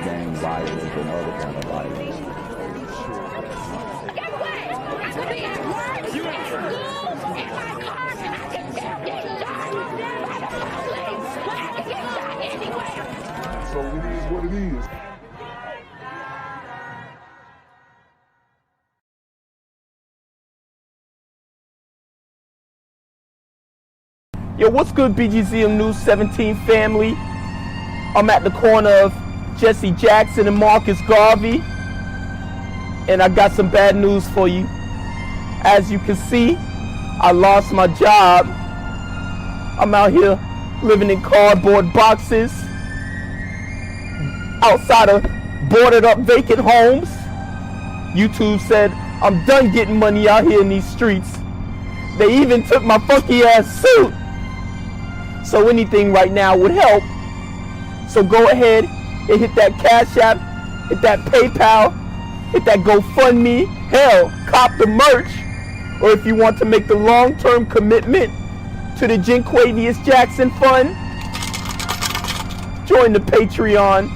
gang violence and other kind of violence. Guess what? I could be at work, at school, in my car, and I can still get shot by the police. I can get shot anywhere. So it is what it is. Yo, what's good, BGZM News 17 family? I'm at the corner of Jesse Jackson and Marcus Garvey, and I got some bad news for you. As you can see, I lost my job. I'm out here living in cardboard boxes outside of boarded up vacant homes. YouTube said I'm done getting money out here in these streets. They even took my funky ass suit. So anything right now would help. So go ahead and hit that Cash App, hit that PayPal, hit that GoFundMe. Hell, cop the merch. Or if you want to make the long-term commitment to the Jinquavius Jackson Fund, join the Patreon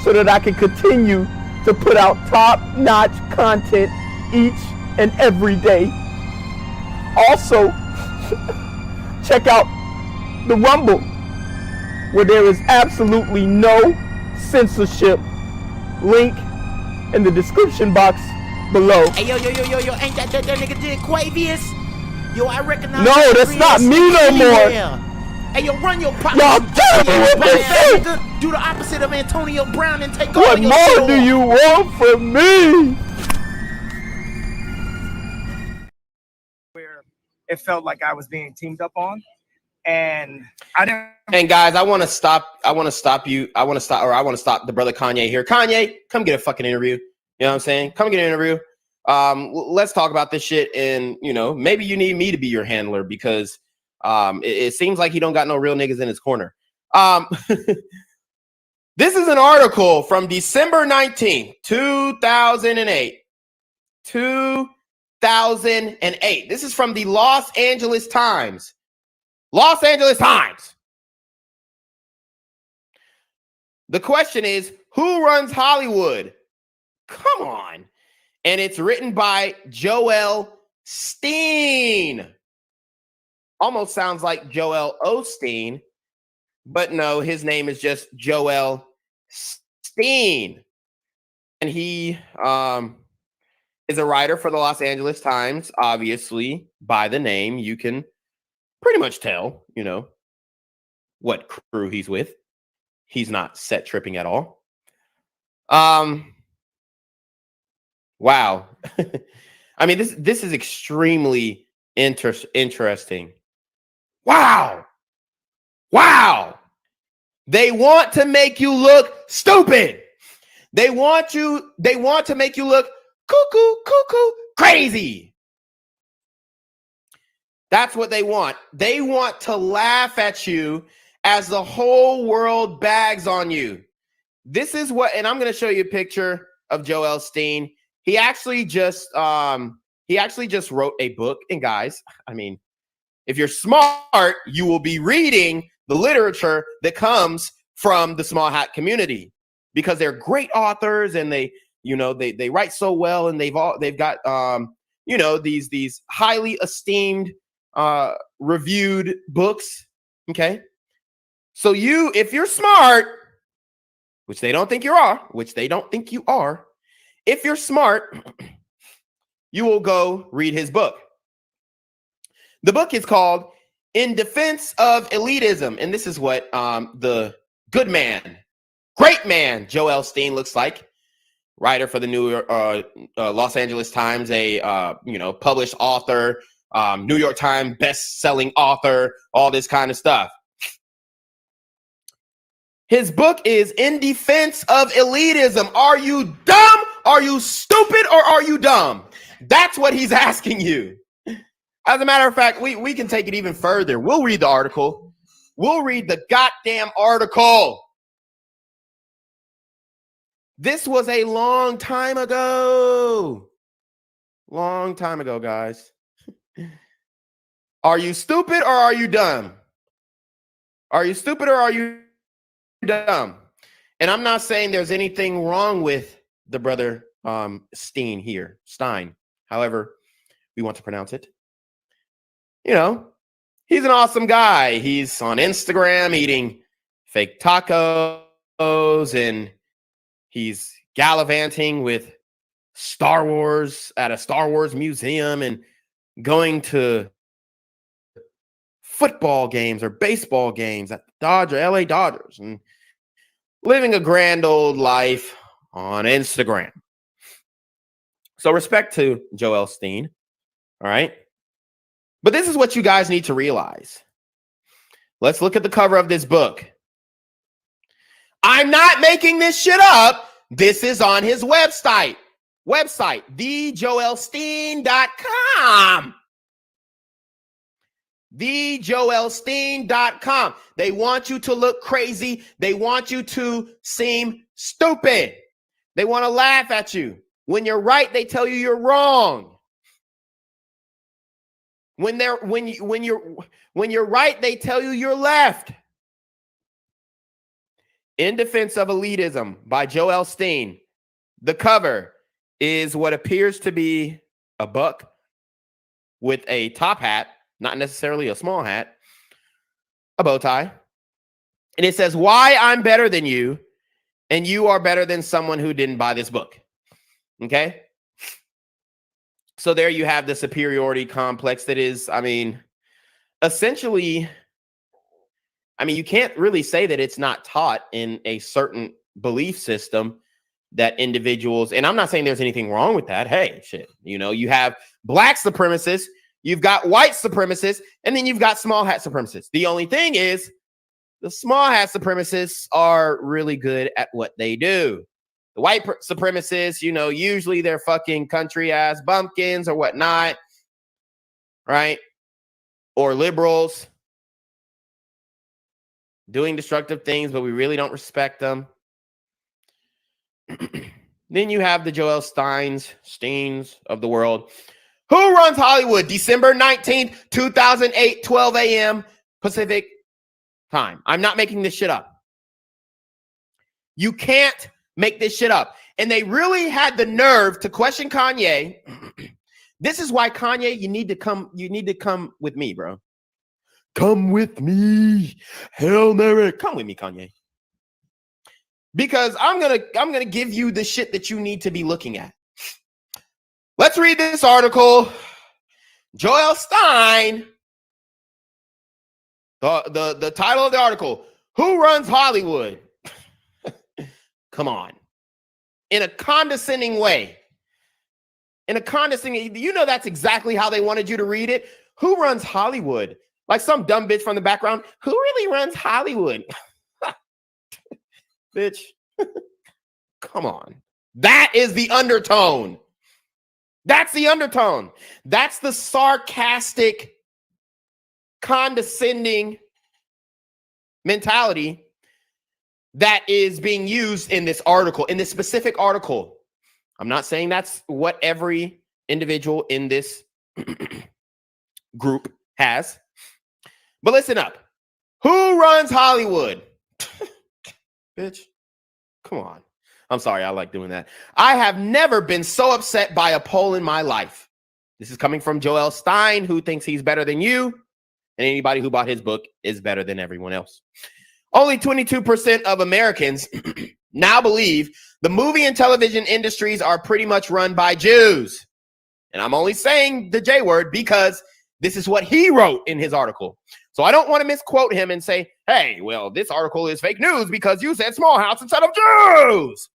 so that I can continue to put out top-notch content each and every day. Also, check out the Rumble, where there is absolutely no censorship. Link in the description box below. Hey, yo, ain't that nigga Jinquavius? Yo, I recognize. No, that's not me no more. Hey, yo, run your pocket. Y'all tell me what they say. Do the opposite of Antonio Brown and take What all your more do you want from me? Where it felt like I was being teamed up on. And I didn't. And guys, I want to stop the brother Kanye here. Kanye, come get a fucking interview. You know what I'm saying? Come get an interview. Let's talk about this shit. And maybe you need me to be your handler because it seems like he don't got no real niggas in his corner. This is an article from December 19th, 2008. 2008. This is from the Los Angeles Times. Los Angeles Times. The question is, who runs Hollywood? Come on. And it's written by Joel Steen. Almost sounds like Joel Osteen, but no, his name is just Joel Steen. And he is a writer for the Los Angeles Times. Obviously, by the name, you can pretty much tell, what crew he's with. He's not set tripping at all. Wow. I mean, this is extremely interesting. Wow. They want to make you look stupid. They want to make you look cuckoo, crazy. That's what they want. They want to laugh at you as the whole world bags on you. This is what, and I'm going to show you a picture of Joel Steen. He actually just wrote a book. And guys, I mean, if you're smart, you will be reading the literature that comes from the small hat community because they're great authors and they write so well and they've got these highly esteemed reviewed books. Okay. So if you're smart, which they don't think you are, if you're smart, you will go read his book. The book is called In Defense of Elitism. And this is what the good man, great man, Joel Steen looks like. Writer for the New York, Los Angeles Times, a published author, New York Times best-selling author, all this kind of stuff. His book is In Defense of Elitism. Are you dumb? Are you stupid? Or are you dumb? That's what he's asking you. As a matter of fact, we can take it even further. We'll read the article. We'll read the goddamn article. This was a long time ago. Long time ago, guys. Are you stupid or are you dumb? Are you stupid or are you dumb? And I'm not saying there's anything wrong with the brother Stein, however we want to pronounce it. You know, he's an awesome guy. He's on Instagram eating fake tacos, and he's gallivanting with Star Wars at a Star Wars museum and going to football games or baseball games at the LA Dodgers, and living a grand old life on Instagram. So respect to Joel Stein. All right. But this is what you guys need to realize. Let's look at the cover of this book. I'm not making this shit up. This is on his website, thejoelstein.com. thejoelstein.com. They want you to look crazy. They want you to seem stupid. They want to laugh at you. When you're right, they tell you you're wrong. When you're right, they tell you you're left. In Defense of Elitism by Joel Stein. The cover is what appears to be a buck with a top hat, not necessarily a small hat, a bow tie. And it says, "Why I'm better than you, and you are better than someone who didn't buy this book." Okay? So there you have the superiority complex that is, I mean, essentially, I mean, you can't really say that it's not taught in a certain belief system that individuals, and I'm not saying there's anything wrong with that. Hey, shit, you know, you have black supremacists, you've got white supremacists, and then you've got small hat supremacists. The only thing is the small hat supremacists are really good at what they do. The white supremacists, you know, usually they're fucking country ass bumpkins or whatnot, right? Or liberals doing destructive things, but we really don't respect them. Then you have the Joel Steins of the world. Who runs Hollywood? December 19th, 2008, 12 a.m. Pacific time. I'm not making this shit up. You can't make this shit up. And they really had the nerve to question Kanye. This is why, Kanye, you need to come with me, bro. Come with me. Hail Mary. Come with me, Kanye. Because I'm gonna give you the shit that you need to be looking at. Let's read this article. Joel Stein. The title of the article: Who runs Hollywood? Come on. In a condescending way. You know that's exactly how they wanted you to read it. Who runs Hollywood? Like some dumb bitch from the background. Who really runs Hollywood? Bitch. Come on. That is the undertone. That's the undertone. That's the sarcastic, condescending mentality that is being used in this article, in this specific article. I'm not saying that's what every individual in this group has. But listen up. Who runs Hollywood? Bitch. Come on. I'm sorry. I like doing that. I have never been so upset by a poll in my life. This is coming from Joel Stein, who thinks he's better than you. And anybody who bought his book is better than everyone else. Only 22% of Americans now believe the movie and television industries are pretty much run by Jews. And I'm only saying the J word because this is what he wrote in his article. So I don't want to misquote him and say, hey, well, this article is fake news because you said small house instead of Jews.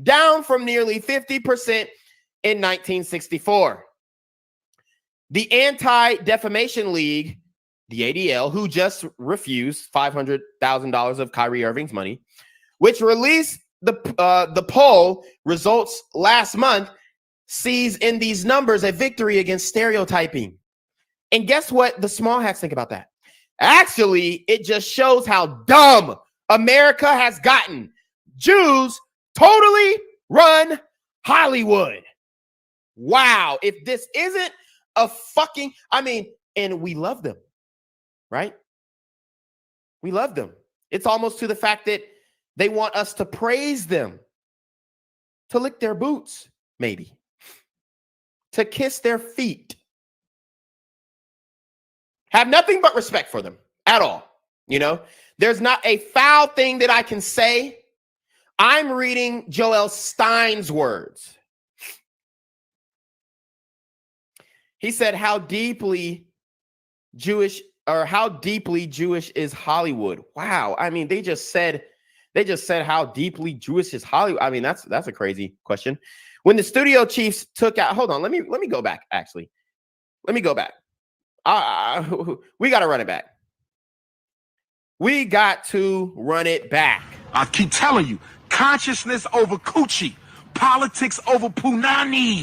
Down from nearly 50% in 1964. The Anti-Defamation League, the ADL, who just refused $500,000 of Kyrie Irving's money, which released the poll results last month, sees in these numbers a victory against stereotyping. And guess what the small hats think about that? Actually, it just shows how dumb America has gotten. Jews totally run Hollywood. Wow. If this isn't a fucking, I mean, and we love them, right? We love them. It's almost to the fact that They want us to praise them, to lick their boots, maybe, to kiss their feet. Have nothing but respect for them at all. You know, there's not a foul thing that I can say. I'm reading Joel Stein's words. He said, how deeply Jewish is Hollywood? Wow. I mean, they just said how deeply Jewish is Hollywood. I mean, that's a crazy question. When the studio chiefs took out, hold on, let me go back, actually. Let me go back. We got to run it back. We got to run it back. I keep telling you, consciousness over coochie, politics over punani.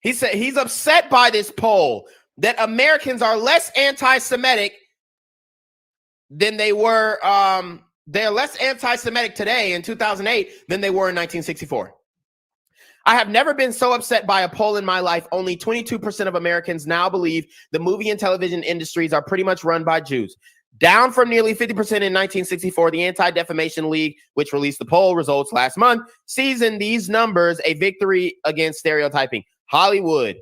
He said he's upset by this poll that Americans are less anti-Semitic than they were. They're less anti-Semitic today in 2008 than they were in 1964. I have never been so upset by a poll in my life. Only 22% of Americans now believe the movie and television industries are pretty much run by Jews. Down from nearly 50% in 1964, the Anti-Defamation League, which released the poll results last month, sees in these numbers a victory against stereotyping Hollywood,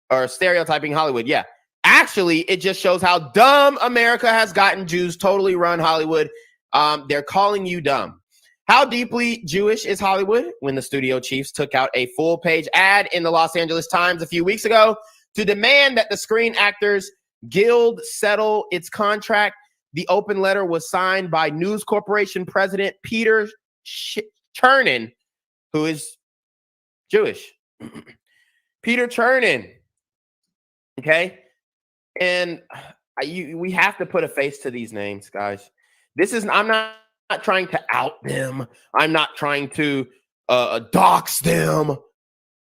or stereotyping Hollywood. Yeah. Actually, it just shows how dumb America has gotten. Jews totally run Hollywood. They're calling you dumb. How deeply Jewish is Hollywood? When the studio chiefs took out a full-page ad in the Los Angeles Times a few weeks ago to demand that the Screen Actors Guild settle its contract, the open letter was signed by News Corporation President Peter Chernin, who is Jewish. Peter Chernin. Okay? And we have to put a face to these names, guys. I'm not trying to out them. I'm not trying to dox them.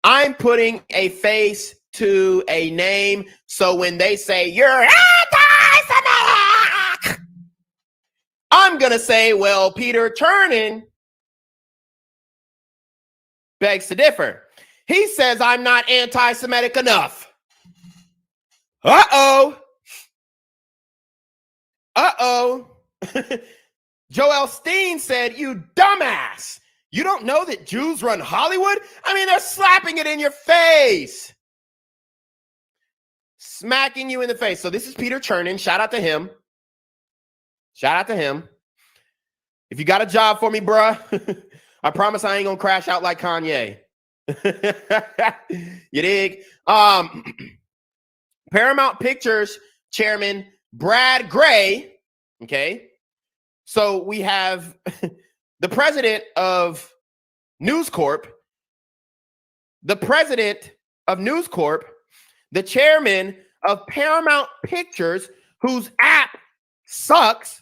I'm putting a face to a name, so when they say you're anti-Semitic, I'm gonna say, well, Peter Chernin begs to differ. He says I'm not anti-Semitic enough. Uh-oh. Joel Steen said, you dumbass. You don't know that Jews run Hollywood? I mean, they're slapping it in your face. Smacking you in the face. So this is Peter Chernin. Shout out to him. Shout out to him. If you got a job for me, bruh, I promise I ain't gonna crash out like Kanye. You dig? Paramount Pictures chairman Brad Gray. Okay. So we have the president of News Corp, the chairman of Paramount Pictures, whose app sucks.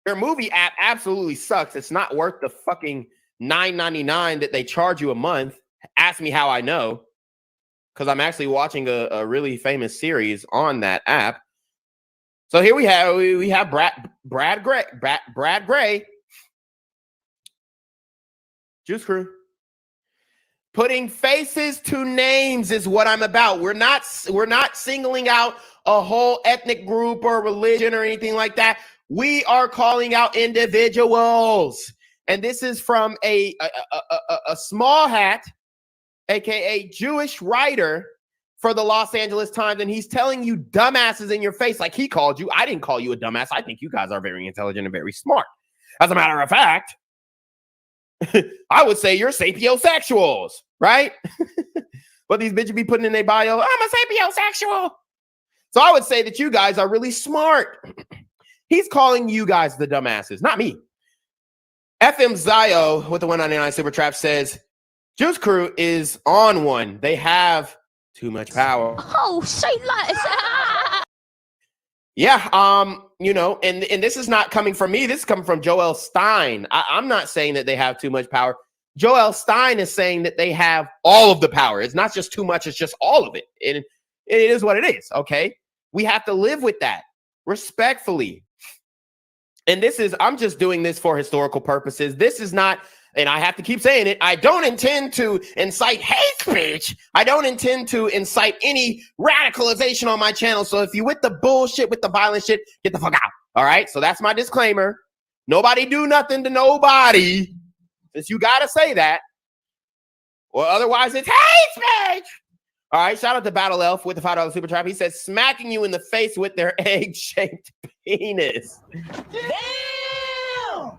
Their movie app absolutely sucks. It's not worth the fucking $9.99 that they charge you a month. Ask me how I know, because I'm actually watching a really famous series on that app. So here we have Brad Gray, Juice Crew. Putting faces to names is what I'm about. We're not singling out a whole ethnic group or religion or anything like that. We are calling out individuals. And this is from a small hat, aka Jewish writer for the Los Angeles Times, and he's telling you dumbasses in your face like he called you. I didn't call you a dumbass. I think you guys are very intelligent and very smart. As a matter of fact, I would say you're sapiosexuals, right? What these bitches be putting in their bio, I'm a sapiosexual. So I would say that you guys are really smart. He's calling you guys the dumbasses, not me. FM Zio with the 199 Super Trap says, Juice Crew is on one. They have too much power. Oh, say less. Yeah, you know, and this is not coming from me. This is coming from Joel Stein. I'm not saying that they have too much power. Joel Stein is saying that they have all of the power. It's not just too much, it's just all of it. And it is what it is, okay? We have to live with that respectfully. And I'm just doing this for historical purposes. This is not, and I have to keep saying it, I don't intend to incite hate speech. I don't intend to incite any radicalization on my channel. So if you with the bullshit, with the violent shit, get the fuck out. All right? So that's my disclaimer. Nobody do nothing to nobody. Since you got to say that. Or otherwise it's hate speech. All right, shout out to Battle Elf with the $5 super trap. He says, smacking you in the face with their egg-shaped penis. Damn!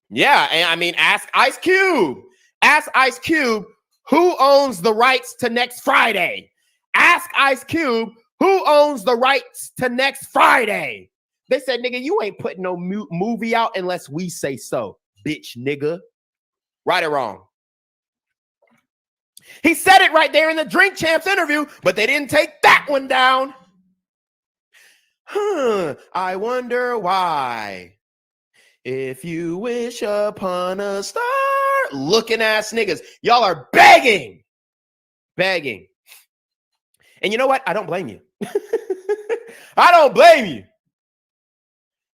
Yeah, and I mean, ask Ice Cube. Ask Ice Cube who owns the rights to next Friday. Ask Ice Cube who owns the rights to next Friday. They said, nigga, you ain't putting no movie out unless we say so, bitch, nigga. Right or wrong? He said it right there in the Drink Champs interview, but they didn't take that one down. I wonder why. If you wish upon a star, looking ass niggas, y'all are begging. Begging. And you know what? I don't blame you. I don't blame you.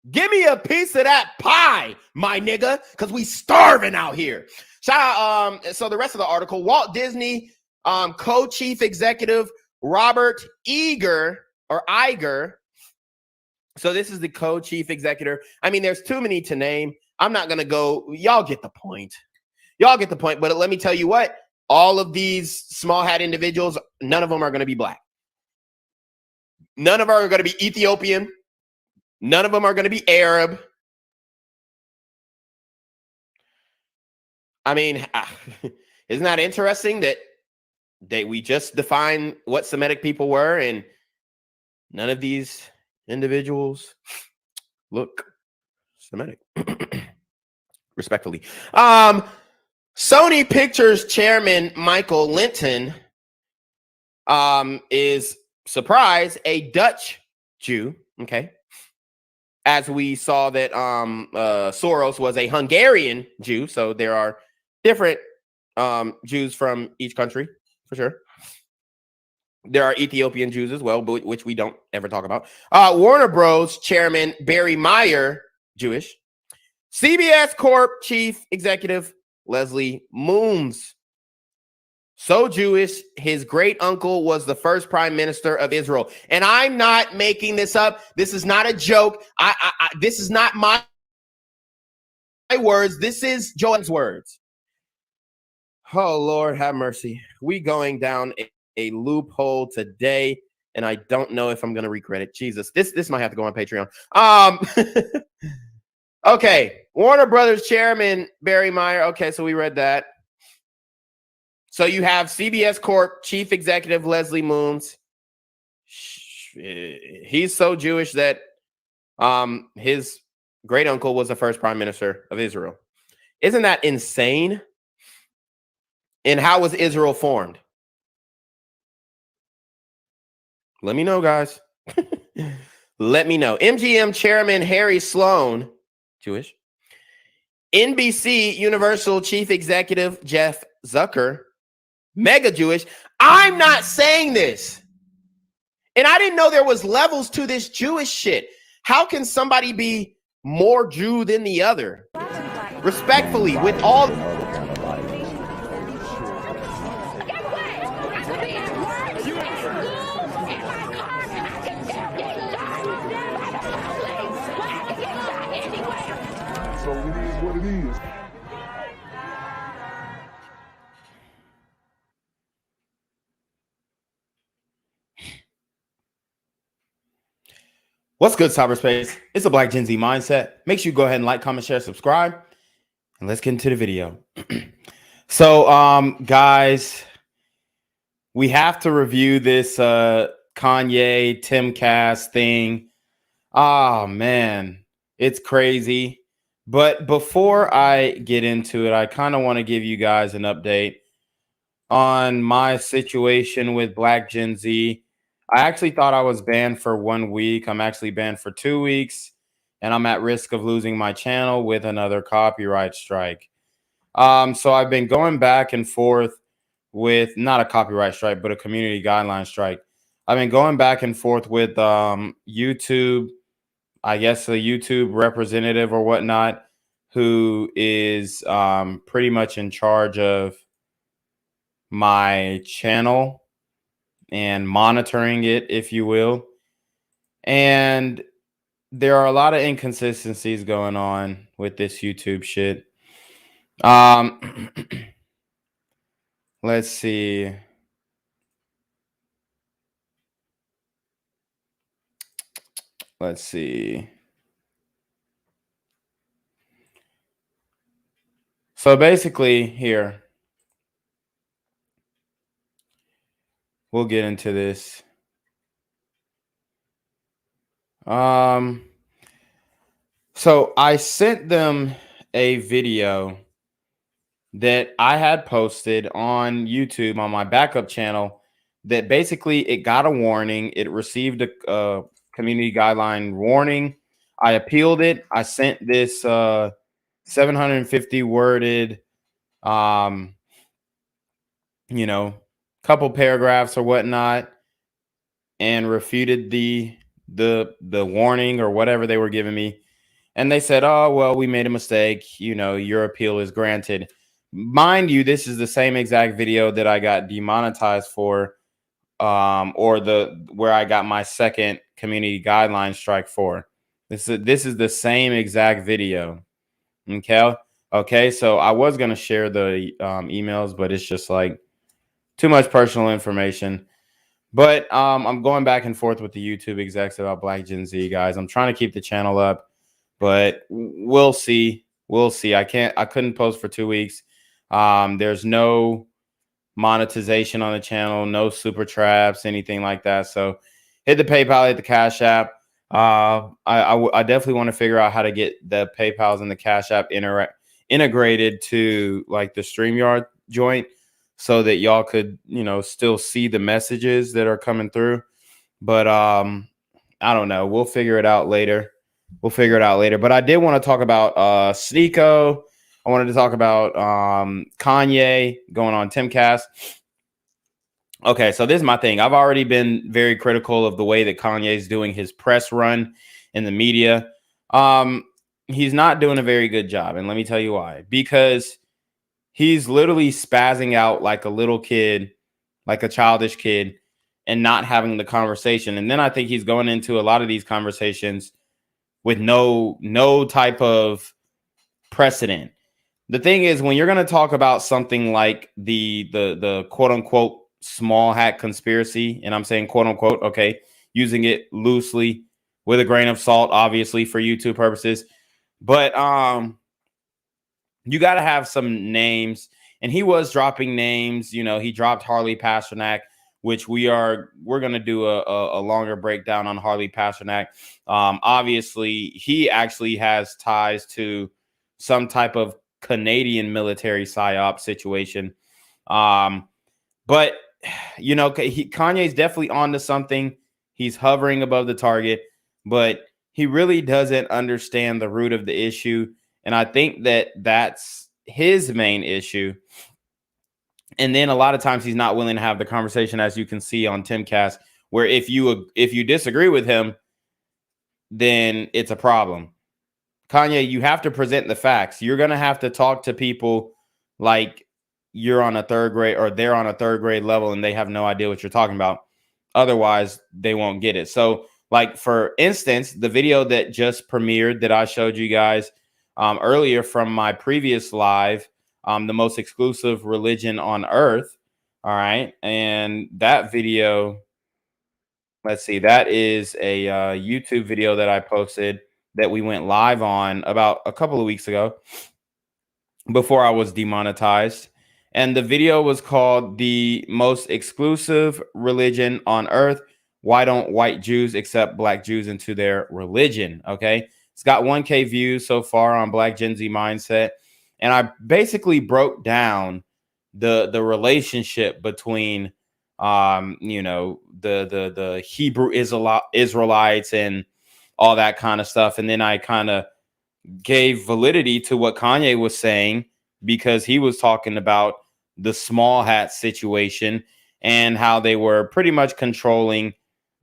Give me a piece of that pie, my nigga, because we starving out here. Shout out, so the rest of the article, Walt Disney co-chief executive Robert Iger. So this is the co-chief executive. I mean, there's too many to name. I'm not going to go. Y'all get the point. Y'all get the point. But let me tell you what, all of these small hat individuals, none of them are going to be black. None of them are going to be Ethiopian. None of them are going to be Arab. I mean, isn't that interesting that we just defined what Semitic people were, and none of these individuals look Semitic? Respectfully. Sony Pictures chairman Michael Linton is, surprise, a Dutch Jew. Okay. As we saw that Soros was a Hungarian Jew. So there are different Jews from each country, for sure. There are Ethiopian Jews as well, but which we don't ever talk about. Warner Bros. Chairman Barry Meyer, Jewish. CBS Corp. Chief Executive Leslie Moons, so Jewish, his great uncle was the first prime minister of Israel. And I'm not making this up. This is not a joke. This is not my words. This is Joel's words. Oh, Lord, have mercy. We going down a loophole today, and I don't know if I'm going to regret it. Jesus, this might have to go on Patreon. Okay, Warner Brothers chairman Barry Meyer. Okay, so we read that. So you have CBS Corp. Chief Executive Leslie Moons. He's so Jewish that his great uncle was the first prime minister of Israel. Isn't that insane? And how was Israel formed? Let me know, guys. Let me know. MGM chairman Harry Sloan, Jewish. NBC Universal Chief Executive Jeff Zucker, mega Jewish. I'm not saying this. And I didn't know there was levels to this Jewish shit. How can somebody be more Jew than the other? Respectfully, with all... Guess what? I could be at work, at school, in my car, I can still get shot by the police. I can get shot anywhere. So it is what it is. What's good, cyberspace? It's a Black Gen Z mindset. Make sure you go ahead and like, comment, share, subscribe, and let's get into the video. So, guys, we have to review this Kanye Timcast thing. Oh man, it's crazy. But before I get into it, I kind of want to give you guys an update on my situation with Black Gen Z. I actually thought I was banned for 1 week. I'm actually banned for 2 weeks, and I'm at risk of losing my channel with another copyright strike. So I've been going back and forth with, not a copyright strike, but a community guideline strike. I've been going back and forth with YouTube, I guess a YouTube representative or whatnot, who is pretty much in charge of my channel and monitoring it, if you will. And there are a lot of inconsistencies going on with this YouTube shit. Um, let's see. Let's see. So basically, here we'll get into this. So I sent them a video that I had posted on YouTube on my backup channel that basically it got a warning. It received a community guideline warning. I appealed it. I sent this 750 worded, you know, couple paragraphs or whatnot, and refuted the warning or whatever they were giving me. And they said, oh, well, we made a mistake. You know, your appeal is granted. Mind you, this is the same exact video that I got demonetized for, or where I got my second community guideline strike for. This is the same exact video. Okay. So I was gonna share the emails, but it's just like too much personal information. But I'm going back and forth with the YouTube execs about Black Gen Z, guys. I'm trying to keep the channel up, but we'll see. We'll see. I couldn't post for 2 weeks. There's no monetization on the channel, no super traps, anything like that. So hit the PayPal, hit the Cash App. I definitely want to figure out how to get the PayPals and the Cash App integrated to like the StreamYard joint, so that y'all could, you know, still see the messages that are coming through. But I don't know. We'll figure it out later. But I did want to talk about Sneako. I wanted to talk about Kanye going on Timcast. Okay, so this is my thing. I've already been very critical of the way that Kanye is doing his press run in the media. He's not doing a very good job, and let me tell you why. Because he's literally spazzing out like a little kid, like a childish kid, and not having the conversation. And then I think he's going into a lot of these conversations with no type of precedent. The thing is, when you're going to talk about something like the quote unquote small hat conspiracy, and I'm saying quote unquote, okay, using it loosely with a grain of salt, obviously for YouTube purposes, but you got to have some names, and he was dropping names. You know, he dropped Harley Pasternak, which we're going to do a longer breakdown on Harley Pasternak. Obviously, he actually has ties to some type of Canadian military psyop situation. But, you know, Kanye's definitely onto something. He's hovering above the target, but he really doesn't understand the root of the issue. And I think that that's his main issue. And then a lot of times he's not willing to have the conversation, as you can see on Timcast, where if you disagree with him, then it's a problem. Kanye, you have to present the facts. You're going to have to talk to people like you're on a third grade, or they're on a third grade level, and they have no idea what you're talking about. Otherwise, they won't get it. So, like, for instance, the video that just premiered that I showed you guys earlier from my previous live, the most exclusive religion on earth. All right. And that video, let's see, that is a YouTube video that I posted that we went live on about a couple of weeks ago before I was demonetized. And the video was called "The Most Exclusive Religion on Earth. Why don't white Jews accept black Jews into their religion?" Okay. It's got 1K views so far on Black Gen Z Mindset. And I basically broke down the relationship between you know, the Hebrew Israelites and all that kind of stuff. And then I kind of gave validity to what Kanye was saying, because he was talking about the small hat situation and how they were pretty much controlling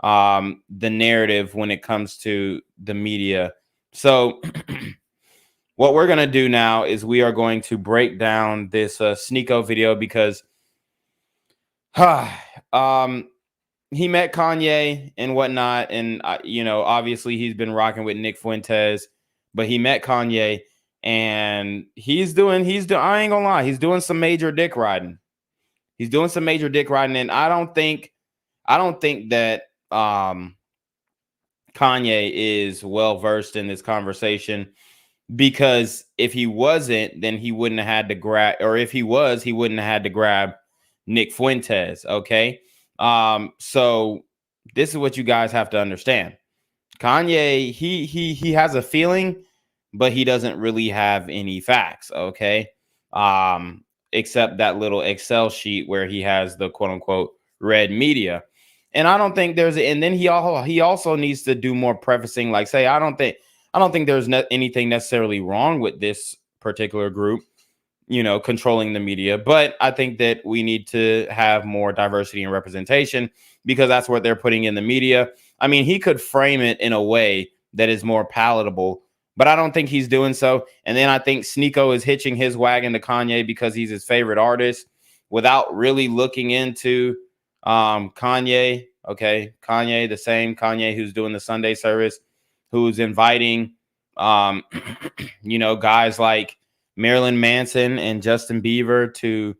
the narrative when it comes to the media. So what we're going to do now is we are going to break down this Sneako video, because he met Kanye and whatnot, and you know, obviously he's been rocking with Nick Fuentes, but he met Kanye, and he's doing. I ain't gonna lie, he's doing some major dick riding. He's doing some major dick riding, and I don't think that Kanye is well versed in this conversation, because if he wasn't, then he wouldn't have had to grab, or if he was, he wouldn't have had to grab Nick Fuentes. Okay. So this is what you guys have to understand. Kanye, he has a feeling, but he doesn't really have any facts. Okay. Except that little Excel sheet where he has the quote unquote red media. And I don't think and then he also needs to do more prefacing, like say, I don't think there's anything necessarily wrong with this particular group, you know, controlling the media. But I think that we need to have more diversity and representation, because that's what they're putting in the media. I mean, he could frame it in a way that is more palatable, but I don't think he's doing so. And then I think Sneako is hitching his wagon to Kanye because he's his favorite artist, without really looking into Kanye. Okay, Kanye, the same Kanye who's doing the Sunday service, who's inviting you know, guys like Marilyn Manson and Justin Bieber to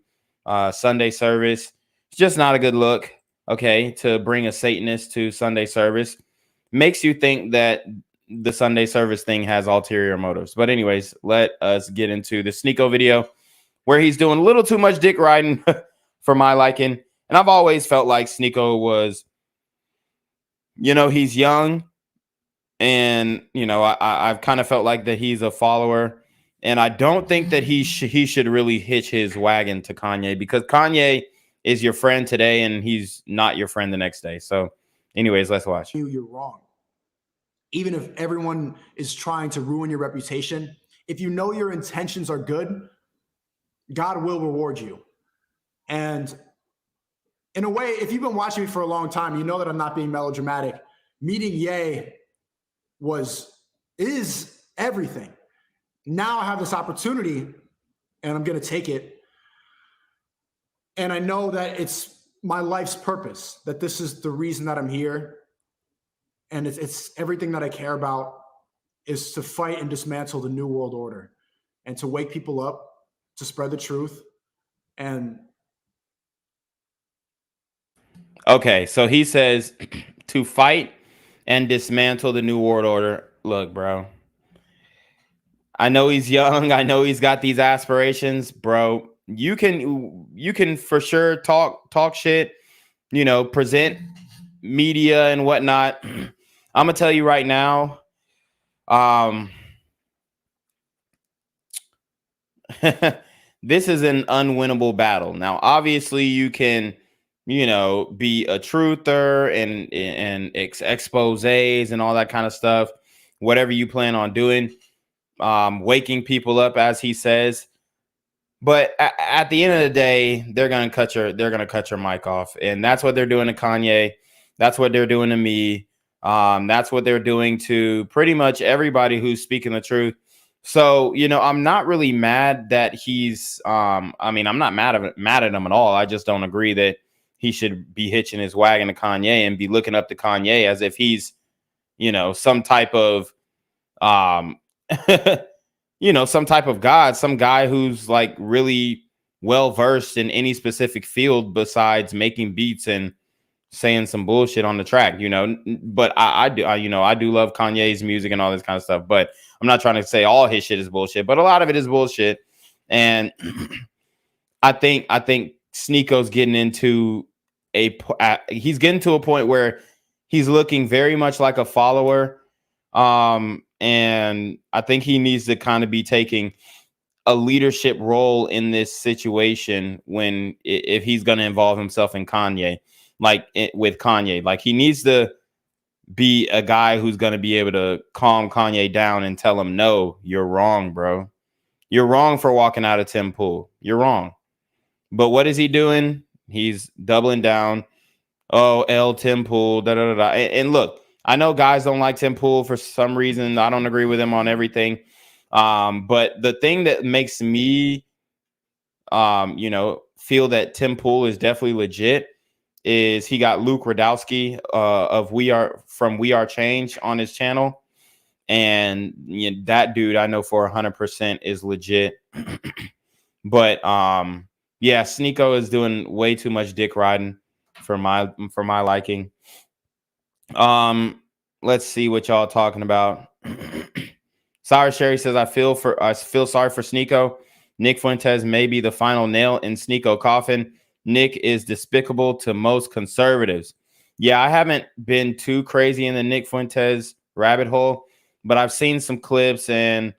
Sunday service. It's just not a good look. Okay, to bring a Satanist to Sunday service makes you think that the Sunday service thing has ulterior motives. But anyways, let us get into the Sneako video, where he's doing a little too much dick riding for my liking. And I've always felt like Sneako was, you know, he's young, and you know, I've kind of felt like that he's a follower, and I don't think that he should really hitch his wagon to Kanye, because Kanye is your friend today and he's not your friend the next day. So anyways, let's watch. You're wrong. Even if everyone is trying to ruin your reputation, if you know your intentions are good, God will reward you. And in a way, if you've been watching me for a long time, you know that I'm not being melodramatic. Meeting Ye is everything. Now I have this opportunity and I'm going to take it. And I know that it's my life's purpose, that this is the reason that I'm here. And it's everything that I care about, is to fight and dismantle the New World Order and to wake people up, to spread the truth. And okay, so he says to fight and dismantle the New World Order. Look, bro, I know he's young. I know he's got these aspirations, bro. You can for sure talk shit, you know, present media and whatnot. I'm gonna tell you right now, this is an unwinnable battle. Now, obviously, you can, you know, be a truther and exposés and all that kind of stuff, whatever you plan on doing, waking people up, as he says. But at the end of the day, they're gonna cut your mic off, and that's what they're doing to Kanye. That's what they're doing to me. That's what they're doing to pretty much everybody who's speaking the truth. So, you know, I'm not really mad that he's. I mean, I'm not mad at him at all. I just don't agree that he should be hitching his wagon to Kanye and be looking up to Kanye as if he's, you know, some type of you know, some type of God, some guy who's like really well versed in any specific field besides making beats and saying some bullshit on the track, you know. But I do love Kanye's music and all this kind of stuff, but I'm not trying to say all his shit is bullshit, but a lot of it is bullshit. And I think Sneako's getting into he's getting to a point where he's looking very much like a follower. And I think he needs to kind of be taking a leadership role in this situation if he's going to involve himself in Kanye, with Kanye. Like, he needs to be a guy who's going to be able to calm Kanye down and tell him, no, you're wrong, bro. You're wrong for walking out of Tim Pool. You're wrong. But what is he doing? He's doubling down. Oh, Tim Pool, da da da da. And look, I know guys don't like Tim Pool for some reason. I don't agree with him on everything. But the thing that makes me, you know, feel that Tim Pool is definitely legit is he got Luke Radowski of We Are Change on his channel. And that dude I know for 100% is legit. But yeah, Sneako is doing way too much dick riding for my liking. Let's see what y'all talking about. Cyrus Sherry says, I feel sorry for Sneako. Nick Fuentes may be the final nail in Sneako coffin. Nick is despicable to most conservatives. Yeah, I haven't been too crazy in the Nick Fuentes rabbit hole, but I've seen some clips, and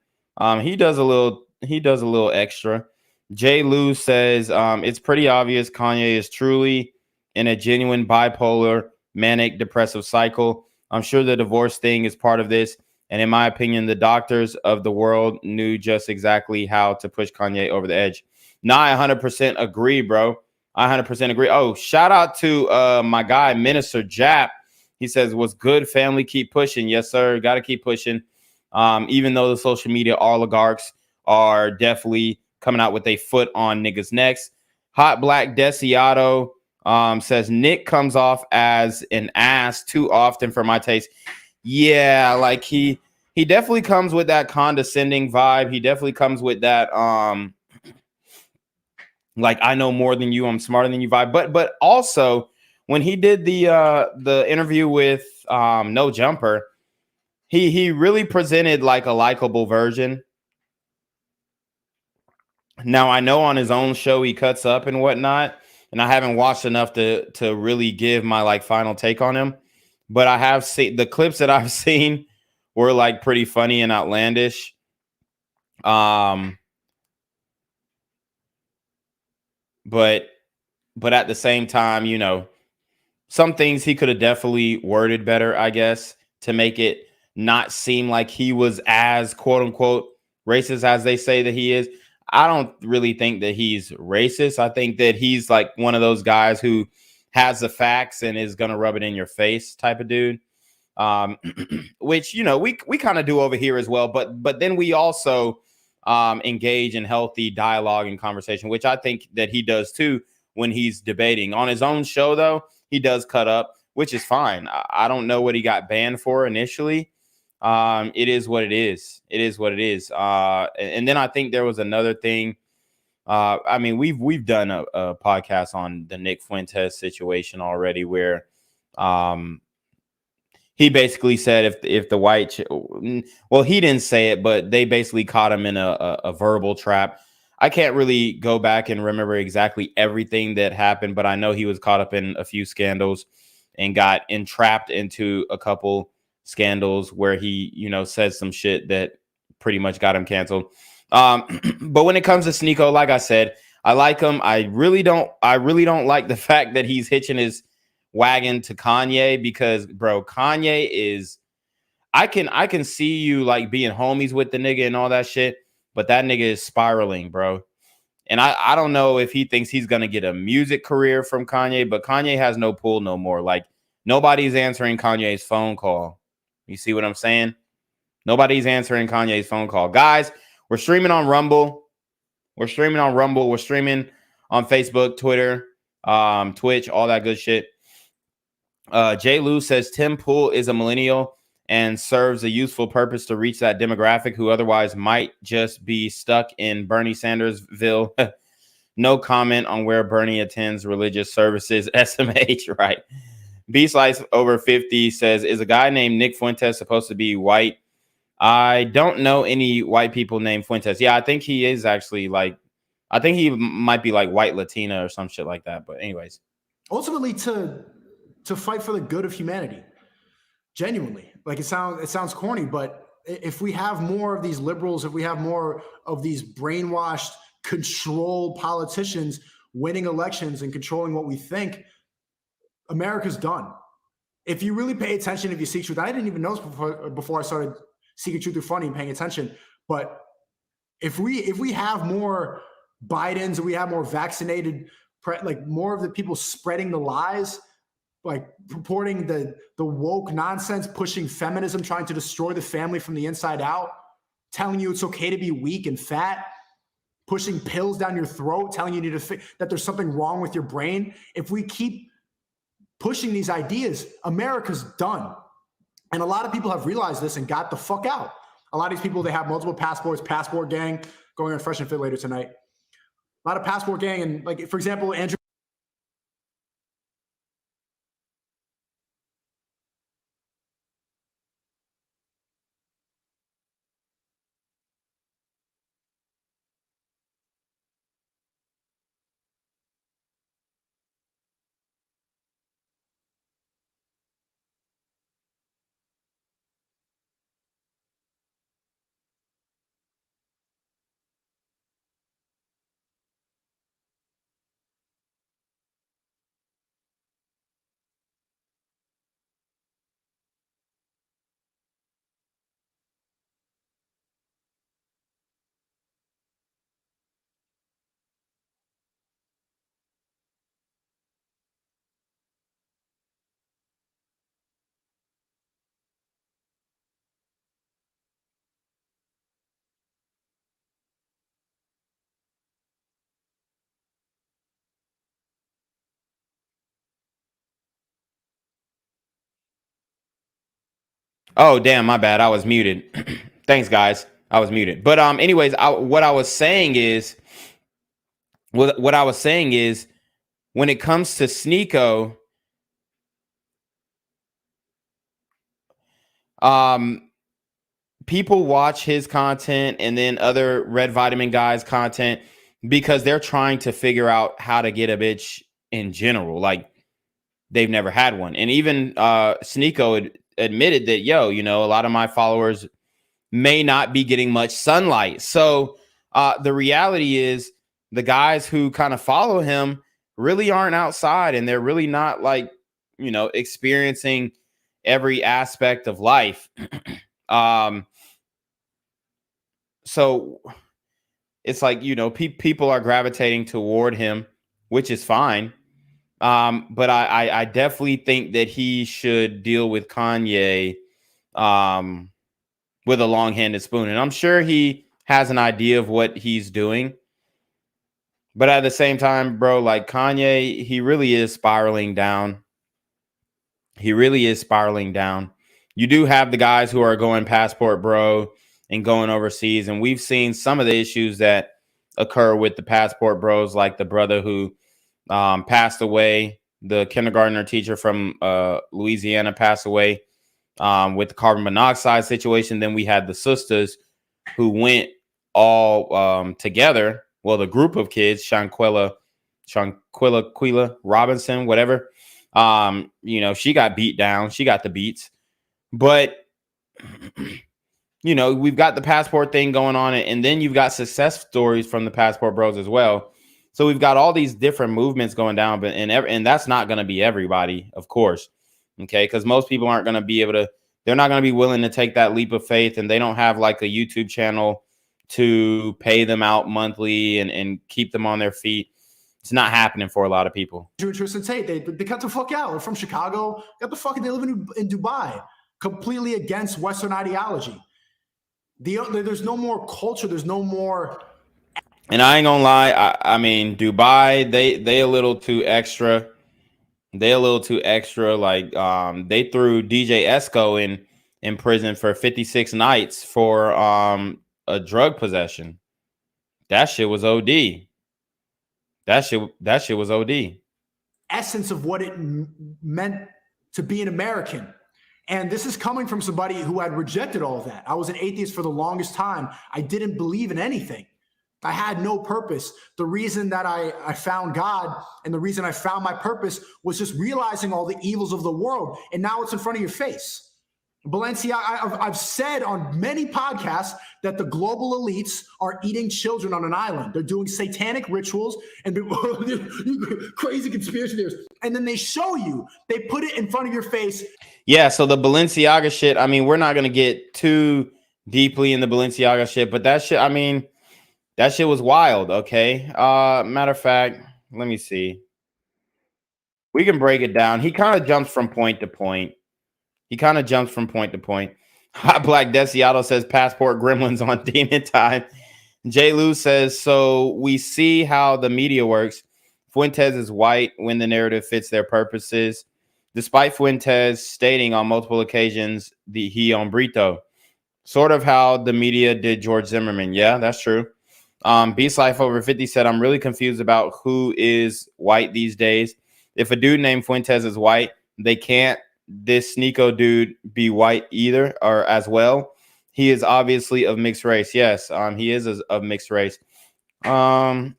he does a little extra. Jay Lou says, it's pretty obvious Kanye is truly in a genuine bipolar, manic depressive cycle. I'm sure the divorce thing is part of this. And in my opinion, the doctors of the world knew just exactly how to push Kanye over the edge. Nah, I 100% agree, bro. I 100% agree. Oh, shout out to my guy, Minister Jap. He says, what's good, family? Keep pushing. Yes, sir. Got to keep pushing. Even though the social media oligarchs are definitely coming out with a foot on niggas' necks. Hot Black Desiato says, Nick comes off as an ass too often for my taste. Yeah, like he definitely comes with that condescending vibe. He definitely comes with that like I know more than you, I'm smarter than you vibe. But also when he did the interview with No Jumper, he really presented like a likable version. Now I know on his own show he cuts up and whatnot, and I haven't watched enough to really give my like final take on him. But I have seen the clips that I've seen were like pretty funny and outlandish. But at the same time, you know, some things he could have definitely worded better, I guess, to make it not seem like he was as quote unquote racist as they say that he is. I don't really think that he's racist. I think that he's like one of those guys who has the facts and is going to rub it in your face type of dude. Which, you know, we kind of do over here as well. But then we also engage in healthy dialogue and conversation, which I think that he does too when he's debating. On his own show, though, he does cut up, which is fine. I don't know what he got banned for initially. It is what it is. It is what it is. And then I think there was another thing. I mean, we've done a podcast on the Nick Fuentes situation already, where he basically said if the white, well, he didn't say it, but they basically caught him in a verbal trap. I can't really go back and remember exactly everything that happened, but I know he was caught up in a few scandals and got entrapped into a couple scandals where he, you know, said some shit that pretty much got him canceled. But when it comes to Sneako, like I said, I like him. I really don't like the fact that he's hitching his wagon to Kanye, because bro, Kanye is, I can see you like being homies with the nigga and all that shit, but that nigga is spiraling, bro. And I don't know if he thinks he's gonna get a music career from Kanye, but Kanye has no pull no more. Like, nobody's answering Kanye's phone call. You see what I'm saying? Nobody's answering Kanye's phone call. Guys, we're streaming on Rumble. We're streaming on Rumble. We're streaming on Facebook, Twitter, Twitch, all that good shit. Jay Lou says Tim Pool is a millennial and serves a useful purpose to reach that demographic who otherwise might just be stuck in Bernie Sandersville. No comment on where Bernie attends religious services. SMH, right? B-Slice over 50 says, is a guy named Nick Fuentes supposed to be white? I don't know any white people named Fuentes. Yeah, I think he is actually like, I think he might be like white Latina or some shit like that. But anyways. Ultimately to fight for the good of humanity. Genuinely. Like, it sounds corny, but if we have more of these liberals, if we have more of these brainwashed, controlled politicians winning elections and controlling what we think, America's done. If you really pay attention, if you seek truth, I didn't even know this before I started seeking truth through funny and paying attention. But if we have more Bidens, and we have more vaccinated, like more of the people spreading the lies, like purporting the woke nonsense, pushing feminism, trying to destroy the family from the inside out, telling you it's okay to be weak and fat, pushing pills down your throat, telling you need to that there's something wrong with your brain. If we keep pushing these ideas, America's done. And a lot of people have realized this and got the fuck out. A lot of these people, they have multiple passports, passport gang, going on Fresh and Fit later tonight. A lot of passport gang. And like, for example, Andrew. Oh, damn, my bad. I was muted. Thanks, guys. I was muted. But anyways, what I was saying is when it comes to Sneako, people watch his content and then other Red Vitamin guys' content because they're trying to figure out how to get a bitch in general. Like, they've never had one. And even Sneako admitted that, yo, you know, a lot of my followers may not be getting much sunlight. So the reality is the guys who kind of follow him really aren't outside, and they're really not, like, you know, experiencing every aspect of life. So it's like, you know, people are gravitating toward him, which is fine. But I definitely think that he should deal with Kanye with a long-handed spoon. And I'm sure he has an idea of what he's doing. But at the same time, bro, like, Kanye, he really is spiraling down. He really is spiraling down. You do have the guys who are going passport bro and going overseas. And we've seen some of the issues that occur with the passport bros, like the brother who passed away. The kindergartner teacher from Louisiana passed away with the carbon monoxide situation. Then we had the sisters who went all together. Well, the group of kids, Shanquella Robinson, whatever. You know, she got beat down. She got the beats. But, you know, we've got the passport thing going on. And then you've got success stories from the passport bros as well. So we've got all these different movements going down. But and that's not going to be everybody, of course. Okay, because most people aren't going to be able to. They're not going to be willing to take that leap of faith. And they don't have like a YouTube channel to pay them out monthly and keep them on their feet. It's not happening for a lot of people. Tristan Tate, they got the fuck out. They're from Chicago. Got the fuck. They live in Dubai. Completely against Western ideology. There's no more culture. There's no more. And I ain't gonna lie. I mean, Dubai, they a little too extra. They a little too extra. Like, they threw DJ Esco in prison for 56 nights for a drug possession. That shit was OD. That shit was OD. Essence of what it meant to be an American. And this is coming from somebody who had rejected all of that. I was an atheist for the longest time. I didn't believe in anything. I had no purpose. The reason that I found God and the reason I found my purpose was just realizing all the evils of the world. And now it's in front of your face. Balenciaga, I've said on many podcasts that the global elites are eating children on an island. They're doing satanic rituals and crazy conspiracy theories. And then they show you, they put it in front of your face. Yeah, so the Balenciaga shit, I mean, we're not going to get too deeply in the Balenciaga shit, but that shit, I mean, that shit was wild, okay? Matter of fact, let me see. We can break it down. He kind of jumps from point to point. Hot Black Desiato says passport gremlins on Demon Time. J. Lou says, so we see how the media works. Fuentes is white when the narrative fits their purposes. despite Fuentes stating on multiple occasions he on Brito. Sort of how the media did George Zimmerman. Yeah, that's true. Beast Life over 50 said, I'm really confused about who is white these days. If a dude named Fuentes is white, they can't this Sneako dude be white either or as well. He is obviously of mixed race. Yes, he is of mixed race. So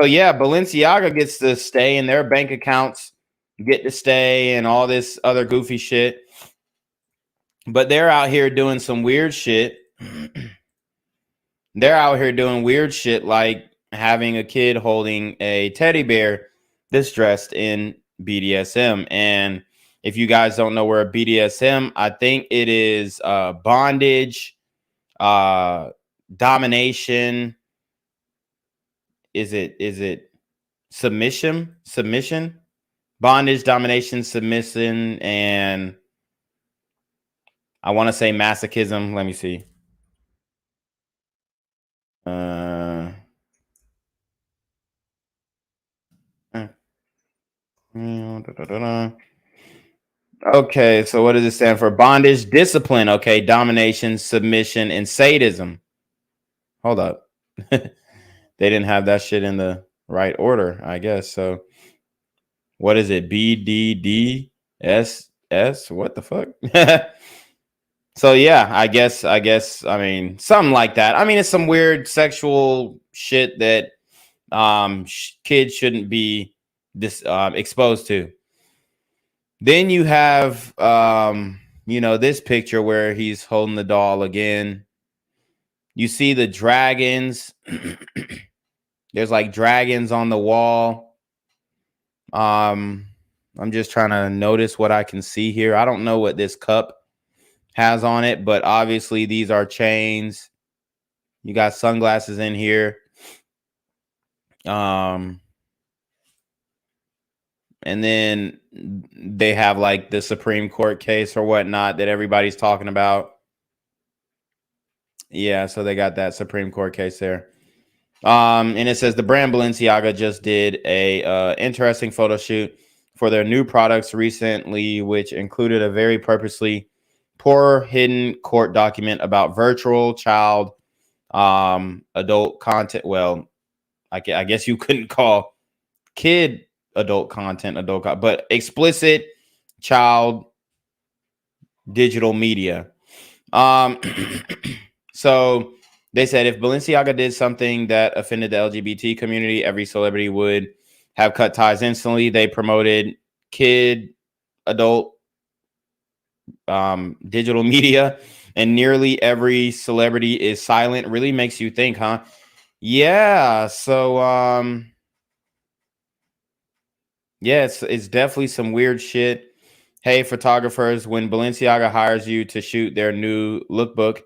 yeah, Balenciaga gets to stay and their bank accounts get to stay and all this other goofy shit. But they're out here doing some weird shit. They're out here doing weird shit like having a kid holding a teddy bear that's dressed in BDSM. And if you guys don't know where BDSM, I think it is bondage, domination. Is it submission, bondage, domination, submission, and I want to say masochism. Let me see. Okay, so what does it stand for? Bondage, discipline. Okay, domination, submission, and sadism. Hold up. They didn't have that shit in the right order, I guess. So what is it? BDDSS? What the fuck? So yeah, I guess, I mean, something like that. I mean, it's some weird sexual shit that kids shouldn't be exposed to. Then you have, this picture where he's holding the doll again. You see the dragons. There's like dragons on the wall. I'm just trying to notice what I can see here. I don't know what this cup has on it, but obviously these are chains. You got sunglasses in here. And then they have like the Supreme Court case or whatnot that everybody's talking about. Yeah, so they got that Supreme Court case there. And it says the brand Balenciaga just did a interesting photo shoot for their new products recently, which included a very purposely poor hidden court document about virtual child adult content. Well, I guess you couldn't call kid adult content but explicit child digital media. So they said if Balenciaga did something that offended the LGBT community, every celebrity would have cut ties instantly. They promoted kid adult digital media, and nearly every celebrity is silent. Really makes you think, huh? Yeah. So yeah, it's definitely some weird shit. Hey, photographers, when Balenciaga hires you to shoot their new lookbook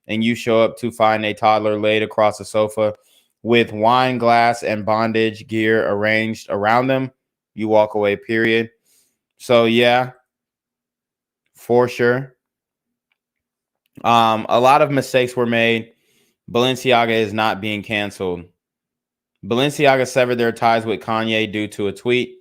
and you show up to find a toddler laid across a sofa with wine glass and bondage gear arranged around them, you walk away, period. So yeah, for sure. A lot of mistakes were made. Balenciaga is not being canceled. Balenciaga severed their ties with Kanye due to a tweet,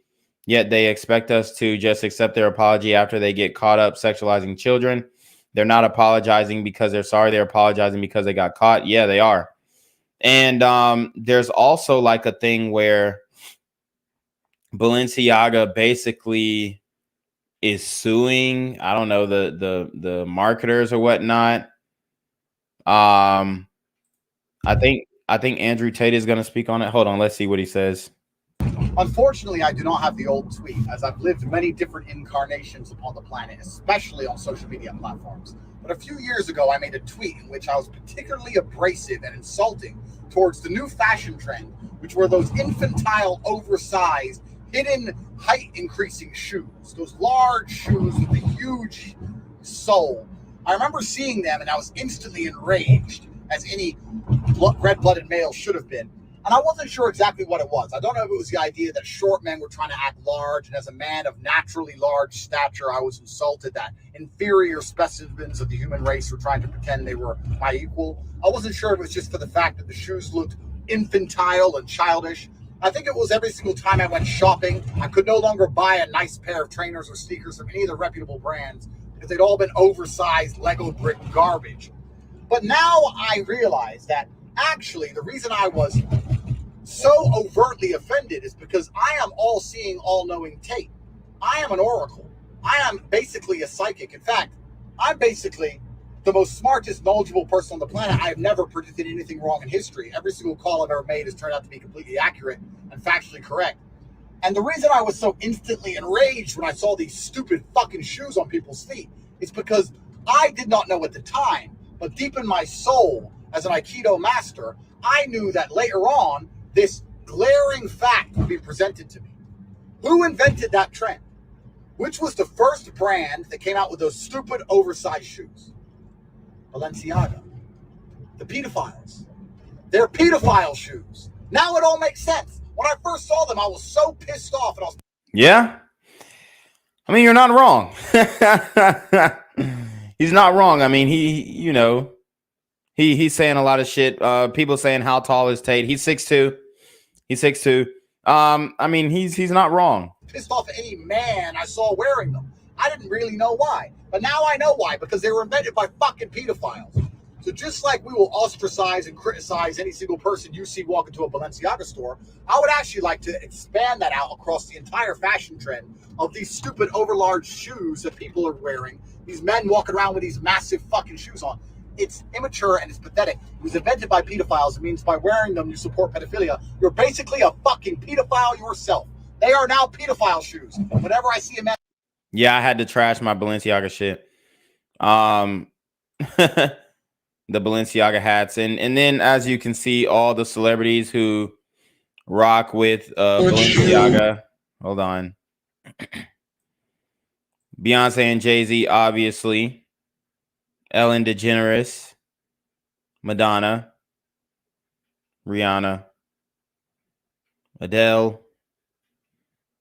yet they expect us to just accept their apology after they get caught up sexualizing children. They're not apologizing because they're sorry. They're apologizing because they got caught. Yeah, they are. And there's also like a thing where Balenciaga basically is suing, I don't know, the marketers or whatnot. I think Andrew Tate is going to speak on it. Hold on, let's see what he says. Unfortunately, I do not have the old tweet, as I've lived many different incarnations upon the planet, especially on social media platforms. But a few years ago, I made a tweet in which I was particularly abrasive and insulting towards the new fashion trend, which were those infantile, oversized, hidden, height-increasing shoes. Those large shoes with a huge sole. I remember seeing them, and I was instantly enraged, as any red-blooded male should have been. And I wasn't sure exactly what it was. I don't know if it was the idea that short men were trying to act large, and as a man of naturally large stature, I was insulted that inferior specimens of the human race were trying to pretend they were my equal. I wasn't sure if it was just for the fact that the shoes looked infantile and childish. I think it was every single time I went shopping, I could no longer buy a nice pair of trainers or sneakers from any of the reputable brands because they'd all been oversized Lego brick garbage. But now I realize that actually the reason I was so overtly offended is because I am all-seeing, all-knowing Tate. I am an oracle. I am basically a psychic. In fact, I'm basically the most smartest, knowledgeable person on the planet. I've never predicted anything wrong in history. Every single call I've ever made has turned out to be completely accurate and factually correct. And the reason I was so instantly enraged when I saw these stupid fucking shoes on people's feet is because I did not know at the time, but deep in my soul, as an Aikido master, I knew that later on, this glaring fact would be presented to me. Who invented that trend? Which was the first brand that came out with those stupid oversized shoes? Balenciaga. The pedophiles. They're pedophile shoes. Now it all makes sense. When I first saw them, I was so pissed off. And I was Yeah. I mean, you're not wrong. He's not wrong. I mean, he's saying a lot of shit. People saying how tall is Tate? He's 6'2". He's 6'2". I mean, he's not wrong. pissed off at any man I saw wearing them. I didn't really know why. But now I know why, because they were invented by fucking pedophiles. So just like we will ostracize and criticize any single person you see walk into a Balenciaga store, I would actually like to expand that out across the entire fashion trend of these stupid overlarge shoes that people are wearing. These men walking around with these massive fucking shoes on. It's immature and it's pathetic. It was invented by pedophiles. It means by wearing them, you support pedophilia. You're basically a fucking pedophile yourself. They are now pedophile shoes. Whenever I see a man... Yeah, I had to trash my Balenciaga shit. The Balenciaga hats. And then, as you can see, all the celebrities who rock with Balenciaga. Hold on. Beyonce and Jay-Z, obviously. Ellen DeGeneres, Madonna, Rihanna, Adele,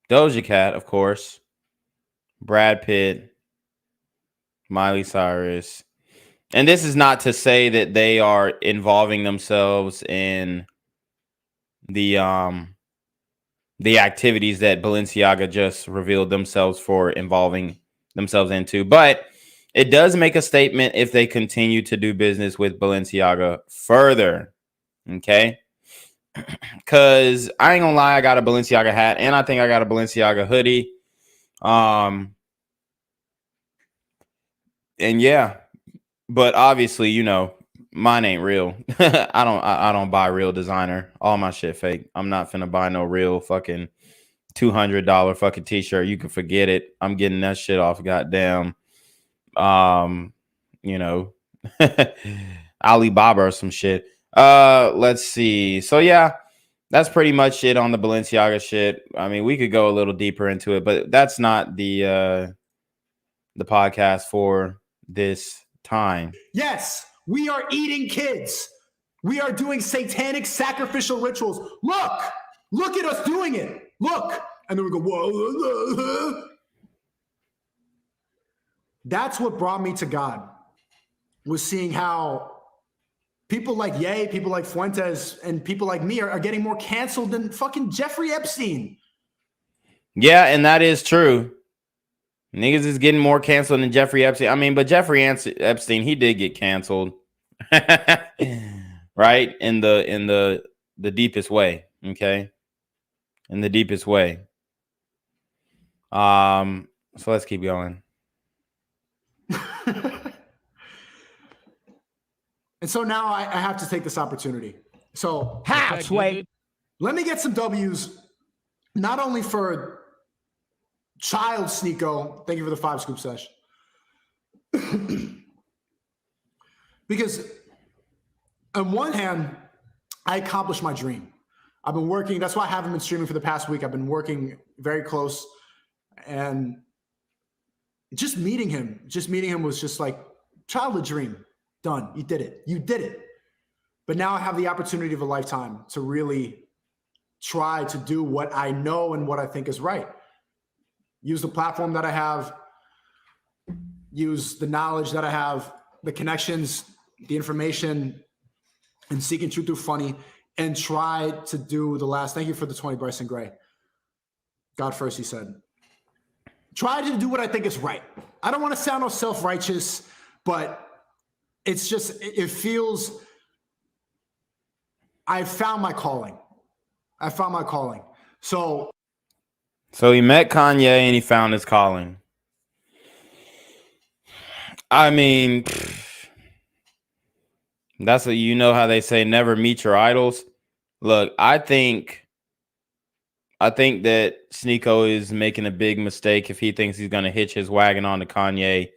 Doja Cat, of course, Brad Pitt, Miley Cyrus. And this is not to say that they are involving themselves in the activities that Balenciaga just revealed themselves for involving themselves into, but it does make a statement if they continue to do business with Balenciaga further. Okay? Because I ain't gonna lie, I got a Balenciaga hat and I think I got a Balenciaga hoodie. And yeah, but obviously, you know, mine ain't real. I don't buy real designer. All my shit fake. I'm not finna buy no real fucking $200 fucking t-shirt. You can forget it. I'm getting that shit off goddamn you know, Alibaba or some shit. Let's see. So yeah, that's pretty much it on the Balenciaga shit. I mean, we could go a little deeper into it, but that's not the podcast for this time. Yes, we are eating kids. We are doing satanic sacrificial rituals. Look at us doing it. Look. And then we go, whoa. That's what brought me to God, was seeing how people like Ye, people like Fuentes, and people like me are getting more canceled than fucking Jeffrey Epstein. Yeah, and that is true. Niggas is getting more canceled than Jeffrey Epstein. I mean, but Jeffrey Epstein, he did get canceled. Right? In the deepest way. Okay? In the deepest way. So let's keep going. And so now I have to take this opportunity. So Sway. Let me get some W's, not only for child Sneako. Thank you for the 5 scoop sesh. Because on one hand, I accomplished my dream. I've been working. That's why I haven't been streaming for the past week. I've been working very close, and just meeting him was just like childhood dream. Done. You did it. But now I have the opportunity of a lifetime to really try to do what I know and what I think is right. Use the platform that I have, use the knowledge that I have, the connections, the information, and seeking truth through funny, and try to do the last. Thank you for the 20, Bryson Gray. God first, he said. Try to do what I think is right. I don't want to sound all self-righteous, but it's just, it feels, I found my calling. I found my calling. So he met Kanye and he found his calling. I mean, that's what, you know how they say never meet your idols. Look, I think that Sneako is making a big mistake if he thinks he's going to hitch his wagon onto Kanye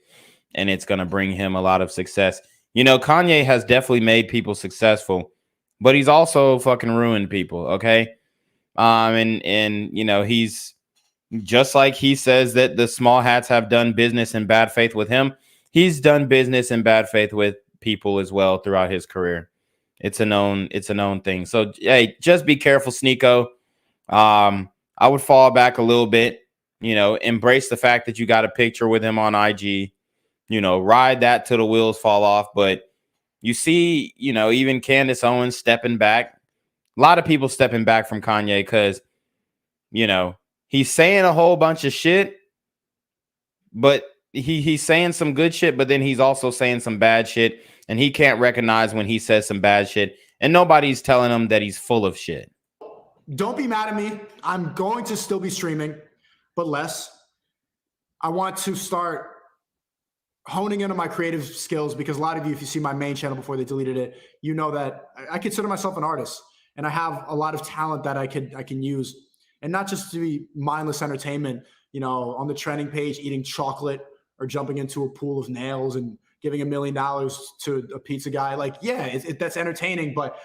and it's going to bring him a lot of success. You know, Kanye has definitely made people successful, but he's also fucking ruined people, okay? And you know, he's just like he says that the small hats have done business in bad faith with him. He's done business in bad faith with people as well throughout his career. It's a known thing. So, hey, just be careful, Sneako. I would fall back a little bit, you know, embrace the fact that you got a picture with him on IG, you know, ride that till the wheels fall off. But you see, you know, even Candace Owens stepping back, a lot of people stepping back from Kanye because, you know, he's saying a whole bunch of shit, but he's saying some good shit, but then he's also saying some bad shit. And he can't recognize when he says some bad shit. And nobody's telling him that he's full of shit. don't be mad at me. I'm going to still be streaming, but less. I want to start honing into my creative skills because a lot of you, if you see my main channel before they deleted it, you know that I consider myself an artist and I have a lot of talent that I can use, and not just to be mindless entertainment, you know, on the trending page, eating chocolate or jumping into a pool of nails and giving $1 million to a pizza guy. Like, yeah, that's entertaining, but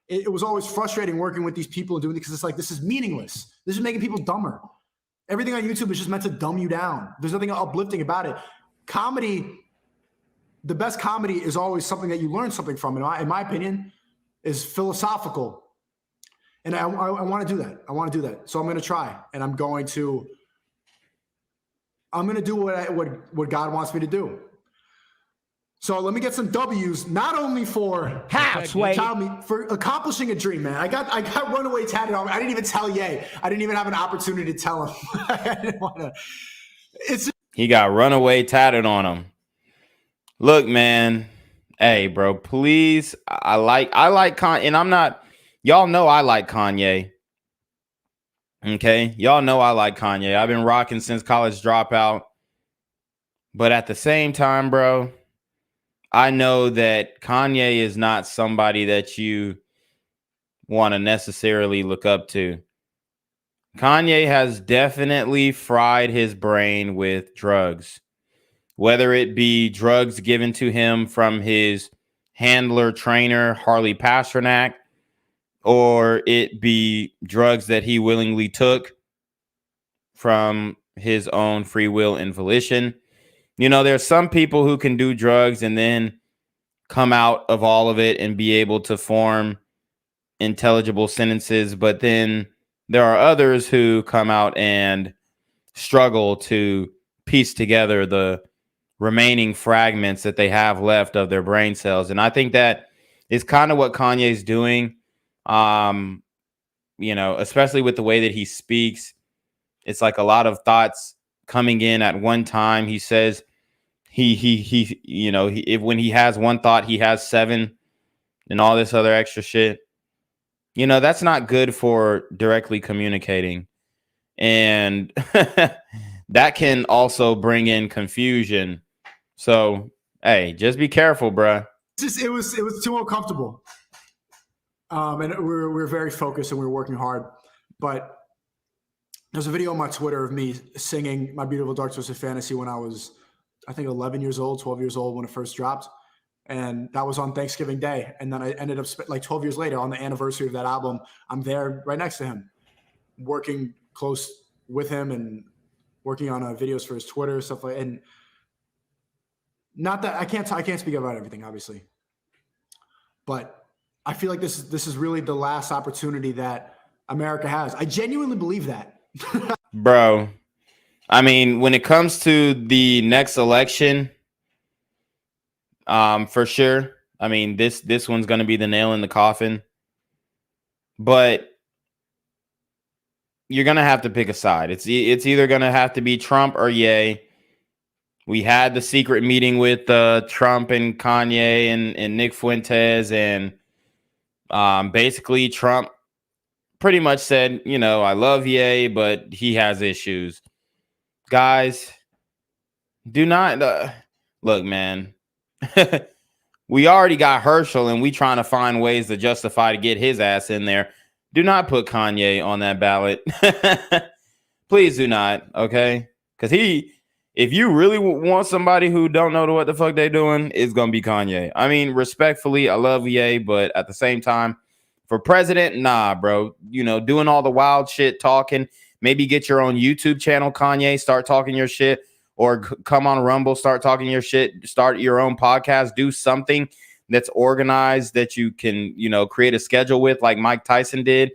it was always frustrating working with these people and doing it because it's like, this is meaningless. This is making people dumber. Everything on YouTube is just meant to dumb you down. There's nothing uplifting about it. Comedy, the best comedy is always something that you learn something from. In my opinion, is philosophical. And I want to do that. I want to do that. So I'm going to try, and I'm going to do what God wants me to do. So let me get some W's, not only for for accomplishing a dream, man. I got runaway tatted on me. I didn't even tell Ye. I didn't even have an opportunity to tell him. I didn't want to. He got runaway tatted on him. Look, man. Hey, bro, please. I like Kanye, and I'm not. Y'all know I like Kanye. Okay, y'all know I like Kanye. I've been rocking since College Dropout. But at the same time, bro, I know that Kanye is not somebody that you want to necessarily look up to. Kanye has definitely fried his brain with drugs, whether it be drugs given to him from his handler trainer, Harley Pasternak, or it be drugs that he willingly took from his own free will and volition. You know, there's some people who can do drugs and then come out of all of it and be able to form intelligible sentences. But then there are others who come out and struggle to piece together the remaining fragments that they have left of their brain cells. And I think that is kind of what Kanye's doing. You know, especially with the way that he speaks, it's like a lot of thoughts coming in at one time. He says when he has one thought, he has 7 and all this other extra shit. You know, that's not good for directly communicating. And that can also bring in confusion. So, hey, just be careful, bruh. It was too uncomfortable. And we're very focused and we were working hard. But there's a video on my Twitter of me singing My Beautiful Dark Twisted Fantasy when I was, I think, 11 years old, 12 years old when it first dropped. And that was on Thanksgiving Day. And then I ended up, like 12 years later, on the anniversary of that album, I'm there right next to him, working close with him and working on videos for his Twitter, stuff like that. And not that I can't speak about everything, obviously. But I feel like this is really the last opportunity that America has. I genuinely believe that. Bro, I mean, when it comes to the next election, for sure. I mean, this one's going to be the nail in the coffin. but you're gonna have to pick a side. It's either gonna have to be Trump or Ye. We had the secret meeting with Trump and Kanye and Nick Fuentes, and basically Trump pretty much said, you know, I love Ye, but he has issues. Guys, do not look, man. We already got Herschel, and we trying to find ways to justify to get his ass in there. Do not put Kanye on that ballot. Please do not, okay? Because if you really want somebody who don't know what the fuck they doing, it's going to be Kanye. I mean, respectfully, I love Ye, but at the same time, for president, nah, bro. You know, doing all the wild shit, talking, maybe get your own YouTube channel, Kanye, start talking your shit, or come on Rumble, start talking your shit, start your own podcast, do something that's organized that you can, you know, create a schedule with like Mike Tyson did,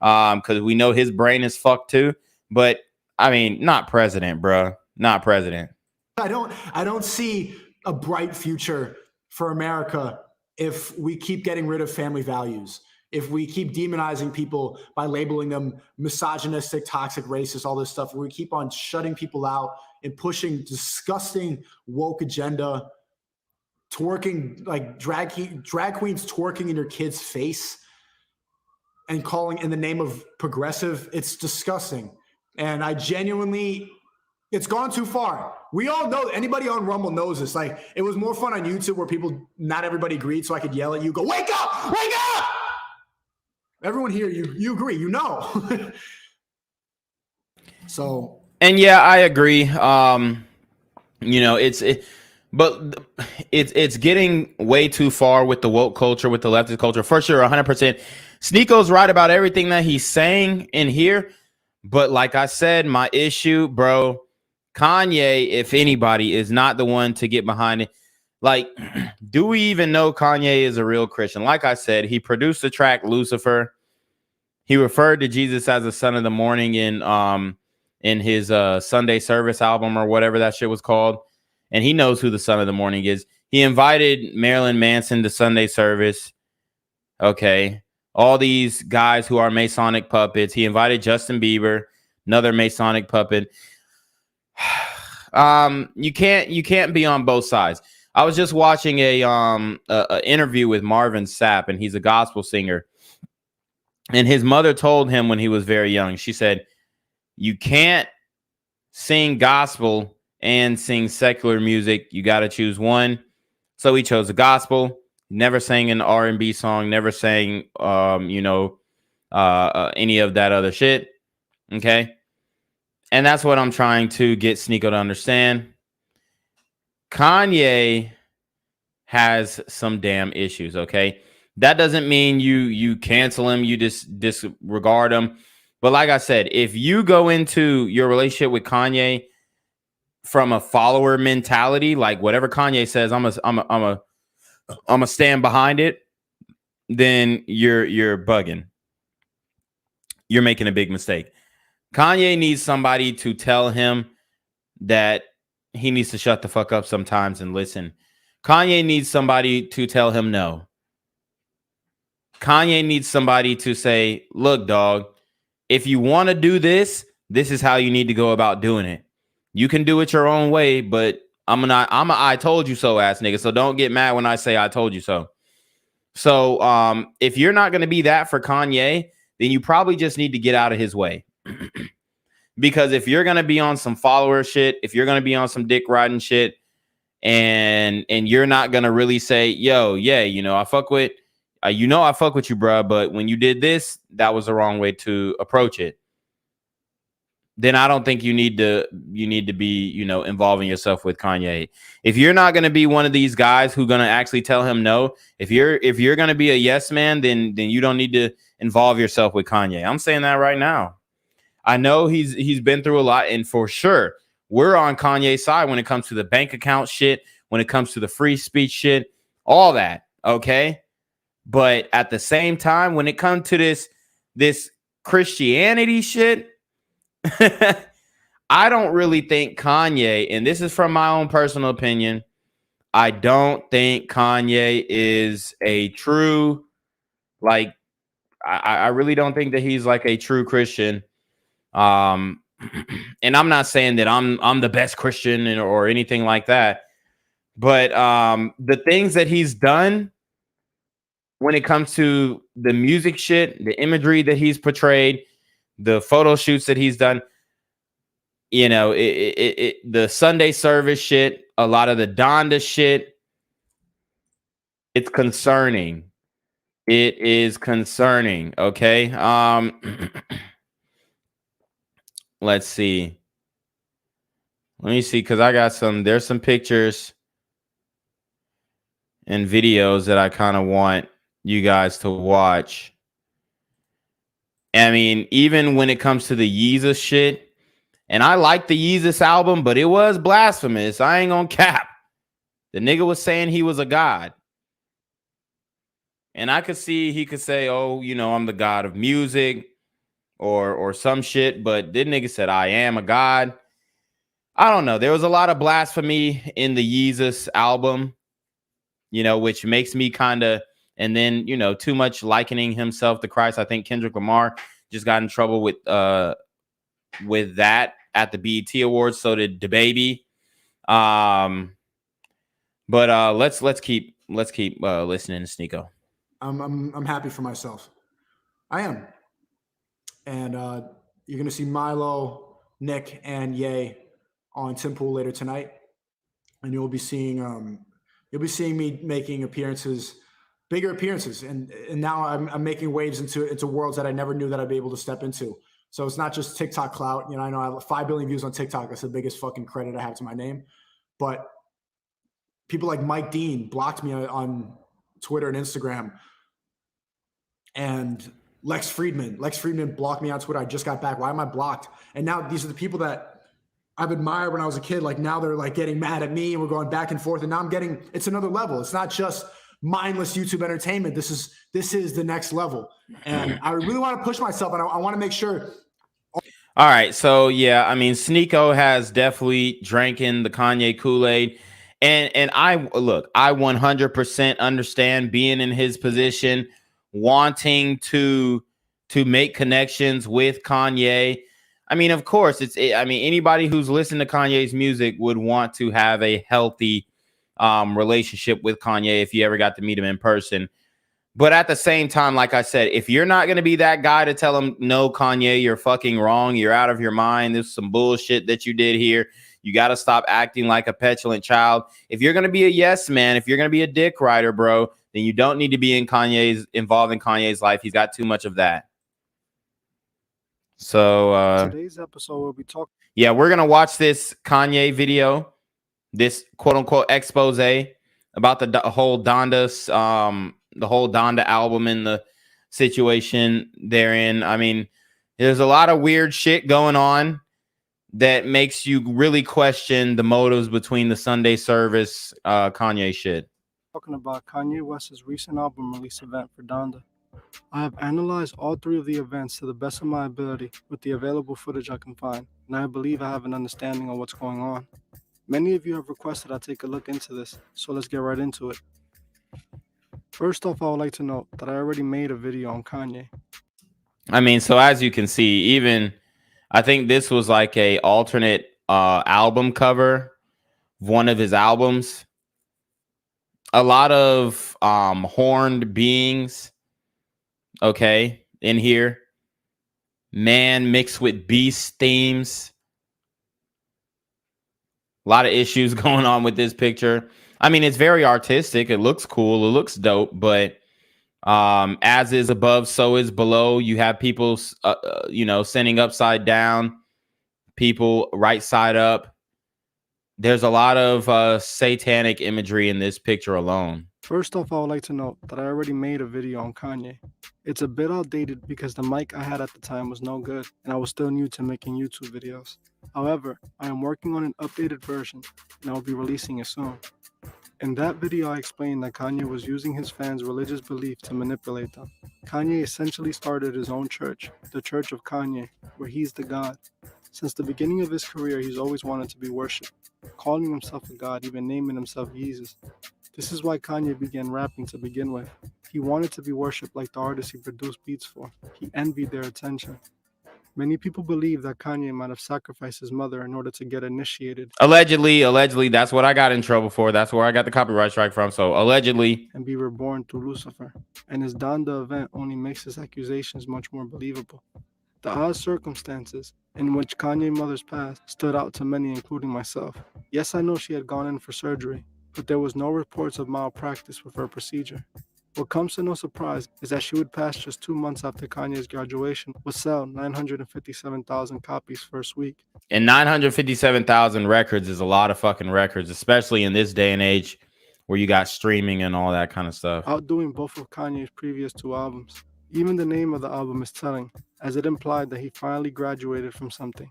because we know his brain is fucked too. But, I mean, not president, bro. Not president. I don't see a bright future for America if we keep getting rid of family values. If we keep demonizing people by labeling them misogynistic, toxic, racist, all this stuff, where we keep on shutting people out and pushing disgusting woke agenda, twerking, like drag queens twerking in your kid's face and calling in the name of progressive, it's disgusting. And I genuinely, it's gone too far. We all know, anybody on Rumble knows this. Like, it was more fun on YouTube where not everybody agreed, so I could yell at you, go, wake up, wake up! Everyone here, you agree, you know. So, and yeah, I agree. You know, but it's getting way too far with the woke culture, with the leftist culture, for sure, 100%. Sneako's right about everything that he's saying in here, but like I said, my issue, bro, Kanye, if anybody, is not the one to get behind it. Like, do we even know Kanye is a real Christian? Like I said, he produced the track Lucifer. He referred to Jesus as the son of the morning in his Sunday service album or whatever that shit was called. And he knows who the son of the morning is. He invited Marilyn Manson to Sunday service. Okay. All these guys who are Masonic puppets. He invited Justin Bieber, another Masonic puppet. You can't be on both sides. I was just watching a interview with Marvin Sapp, and he's a gospel singer. And his mother told him when he was very young, she said, you can't sing gospel and sing secular music. You got to choose one. So he chose the gospel. Never sang an R&B song. Never sang, any of that other shit. Okay. And that's what I'm trying to get Sneako to understand. Kanye has some damn issues. Okay. That doesn't mean you cancel him, you disregard him. But like I said, if you go into your relationship with Kanye from a follower mentality, like whatever Kanye says, I'm a stand behind it, then you're bugging. You're making a big mistake. Kanye needs somebody to tell him that he needs to shut the fuck up sometimes and listen. Kanye needs somebody to tell him no. Kanye needs somebody to say, look, dog, if you want to do this, this is how you need to go about doing it. You can do it your own way, but I'm a I told you so ass nigga. So don't get mad when I say I told you so. So if you're not going to be that for Kanye, then you probably just need to get out of his way. Because if you're going to be on some follower shit, if you're going to be on some dick riding shit, and you're not going to really say, yo, yeah, I fuck with I fuck with you, bro, but when you did this, that was the wrong way to approach it. Then I don't think you need to be, involving yourself with Kanye. If you're not going to be one of these guys who going to actually tell him no, if you're going to be a yes man, then you don't need to involve yourself with Kanye. I'm saying that right now. I know he's been through a lot, and for sure, we're on Kanye's side when it comes to the bank account shit, when it comes to the free speech shit, all that, okay? But at the same time, when it comes to this Christianity shit, I don't really think Kanye, and this is from my own personal opinion, I don't think Kanye is a true, I really don't think that he's like a true Christian. And I'm not saying that I'm the best Christian or anything like that. But the things that he's done when it comes to the music shit, the imagery that he's portrayed, the photo shoots that he's done, you know, the Sunday service shit, a lot of the Donda shit, it's concerning. It is concerning. Okay. Let's see. Let me see, because there's some pictures and videos that I kind of want you guys to watch. I mean, even when it comes to the Yeezus shit, and I like the Yeezus album, but it was blasphemous. I ain't gonna cap. The nigga was saying he was a god. And I could see he could say, oh, you know, I'm the god of music or some shit, but this nigga said, I am a god. I don't know. There was a lot of blasphemy in the Yeezus album, you know, which makes me kind of, and then, you know, too much likening himself to Christ. I think Kendrick Lamar just got in trouble with that at the BET Awards. So did DaBaby. But let's keep listening to Sneako. I'm happy for myself. I am. And you're gonna see Milo, Nick, and Ye on Tim Pool later tonight, and you'll be seeing me making bigger appearances, and now I'm making waves into worlds that I never knew that I'd be able to step into. So it's not just TikTok clout. You know, I know I have 5 billion views on TikTok. That's the biggest fucking credit I have to my name. But people like Mike Dean blocked me on Twitter and Instagram, and Lex Friedman blocked me on Twitter. I just got back. Why am I blocked? And now these are the people that I've admired when I was a kid. Like now they're like getting mad at me and we're going back and forth. And now it's another level. It's not just mindless YouTube entertainment. This is the next level. And I really want to push myself, and I want to make sure. All right. So yeah, I mean, Sneako has definitely drank in the Kanye Kool-Aid. And I 100% understand being in his position, wanting to make connections with Kanye. I mean, of course, anybody who's listened to Kanye's music would want to have a healthy relationship with Kanye if you ever got to meet him in person. But at the same time, like I said, if you're not going to be that guy to tell him, no, Kanye, you're fucking wrong, you're out of your mind, there's some bullshit that you did here, you got to stop acting like a petulant child. If you're going to be a yes man, if you're going to be a dick rider, bro, then you don't need to be involved in Kanye's life. He's got too much of that. So today's episode will be talking. Yeah, we're gonna watch this Kanye video, this quote unquote expose about the whole Donda album and the situation therein. I mean, there's a lot of weird shit going on that makes you really question the motives between the Sunday service Kanye shit. Talking about Kanye West's recent album release event for Donda. I have analyzed all 3 of the events to the best of my ability with the available footage I can find, and I believe I have an understanding of what's going on. Many of you have requested I take a look into this, so let's get right into it. First off, I would like to note that I already made a video on Kanye. I mean, so as you can see, even I think this was like a alternate album cover of one of his albums. A lot of horned beings, okay, in here. Man mixed with beast themes. A lot of issues going on with this picture. I mean, it's very artistic. It looks cool. It looks dope. But as is above, so is below. You have people, sitting upside down. People right side up. There's a lot of satanic imagery in this picture alone. First off, I would like to note that I already made a video on Kanye. It's a bit outdated because the mic I had at the time was no good, and I was still new to making YouTube videos. However, I am working on an updated version, and I will be releasing it soon. In that video, I explained that Kanye was using his fans' religious belief to manipulate them. Kanye essentially started his own church, the Church of Kanye, where he's the God. Since the beginning of his career, he's always wanted to be worshipped, calling himself a god, even naming himself Jesus. This is why Kanye began rapping to begin with. He wanted to be worshipped like the artists he produced beats for. He envied their attention. Many people believe that Kanye might have sacrificed his mother in order to get initiated. Allegedly, that's what I got in trouble for. That's where I got the copyright strike from. So allegedly. And be reborn through Lucifer. And his Donda event only makes his accusations much more believable. The odd circumstances in which Kanye's mother's past stood out to many, including myself. Yes, I know she had gone in for surgery, but there was no reports of malpractice with her procedure. What comes to no surprise is that she would pass just 2 months after Kanye's graduation would sell 957,000 copies first week. And 957,000 records is a lot of fucking records, especially in this day and age where you got streaming and all that kind of stuff. Outdoing both of Kanye's previous 2 albums. Even the name of the album is telling, as it implied that he finally graduated from something.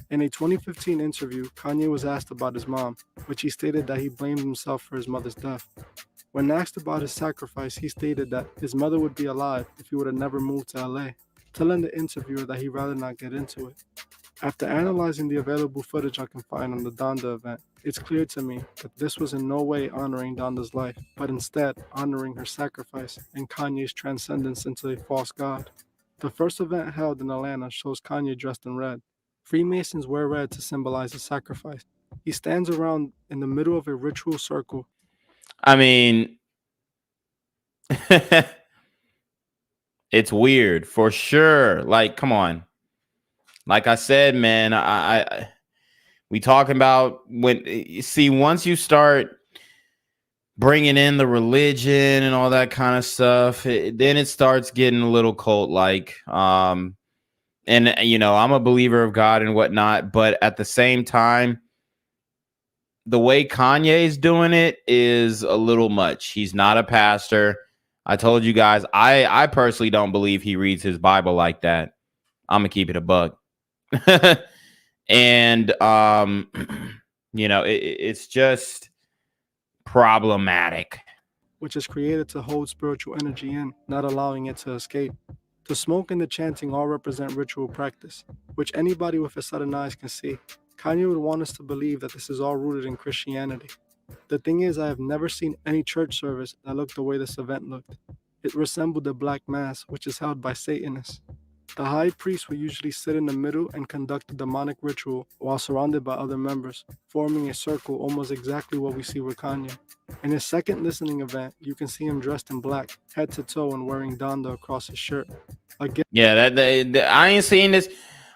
In a 2015 interview, Kanye was asked about his mom, which he stated that he blamed himself for his mother's death. When asked about his sacrifice, he stated that his mother would be alive if he would have never moved to LA, telling the interviewer that he'd rather not get into it. After analyzing the available footage I can find on the Donda event, it's clear to me that this was in no way honoring Donda's life, but instead honoring her sacrifice and Kanye's transcendence into a false god. The first event held in Atlanta shows Kanye dressed in red. Freemasons wear red to symbolize his sacrifice. He stands around in the middle of a ritual circle. I mean, it's weird for sure. Like, come on. Like I said, man, we talking about when you see, once you start bringing in the religion and all that kind of stuff, then it starts getting a little cult-like. And, you know, I'm a believer of God and whatnot, but at the same time, the way Kanye's doing it is a little much. He's not a pastor. I told you guys, I personally don't believe he reads his Bible like that. I'm gonna keep it a buck. And you know, it's just problematic. Which is created to hold spiritual energy in, not allowing it to escape. The smoke and the chanting all represent ritual practice, which anybody with a set of eyes can see. Kanye would want us to believe that this is all rooted in Christianity. The thing is, I have never seen any church service that looked the way this event looked. It resembled the Black Mass, which is held by Satanists. The high priest would usually sit in the middle and conduct a demonic ritual while surrounded by other members, forming a circle almost exactly what we see with Kanye. In his second listening event, you can see him dressed in black, head to toe, and wearing Donda across his shirt. Again, yeah, I ain't seen this.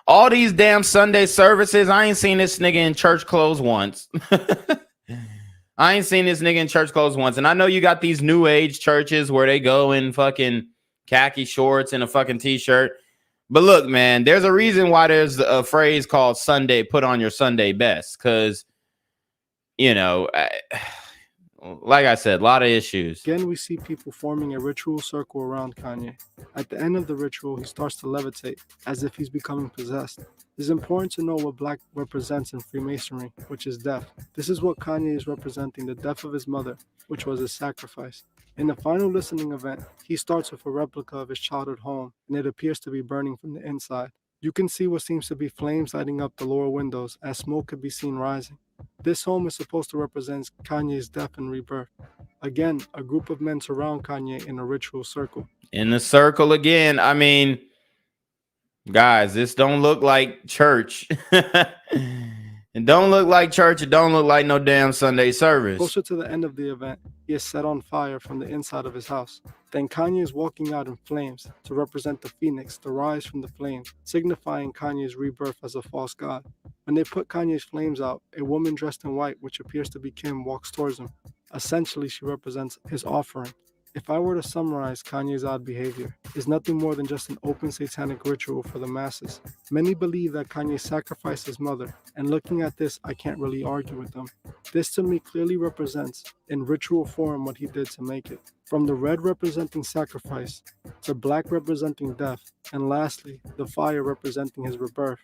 All these damn Sunday services, I ain't seen this nigga in church clothes once. I ain't seen this nigga in church clothes once. And I know you got these new age churches where they go in fucking khaki shorts and a fucking t-shirt. But look, man, there's a reason why there's a phrase called Sunday, put on your Sunday best. Because, you know, like I said, a lot of issues. Again, we see people forming a ritual circle around Kanye. At the end of the ritual, he starts to levitate, as if he's becoming possessed. It's important to know what black represents in Freemasonry, which is death. This is what Kanye is representing, the death of his mother, which was his sacrifice. In the final listening event, he starts with a replica of his childhood home, and it appears to be burning from the inside. You can see what seems to be flames lighting up the lower windows, as smoke could be seen rising. This home is supposed to represent Kanye's death and rebirth. Again, a group of men surround Kanye in a ritual circle. In the circle again. I mean, guys, this don't look like church. It don't look like church. It don't look like no damn Sunday service. Closer to the end of the event, he is set on fire from the inside of his house. Then Kanye is walking out in flames to represent the phoenix, the rise from the flames, signifying Kanye's rebirth as a false god. When they put Kanye's flames out, a woman dressed in white, which appears to be Kim, walks towards him. Essentially, she represents his offering. If I were to summarize Kanye's odd behavior, it's nothing more than just an open satanic ritual for the masses. Many believe that Kanye sacrificed his mother, and looking at this, I can't really argue with them. This to me clearly represents, in ritual form, what he did to make it. From the red representing sacrifice, to black representing death, and lastly, the fire representing his rebirth.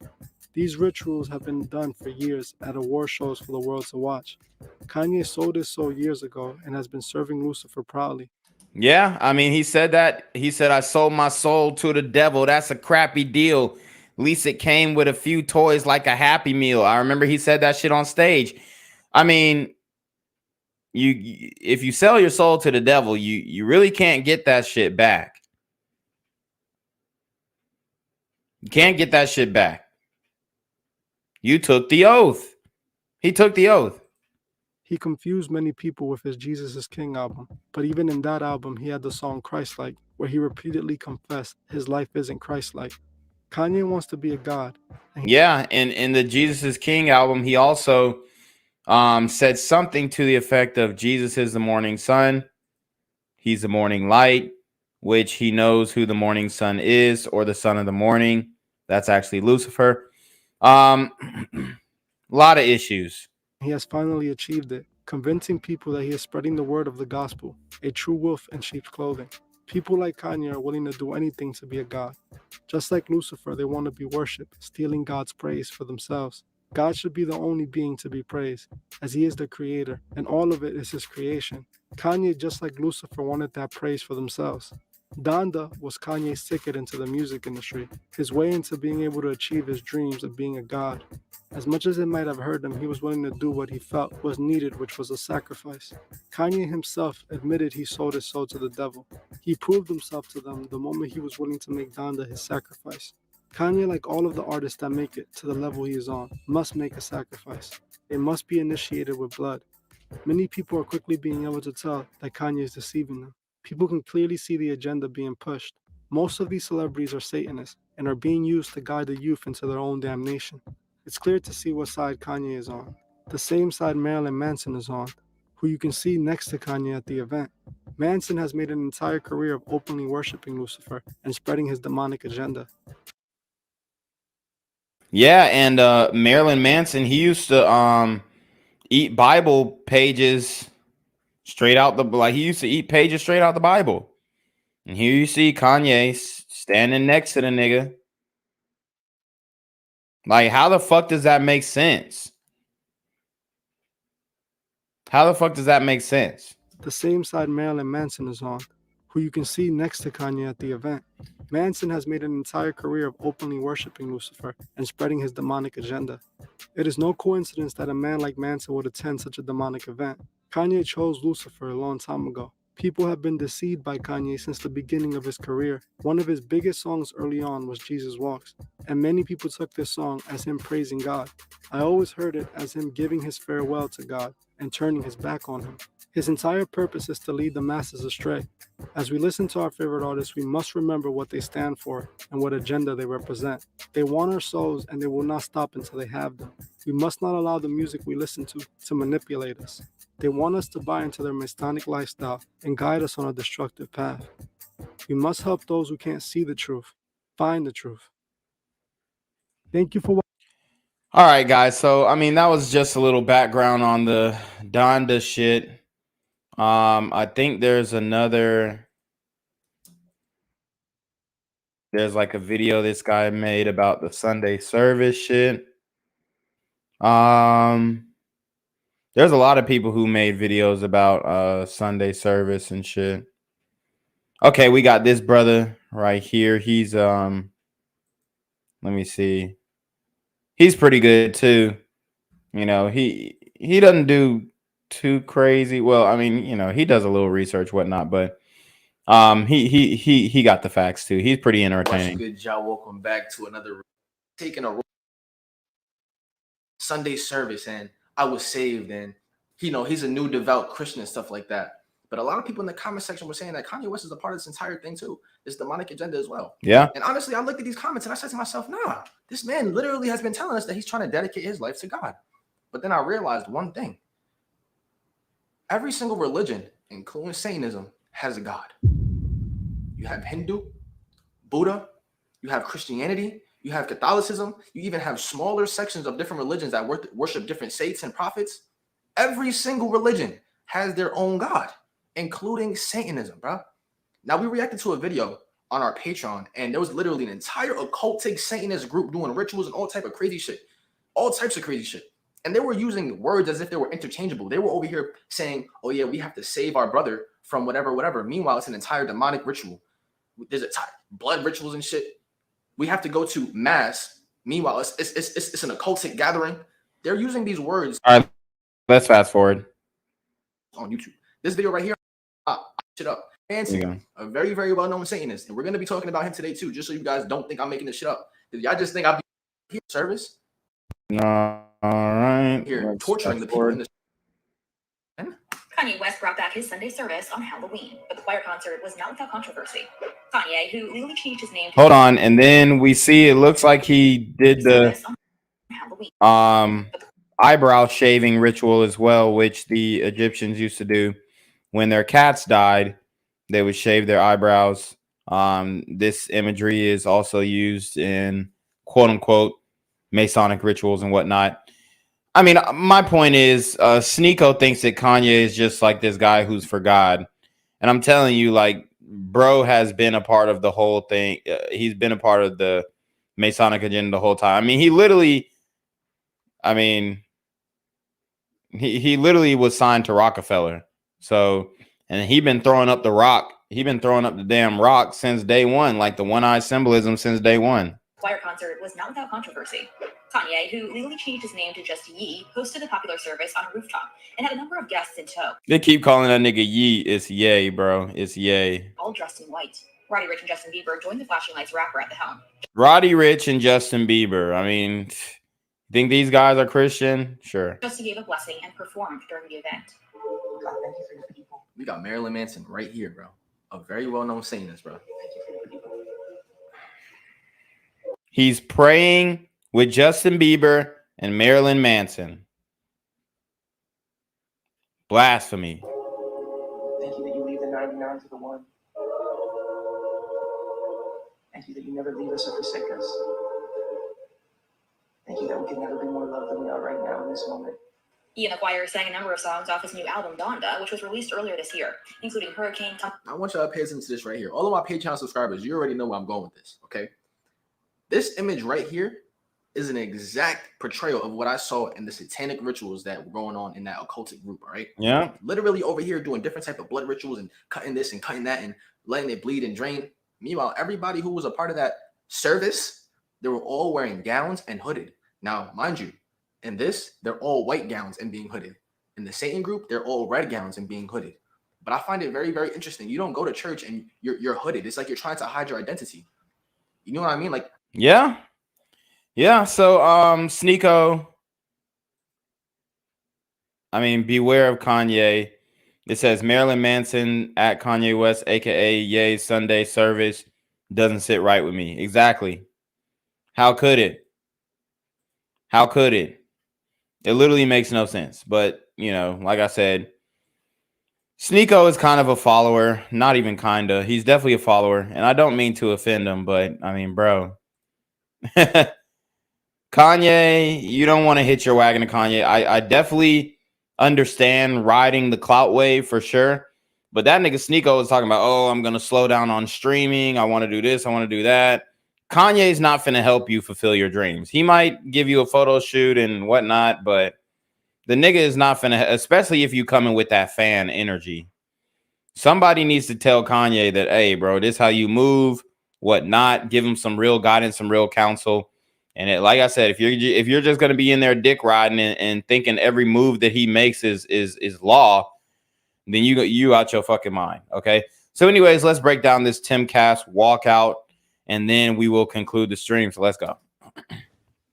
These rituals have been done for years at award shows for the world to watch. Kanye sold his soul years ago and has been serving Lucifer proudly. Yeah, I mean, he said that. He said, I sold my soul to the devil. That's a crappy deal. At least it came with a few toys like a Happy Meal. I remember he said that shit on stage. I mean, if you sell your soul to the devil, you really can't get that shit back. You can't get that shit back. You took the oath. He took the oath. He confused many people with his Jesus is King album, but even in that album, he had the song Christ-like, where he repeatedly confessed his life isn't Christ-like. Kanye wants to be a god. Yeah, and in the Jesus is King album, he also said something to the effect of Jesus is the morning sun. He's the morning light, which he knows who the morning sun is, or the son of the morning. That's actually Lucifer. A lot of issues. He has finally achieved it, convincing people that he is spreading the word of the gospel, a true wolf in sheep's clothing. People like Kanye are willing to do anything to be a god. Just like Lucifer, they want to be worshipped, stealing God's praise for themselves. God should be the only being to be praised, as he is the creator, and all of it is his creation. Kanye, just like Lucifer, wanted that praise for themselves. Donda was Kanye's ticket into the music industry, his way into being able to achieve his dreams of being a god. As much as it might have hurt him, he was willing to do what he felt was needed, which was a sacrifice. Kanye himself admitted he sold his soul to the devil. He proved himself to them the moment he was willing to make Donda his sacrifice. Kanye, like all of the artists that make it to the level he is on, must make a sacrifice. It must be initiated with blood. Many people are quickly being able to tell that Kanye is deceiving them. People can clearly see the agenda being pushed. Most of these celebrities are Satanists and are being used to guide the youth into their own damnation. It's clear to see what side Kanye is on. The same side Marilyn Manson is on, who you can see next to Kanye at the event. Manson has made an entire career of openly worshiping Lucifer and spreading his demonic agenda. Yeah, and Marilyn Manson, he used to eat Bible pages straight out the, like, he used to eat pages straight out the Bible. And here you see Kanye standing next to the nigga. Like, how the fuck does that make sense? How the fuck does that make sense? The same side Marilyn Manson is on, who you can see next to Kanye at the event. Manson has made an entire career of openly worshiping Lucifer and spreading his demonic agenda. It is no coincidence that a man like Manson would attend such a demonic event. Kanye chose Lucifer a long time ago. People have been deceived by Kanye since the beginning of his career. One of his biggest songs early on was Jesus Walks, and many people took this song as him praising God. I always heard it as him giving his farewell to God and turning his back on him. His entire purpose is to lead the masses astray. As we listen to our favorite artists, we must remember what they stand for and what agenda they represent. They want our souls, and they will not stop until they have them. We must not allow the music we listen to manipulate us. They want us to buy into their Masonic lifestyle and guide us on a destructive path. We must help those who can't see the truth, find the truth. Thank you for watching. All right, guys. So, I mean, that was just a little background on the Donda shit. I think there's like a video this guy made about the Sunday service shit. There's a lot of people who made videos about Sunday service and shit. Okay, we got this brother right here. He's let me see. He's pretty good too. You know, he doesn't do too crazy. Well, I mean, you know, he does a little research, whatnot, but he got the facts too. He's pretty entertaining. What's good, y'all? Welcome back to another taking a Sunday service, and I was saved, and you know, he's a new devout Christian and stuff like that. But a lot of people in the comment section were saying that Kanye West is a part of this entire thing too, this demonic agenda as well. Yeah. And honestly, I looked at these comments and I said to myself, nah, this man literally has been telling us that he's trying to dedicate his life to God. But then I realized one thing. Every single religion, including Satanism, has a God. You have Hindu, Buddha, you have Christianity, you have Catholicism, you even have smaller sections of different religions that worship different saints and prophets. Every single religion has their own God, including Satanism, bro. Now, we reacted to a video on our Patreon, and there was literally an entire occultic Satanist group doing rituals and all type of crazy shit. All types of crazy shit. And they were using words as if they were interchangeable. They were over here saying, oh yeah, we have to save our brother from whatever, whatever. Meanwhile, it's an entire demonic ritual. There's blood rituals and shit. We have to go to mass. Meanwhile, it's an occultic gathering. They're using these words. All right, let's fast forward. on YouTube. This video right here, shit up. Manson, a very, very well-known Satanist, and we're gonna be talking about him today too, just so you guys don't think I'm making this shit up. Y'all just think I'll be here service. All right. Here torturing the people in this. Kanye West brought back his Sunday service on Halloween, but the choir concert was not without controversy. Kanye, who legally changed his name. Hold on, and then we see it looks like he did the eyebrow shaving ritual as well, which the Egyptians used to do when their cats died. They would shave their eyebrows. This imagery is also used in quote unquote Masonic rituals and whatnot. I mean, my point is, Sneako thinks that Kanye is just like this guy who's for God. And I'm telling you, like, bro has been a part of the whole thing. He's been a part of the Masonic agenda the whole time. I mean, he literally was signed to Rockefeller. So, and he been throwing up the rock. He been throwing up the damn rock since day one, like the one-eye symbolism since day one. Choir concert was not without controversy. Kanye, who legally changed his name to just Ye, hosted a popular service on a rooftop and had a number of guests in tow. They keep calling that nigga Ye. It's Ye, bro. It's Ye. All dressed in white. Roddy Ricch and Justin Bieber joined the Flashing Lights rapper at the helm. Roddy Ricch and Justin Bieber. I mean, think these guys are Christian? Sure. Justin gave a blessing and performed during the event. God, thank you for your people. We got Marilyn Manson right here, bro. A very well-known Satanist, bro. Thank you for your people. He's praying with Justin Bieber and Marilyn Manson. Blasphemy. Thank you that you leave the 99 for the one. Thank you that you never leave us or forsake us. Thank you that we can never be more loved than we are right now in this moment. He and the choir sang a number of songs off his new album, Donda, which was released earlier this year, including Hurricane. I want y'all to pay attention to this right here. All of my Patreon subscribers, you already know where I'm going with this, okay? This image right here is an exact portrayal of what I saw in the satanic rituals that were going on in that occultic group, all right? Yeah. Literally over here doing different type of blood rituals and cutting this and cutting that and letting it bleed and drain. Meanwhile, everybody who was a part of that service, they were all wearing gowns and hooded. Now, mind you, in this, they're all white gowns and being hooded. In the Satan group, they're all red gowns and being hooded. But I find it very, very interesting. You don't go to church and you're hooded. It's like you're trying to hide your identity. You know what I mean? Like, yeah. Yeah. So, Sneako, I mean, beware of Kanye. It says Marilyn Manson at Kanye West, aka Ye Sunday service doesn't sit right with me. Exactly. How could it? How could it? It literally makes no sense. But, you know, like I said, Sneako is kind of a follower. Not even kinda. He's definitely a follower. And I don't mean to offend him, but I mean, bro. Kanye, you don't want to hit your wagon to Kanye. I definitely understand riding the clout wave for sure. But that nigga Sneako was talking about, oh, I'm going to slow down on streaming. I want to do this. I want to do that. Kanye's not finna help you fulfill your dreams. He might give you a photo shoot and whatnot, but the nigga is not finna, especially if you come in with that fan energy. Somebody needs to tell Kanye that, hey, bro, this is how you move, whatnot. Give him some real guidance, some real counsel. And like I said, if you're just gonna be in there dick riding and thinking every move that he makes is law, then you out your fucking mind. Okay. So, anyways, let's break down this Timcast walkout, and then we will conclude the stream. So let's go.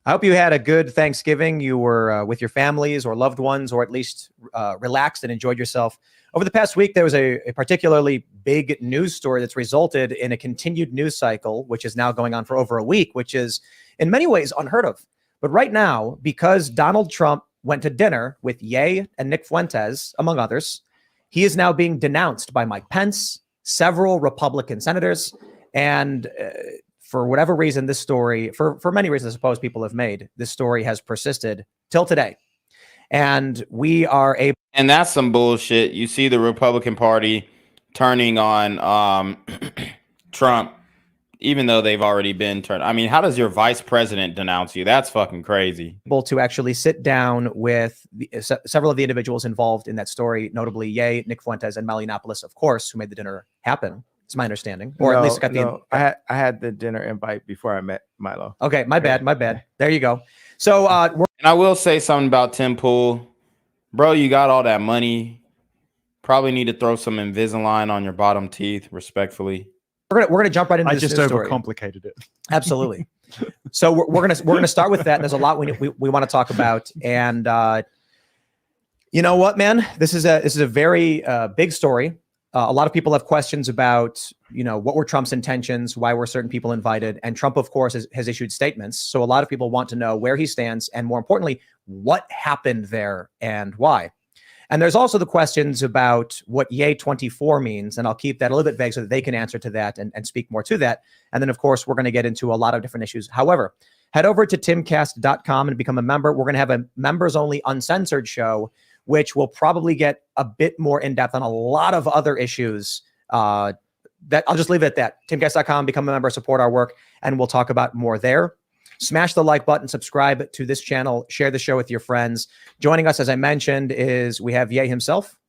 I hope you had a good Thanksgiving. You were with your families or loved ones, or at least relaxed and enjoyed yourself. Over the past week, there was a particularly big news story that's resulted in a continued news cycle, which is now going on for over a week, which is in many ways unheard of. But right now, because Donald Trump went to dinner with Ye and Nick Fuentes, among others, he is now being denounced by Mike Pence, several Republican senators, and for whatever reason, this story, for many reasons I suppose people have made, this story has persisted till today. And we are able... And that's some bullshit. You see the Republican Party turning on Trump, even though they've already been turned. I mean, how does your vice president denounce you? That's fucking crazy. Able to actually sit down with several of the individuals involved in that story, notably Ye, Nick Fuentes, and Malinopolis, of course, who made the dinner happen. It's my understanding, or at least got the. I had the dinner invite before I met Milo. Okay, my bad. There you go. So, and I will say something about Tim Pool, bro. You got all that money. Probably need to throw some Invisalign on your bottom teeth, respectfully. We're gonna jump right into. I this just news story. overcomplicated it. Absolutely. So we're gonna start with that. There's a lot we want to talk about, and you know what, man, this is a very big story. A lot of people have questions about, you know, what were Trump's intentions, why were certain people invited, and Trump, of course, has issued statements. So a lot of people want to know where he stands, and more importantly, what happened there and why. And there's also the questions about what Yay 24 means, and I'll keep that a little bit vague so that they can answer to that and speak more to that. And then, of course, we're going to get into a lot of different issues. However, head over to timcast.com and become a member. We're going to have a members-only uncensored show, which will probably get a bit more in-depth on a lot of other issues. That I'll just leave it at that. Timcast.com, become a member, support our work, and we'll talk about more there. Smash the like button, subscribe to this channel, share the show with your friends. Joining us, as I mentioned, is we have Ye himself.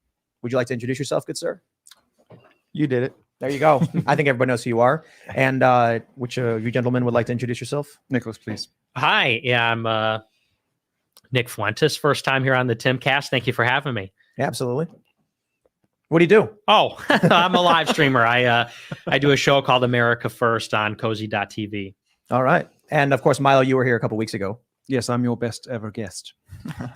Would you like to introduce yourself, good sir? You did it. There you go. I think everybody knows who you are. And which of you gentlemen would like to introduce yourself? Nicholas, please. Hi, yeah, I'm Nick Fuentes. First time here on the Timcast. Thank you for having me. Yeah, absolutely. What do you do? Oh, I'm a live streamer. I do a show called America First on cozy.tv. All right. And of course, Milo, you were here a couple weeks ago. Yes, I'm your best ever guest.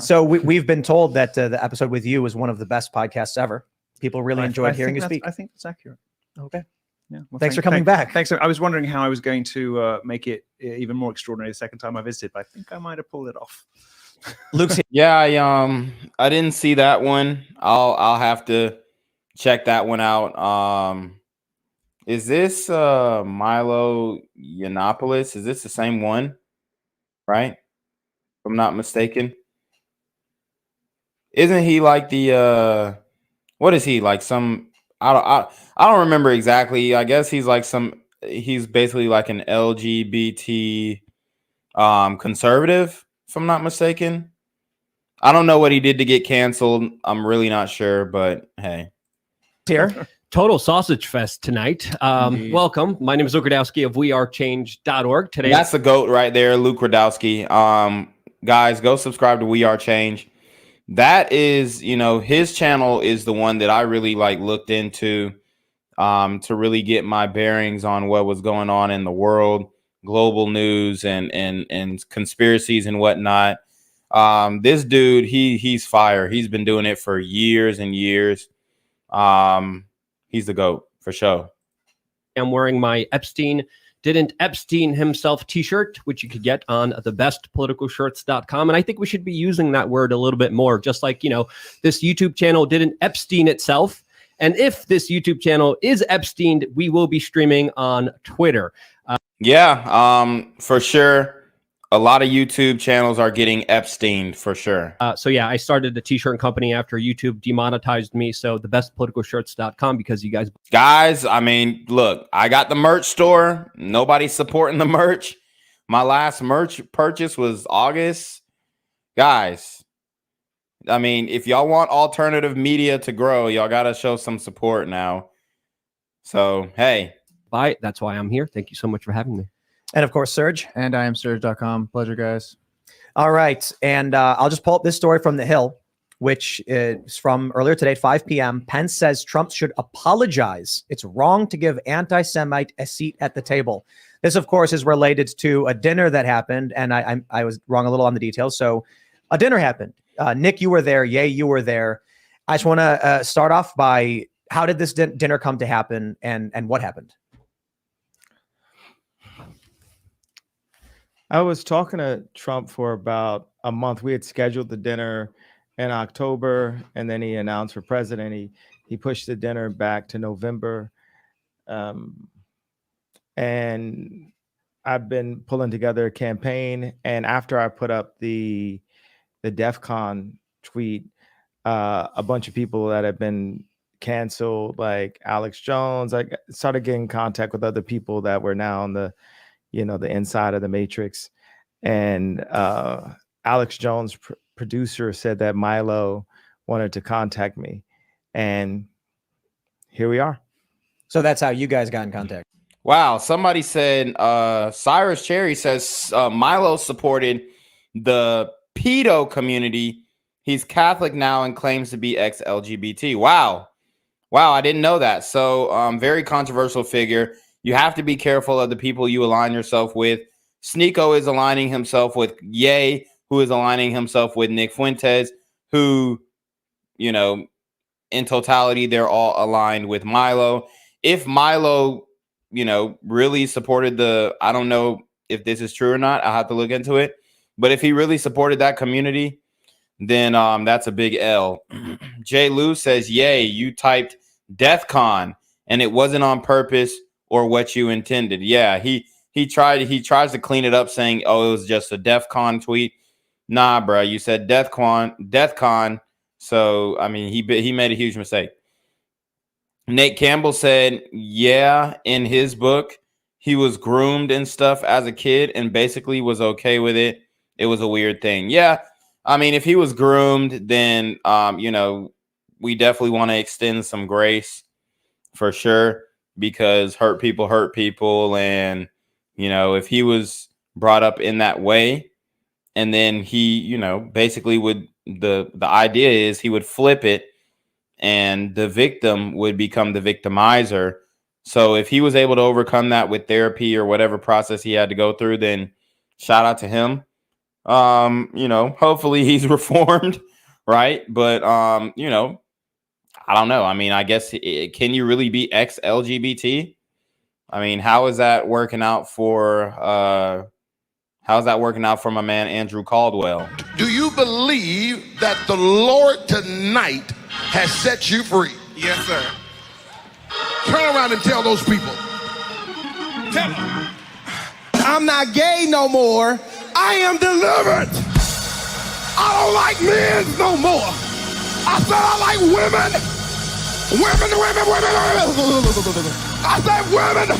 So we've been told that the episode with you was one of the best podcasts ever. People really enjoyed hearing you speak. I think that's accurate. Okay. Yeah. Well, thanks for coming back. Thanks. I was wondering how I was going to make it even more extraordinary the second time I visited, but I think I might have pulled it off. Luke's here. Yeah, I didn't see that one. I'll have to check that one out. Is this Milo Yiannopoulos? Is this the same one? Right? If I'm not mistaken. Isn't he like the what is he like? Some I don't remember exactly. I guess he's like he's basically like an LGBT conservative, if I'm not mistaken. I don't know what he did to get canceled. I'm really not sure, but hey. Here. Total sausage fest tonight. Welcome. My name is Luke Radowski of wearechange.org. Today, that's the GOAT right there, Luke Radowski. Guys, go subscribe to We Are Change. That is, you know, his channel is the one that I really like looked into to really get my bearings on what was going on in the world, global news and conspiracies and whatnot. This dude, he's fire. He's been doing it for years and years. He's the GOAT for sure. I'm wearing my Didn't Epstein himself t-shirt, which you could get on thebestpoliticalshirts.com. And I think we should be using that word a little bit more, just like, you know, this YouTube channel didn't Epstein itself. And if this YouTube channel is Epsteined, we will be streaming on Twitter. For sure. A lot of YouTube channels are getting Epsteined for sure. So yeah, I started a t-shirt company after YouTube demonetized me. So thebestpoliticalshirts.com, because you guys, I mean, look, I got the merch store. Nobody's supporting the merch. My last merch purchase was August. Guys, I mean, if y'all want alternative media to grow, y'all got to show some support now. So, hey. Bye. That's why I'm here. Thank you so much for having me. And of course, Serge. And I am Serge.com. Pleasure, guys. All right. And I'll just pull up this story from The Hill, which is from earlier today, 5 p.m. Pence says Trump should apologize. It's wrong to give anti-Semite a seat at the table. This, of course, is related to a dinner that happened. And I was wrong a little on the details. So a dinner happened. Nick, you were there. Yay, you were there. I just want to start off by, how did this dinner come to happen, and what happened? I was talking to Trump for about a month. We had scheduled the dinner in October, and then he announced for president. He pushed the dinner back to November. And I've been pulling together a campaign. And after I put up the DEF CON tweet, a bunch of people that have been canceled, like Alex Jones, I started getting in contact with other people that were now on the inside of the matrix. And Alex Jones, producer, said that Milo wanted to contact me. And here we are. So that's how you guys got in contact. Wow. Somebody said, Cyrus Cherry says Milo supported the pedo community. He's Catholic now and claims to be ex-LGBT. Wow. Wow, I didn't know that. So very controversial figure. You have to be careful of the people you align yourself with. Sneako is aligning himself with Ye, who is aligning himself with Nick Fuentes, who, you know, in totality, they're all aligned with Milo. If Milo, you know, really supported I don't know if this is true or not. I'll have to look into it. But if he really supported that community, then that's a big L. Jay Lou says, yay, you typed DEFCON and it wasn't on purpose or what you intended. Yeah, he tries to clean it up saying, oh, it was just a DEFCON tweet. Nah, bro, you said DEFCON. So, I mean, he made a huge mistake. Nate Campbell said, yeah, in his book, he was groomed and stuff as a kid and basically was okay with it. It was a weird thing. Yeah, I mean, if he was groomed, then, you know, we definitely want to extend some grace for sure, because hurt people. And, you know, if he was brought up in that way and then he, you know, basically would, the idea is he would flip it and the victim would become the victimizer. So if he was able to overcome that with therapy or whatever process he had to go through, then shout out to him. You know, hopefully he's reformed, right? But you know, I don't know. I mean, I guess can you really be ex-LGBT? I mean, how is that working out for my man Andrew Caldwell? Do you believe that the Lord tonight has set you free? Yes, sir. Turn around and tell those people. Tell them. I'm not gay no more. I am delivered. I don't like men no more. I said I like women. Women. I said women.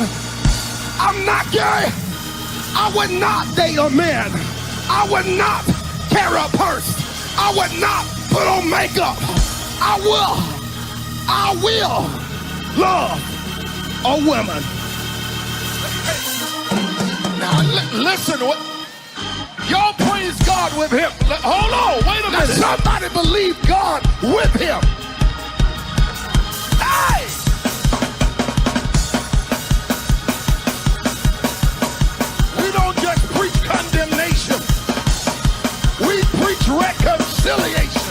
I'm not gay. I would not date a man. I would not carry a purse. I would not put on makeup. I will love a woman. Now listen, y'all praise God with him. Hold on, wait a minute. Somebody believe God with him. Hey! We don't just preach condemnation. We preach reconciliation.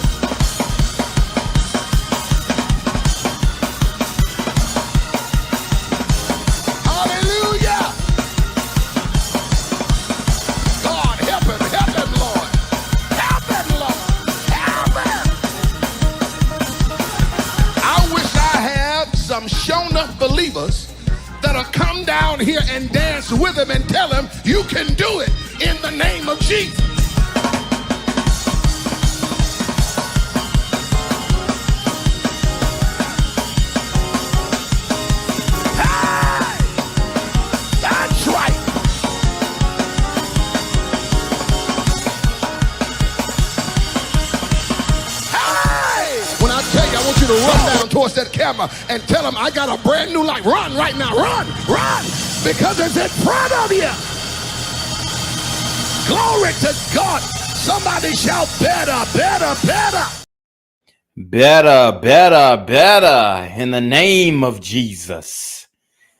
Shown up believers that'll come down here and dance with him and tell him you can do it in the name of Jesus. Hey! That's right. Hey! When I tell you, I want you to run down towards that camera and tell them I got a brand new life. Run right now, run, because it's in front of you. Glory to God. Somebody shout better, better, better. Better in the name of Jesus.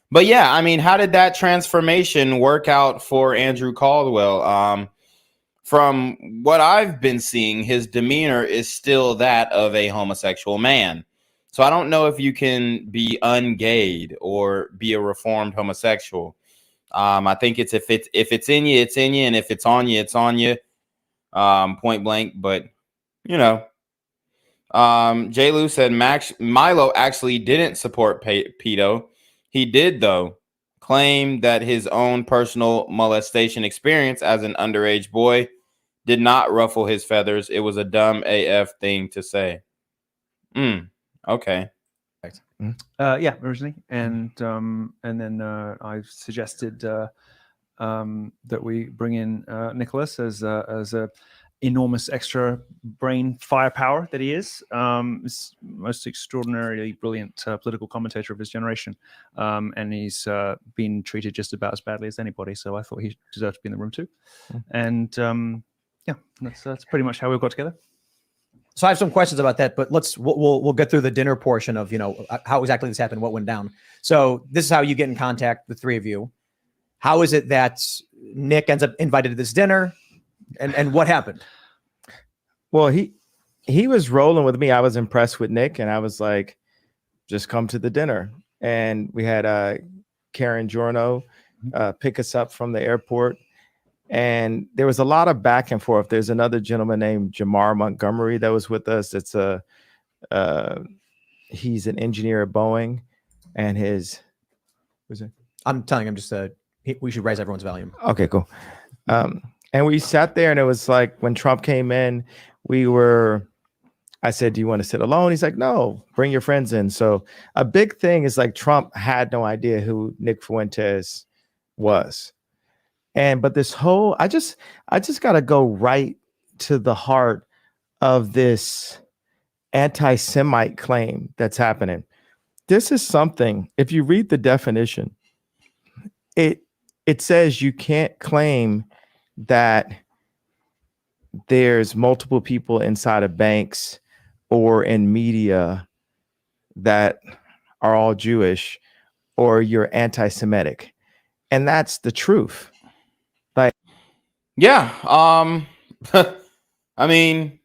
But yeah, I mean, how did that transformation work out for Andrew Caldwell? From what I've been seeing, his demeanor is still that of a homosexual man. So I don't know if you can be ungayed or be a reformed homosexual. I think it's if it's in you, it's in you, and if it's on you, it's on you. Point blank. But you know, J. Lou said Milo actually didn't support pedo. He did though claim that his own personal molestation experience as an underage boy did not ruffle his feathers. It was a dumb AF thing to say. Okay. Yeah, originally, and then I suggested that we bring in Nicholas as a enormous extra brain firepower that he is. He's most extraordinarily brilliant political commentator of his generation, and he's been treated just about as badly as anybody. So I thought he deserved to be in the room too. And yeah, that's pretty much how we got together. So I have some questions about that, but we'll get through the dinner portion of, how exactly this happened, what went down. So this is how you get in contact, the three of you. How is it that Nick ends up invited to this dinner, and what happened? Well, he was rolling with me. I was impressed with Nick, and I was like, just come to the dinner. And we had Karen Giorno pick us up from the airport. And there was a lot of back and forth. There's another gentleman named Jamar Montgomery that was with us. It's he's an engineer at Boeing, and I'm telling him just we should raise everyone's volume. Okay, cool. And we sat there, and it was like when Trump came in, I said, do you want to sit alone? He's like, no, bring your friends in. So a big thing is like Trump had no idea who Nick Fuentes was. But this whole, I just got to go right to the heart of this anti-Semite claim that's happening. This is something, if you read the definition, it says you can't claim that there's multiple people inside of banks or in media that are all Jewish, or you're anti-Semitic. And that's the truth. Yeah. I mean,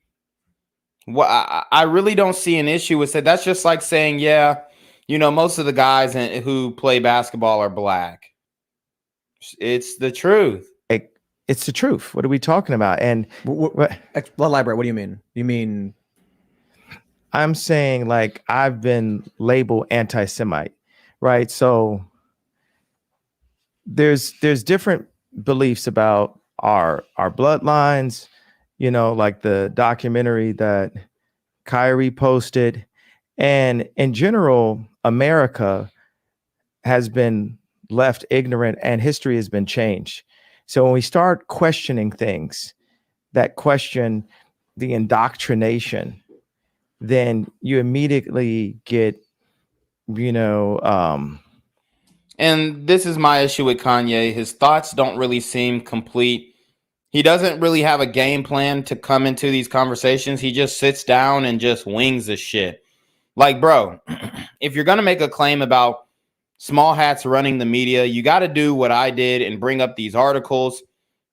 I really don't see an issue with it. That's just like saying, yeah, most of the guys who play basketball are black. It's the truth. It's the truth. What are we talking about? And elaborate. What do you mean? You mean? I'm saying like I've been labeled anti-Semite, right? So there's different beliefs about our bloodlines, like the documentary that Kyrie posted. And in general, America has been left ignorant and history has been changed. So when we start questioning things that question the indoctrination, then you immediately get, and this is my issue with Kanye. His thoughts don't really seem complete. He doesn't really have a game plan to come into these conversations. He just sits down and just wings the shit. Like, bro, if you're going to make a claim about small hats running the media, you got to do what I did and bring up these articles,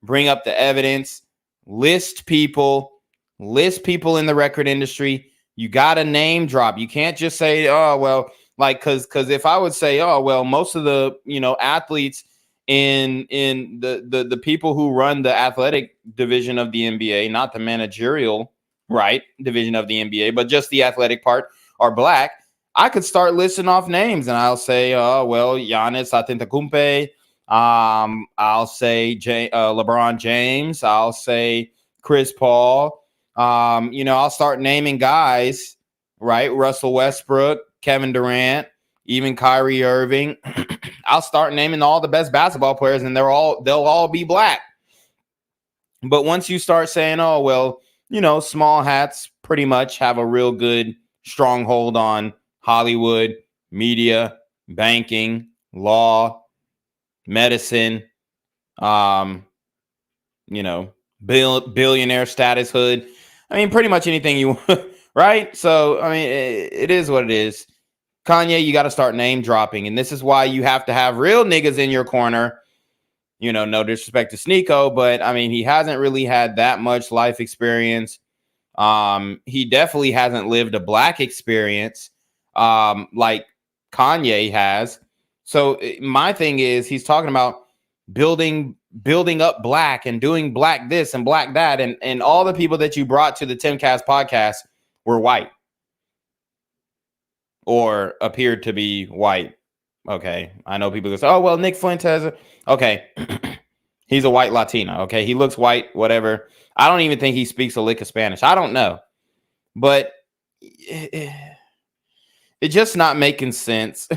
bring up the evidence, list people in the record industry. You got to name drop. You can't just say, oh, well, like, because if I would say, oh, well, most of the, athletes in the people who run the athletic division of the NBA, not the managerial, right, division of the NBA, but just the athletic part are black, I could start listing off names and I'll say, well, Giannis Antetokounmpo, I'll say LeBron James, I'll say Chris Paul, I'll start naming guys, right? Russell Westbrook, Kevin Durant, even Kyrie Irving. I'll start naming all the best basketball players and they'll all be black. But once you start saying, oh, well, small hats pretty much have a real good stronghold on Hollywood, media, banking, law, medicine, billionaire status hood. I mean, pretty much anything you want, right? So, I mean, it is what it is. Kanye, you got to start name dropping. And this is why you have to have real niggas in your corner. No disrespect to Sneako, but I mean, he hasn't really had that much life experience. He definitely hasn't lived a black experience like Kanye has. So my thing is he's talking about building up black and doing black this and black that. And all the people that you brought to the Timcast podcast were white or appeared to be white. Okay. I know people go say, oh, well, Nick Fuentes. Okay. He's a white Latina. Okay. He looks white, whatever. I don't even think he speaks a lick of Spanish. I don't know. But it's just not making sense.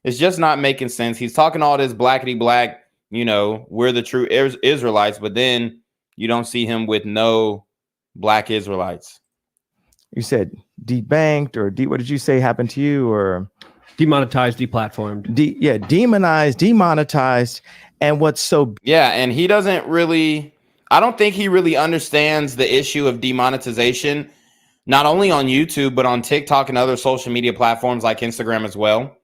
It's just not making sense. He's talking all this blackity black, we're the true Israelites, but then you don't see him with no black Israelites. You said debanked or what did you say happened to you or demonetized, deplatformed? Demonized, demonetized. And what's so and he doesn't really, I don't think he really understands the issue of demonetization, not only on YouTube, but on TikTok and other social media platforms like Instagram as well.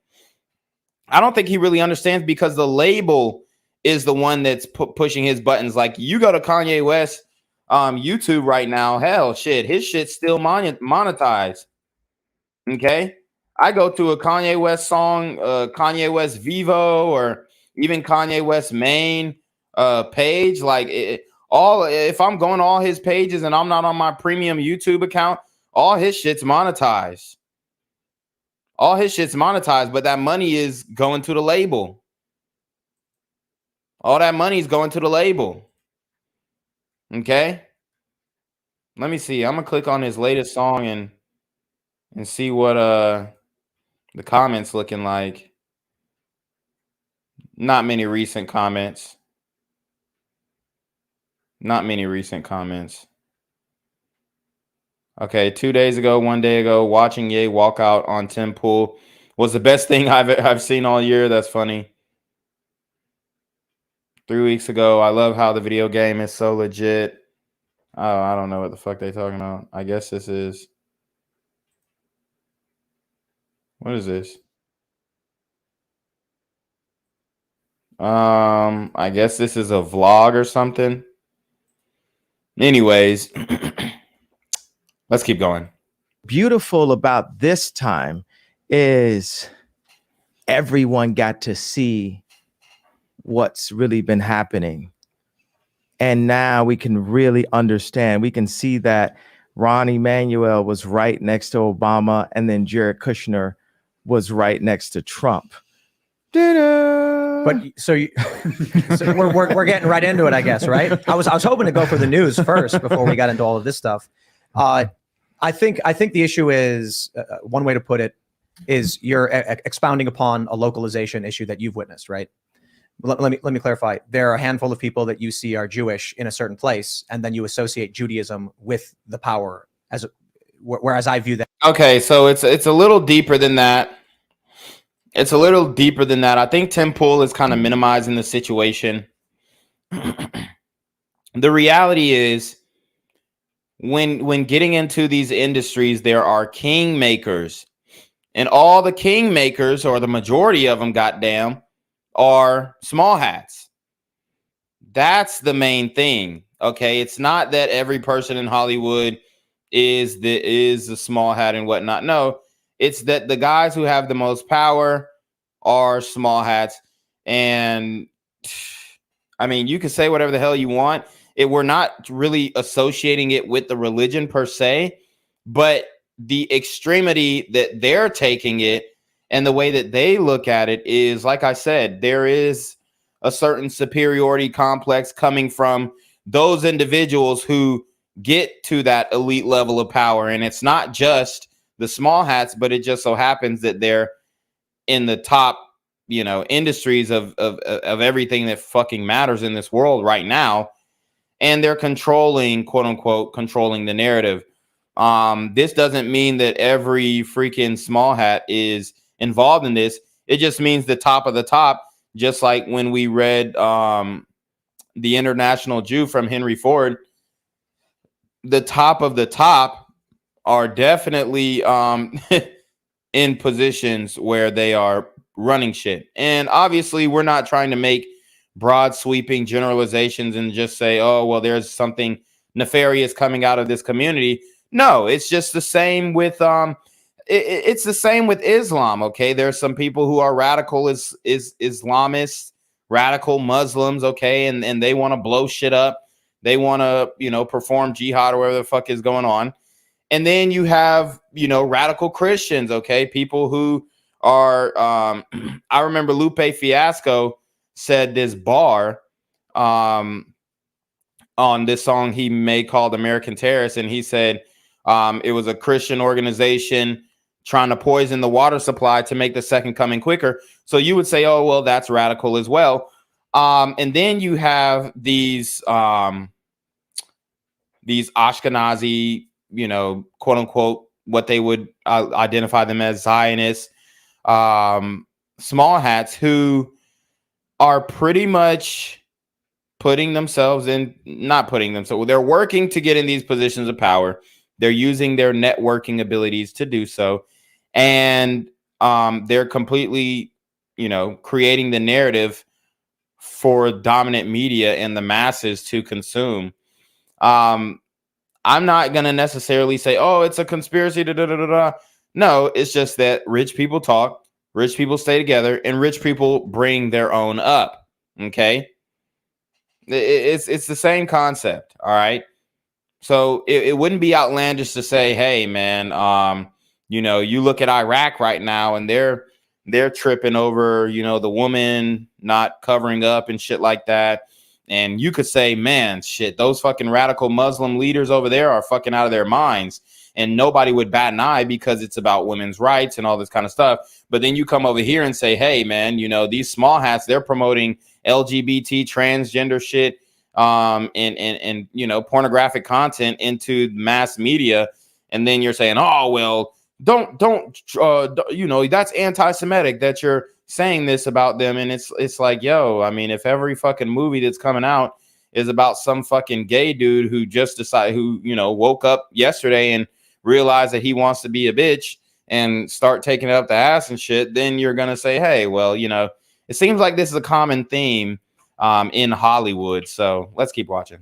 I don't think he really understands because the label is the one that's pushing his buttons. Like, you go to Kanye West YouTube right now, hell, shit, his shit's still monetized. Okay, I go to a Kanye West song, Kanye West Vivo, or even Kanye West main page. Like, if I'm going to all his pages and I'm not on my premium YouTube account, all his shit's monetized. All his shit's monetized, but that money is going to the label. All that money is going to the label. Okay? Let me see. I'm going to click on his latest song and see what the comments looking like. Not many recent comments. Not many recent comments. Okay, 2 days ago, 1 day ago, watching Ye walk out on Tim Pool was the best thing I've seen all year. That's funny. 3 weeks ago, I love how the video game is so legit. Oh, I don't know what the fuck they talking about. I guess this is... What is this? I guess this is a vlog or something. Anyways, let's keep going. Beautiful about this time is everyone got to see what's really been happening. And now we can really understand. We can see that Ron Emanuel was right next to Obama, and then Jared Kushner was right next to Trump. But so we're getting right into it, I guess, right? I was hoping to go for the news first before we got into all of this stuff. I think the issue is one way to put it is you're expounding upon a localization issue that you've witnessed, right? Let me clarify. There are a handful of people that you see are Jewish in a certain place, and then you associate Judaism with the power, whereas I view that. Okay, so it's a little deeper than that. It's a little deeper than that. I think Tim Pool is kind of minimizing the situation. The reality is, when getting into these industries, there are king makers, and all the king makers, or the majority of them, goddamn, are small hats. That's the main thing. Okay, it's not that every person in Hollywood is the small hat and whatnot. No, it's that the guys who have the most power are small hats. And I mean, you can say whatever the hell you want. We're not really associating it with the religion per se, but the extremity that they're taking it and the way that they look at it is, like I said, there is a certain superiority complex coming from those individuals who get to that elite level of power. And it's not just the small hats, but it just so happens that they're in the top, industries of everything that fucking matters in this world right now. And they're controlling, quote unquote, controlling the narrative. This doesn't mean that every freaking small hat is involved in this. It just means the top of the top, just like when we read The International Jew from Henry Ford. The top of the top are definitely in positions where they are running shit. And obviously we're not trying to make broad sweeping generalizations and just say, oh, well, there's something nefarious coming out of this community. No, it's just the same with it's the same with Islam. Okay, there's some people who are radical Islamists, radical Muslims. Okay, and they want to blow shit up. They want to perform jihad or whatever the fuck is going on. And then you have radical Christians. Okay, people who are I remember Lupe Fiasco said this bar on this song he made called American Terrorist, and he said it was a Christian organization trying to poison the water supply to make the second coming quicker. So you would say, oh, well, that's radical as well. And then you have these Ashkenazi, quote unquote, what they would identify them as Zionists, small hats who are pretty much they're working to get in these positions of power. They're using their networking abilities to do so. And they're completely, creating the narrative for dominant media and the masses to consume. I'm not going to necessarily say, oh, it's a conspiracy. No, it's just that rich people talk, rich people stay together, and rich people bring their own up. Okay. It's the same concept. All right. So it wouldn't be outlandish to say, hey, man, you look at Iraq right now and they're tripping over, the woman not covering up and shit like that. And you could say, man, shit, those fucking radical Muslim leaders over there are fucking out of their minds. And nobody would bat an eye because it's about women's rights and all this kind of stuff. But then you come over here and say, hey, man, these small hats, they're promoting LGBT transgender shit and pornographic content into mass media. And then you're saying, oh, well, don't that's anti-Semitic that you're saying this about them. And it's like, yo, I mean, if every fucking movie that's coming out is about some fucking gay dude who just woke up yesterday and realized that he wants to be a bitch and start taking it up the ass and shit, then you're going to say, hey, well, it seems like this is a common theme in Hollywood. So let's keep watching.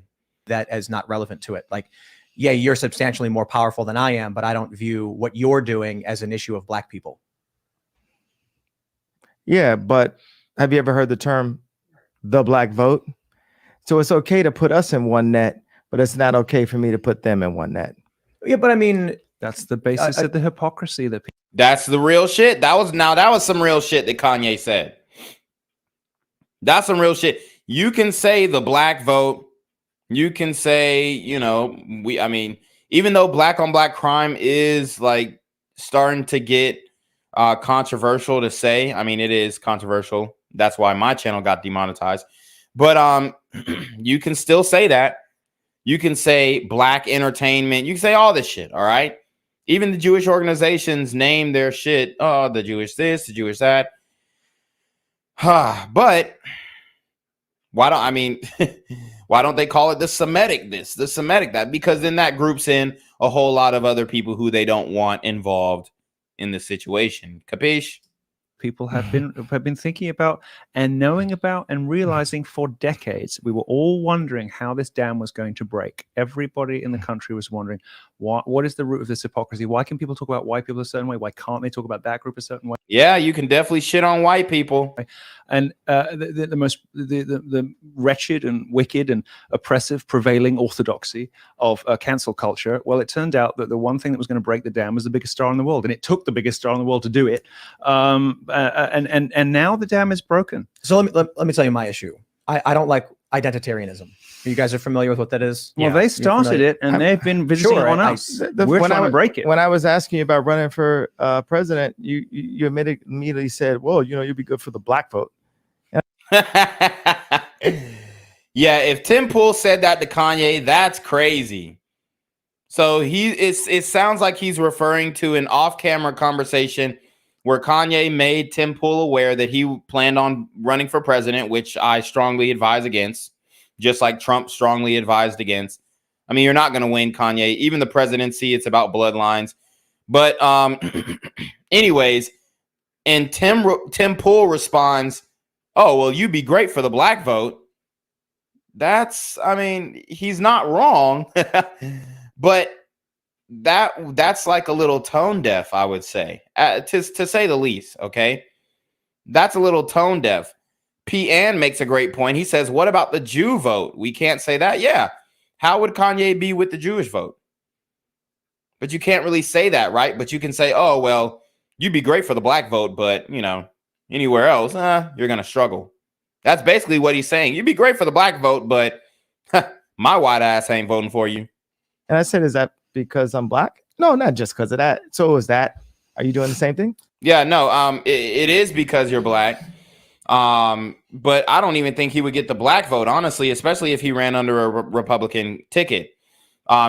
That as not relevant to it. Like, yeah, you're substantially more powerful than I am, but I don't view what you're doing as an issue of black people. Yeah, but have you ever heard the term the black vote? So it's okay to put us in one net, but it's not okay for me to put them in one net. Yeah, but I mean, that's the basis of the hypocrisy that people. That's the real shit. That was some real shit that Kanye said. That's some real shit. You can say the black vote. You can say, even though black on black crime is like starting to get controversial to say. I mean, it is controversial. That's why my channel got demonetized. But you can still say that. You can say black entertainment. You can say all this shit. All right. Even the Jewish organizations name their shit. Oh, the Jewish this, the Jewish that. But why don't they call it the Semitic this, the Semitic that? Because then that groups in a whole lot of other people who they don't want involved in the situation. Capiche? People have been thinking about and knowing about and realizing for decades. We were all wondering how this dam was going to break. Everybody in the country was wondering what is the root of this hypocrisy? Why can people talk about white people a certain way? Why can't they talk about that group a certain way? Yeah, you can definitely shit on white people. And the wretched and wicked and oppressive prevailing orthodoxy of cancel culture. Well, it turned out that the one thing that was going to break the dam was the biggest star in the world, and it took the biggest star in the world to do it. And now the dam is broken. So let me tell you my issue. I don't like identitarianism. You guys are familiar with what that is? Well, they started it, and they've been visiting on us. We're trying to break it. When I was asking you about running for president, you immediately said, well, you'd be good for the black vote. Yeah, if Tim Pool said that to Kanye, that's crazy. So it sounds like he's referring to an off-camera conversation where Kanye made Tim Pool aware that he planned on running for president, which I strongly advise against, just like Trump strongly advised against. I mean, you're not going to win, Kanye. Even the presidency, it's about bloodlines. But anyways, and Tim Pool responds, oh, well, you'd be great for the black vote. He's not wrong. But that's like a little tone deaf, I would say, to say the least. Okay, that's a little tone deaf. P. Ann makes a great point. He says, what about the Jew vote? We can't say that. Yeah. How would Kanye be with the Jewish vote? But you can't really say that, right? But you can say, oh, well, you'd be great for the black vote, but anywhere else, you're going to struggle. That's basically what he's saying. You'd be great for the black vote, but my white ass ain't voting for you. And I said, is that because I'm black? No, not just because of that. So is that, are you doing the same thing? Yeah, no, it is because you're black. But I don't even think he would get the black vote, honestly, especially if he ran under a Republican ticket.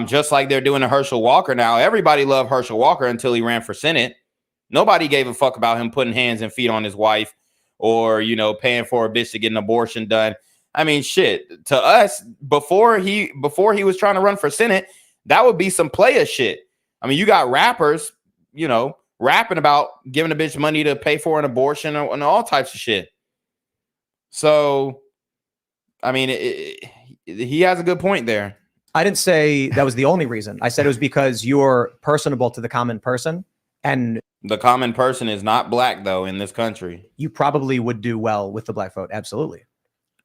Just like they're doing to Herschel Walker now. Everybody loved Herschel Walker until he ran for Senate. Nobody gave a fuck about him putting hands and feet on his wife or, paying for a bitch to get an abortion done. I mean, shit, to us, before he was trying to run for Senate, that would be some player shit. I mean, you got rappers, you know, rapping about giving a bitch money to pay for an abortion and all types of shit. So, I mean, he has a good point there. I didn't say that was the only reason. I said it was because you're personable to the common person. And the common person is not black, though, in this country. You probably would do well with the black vote. Absolutely.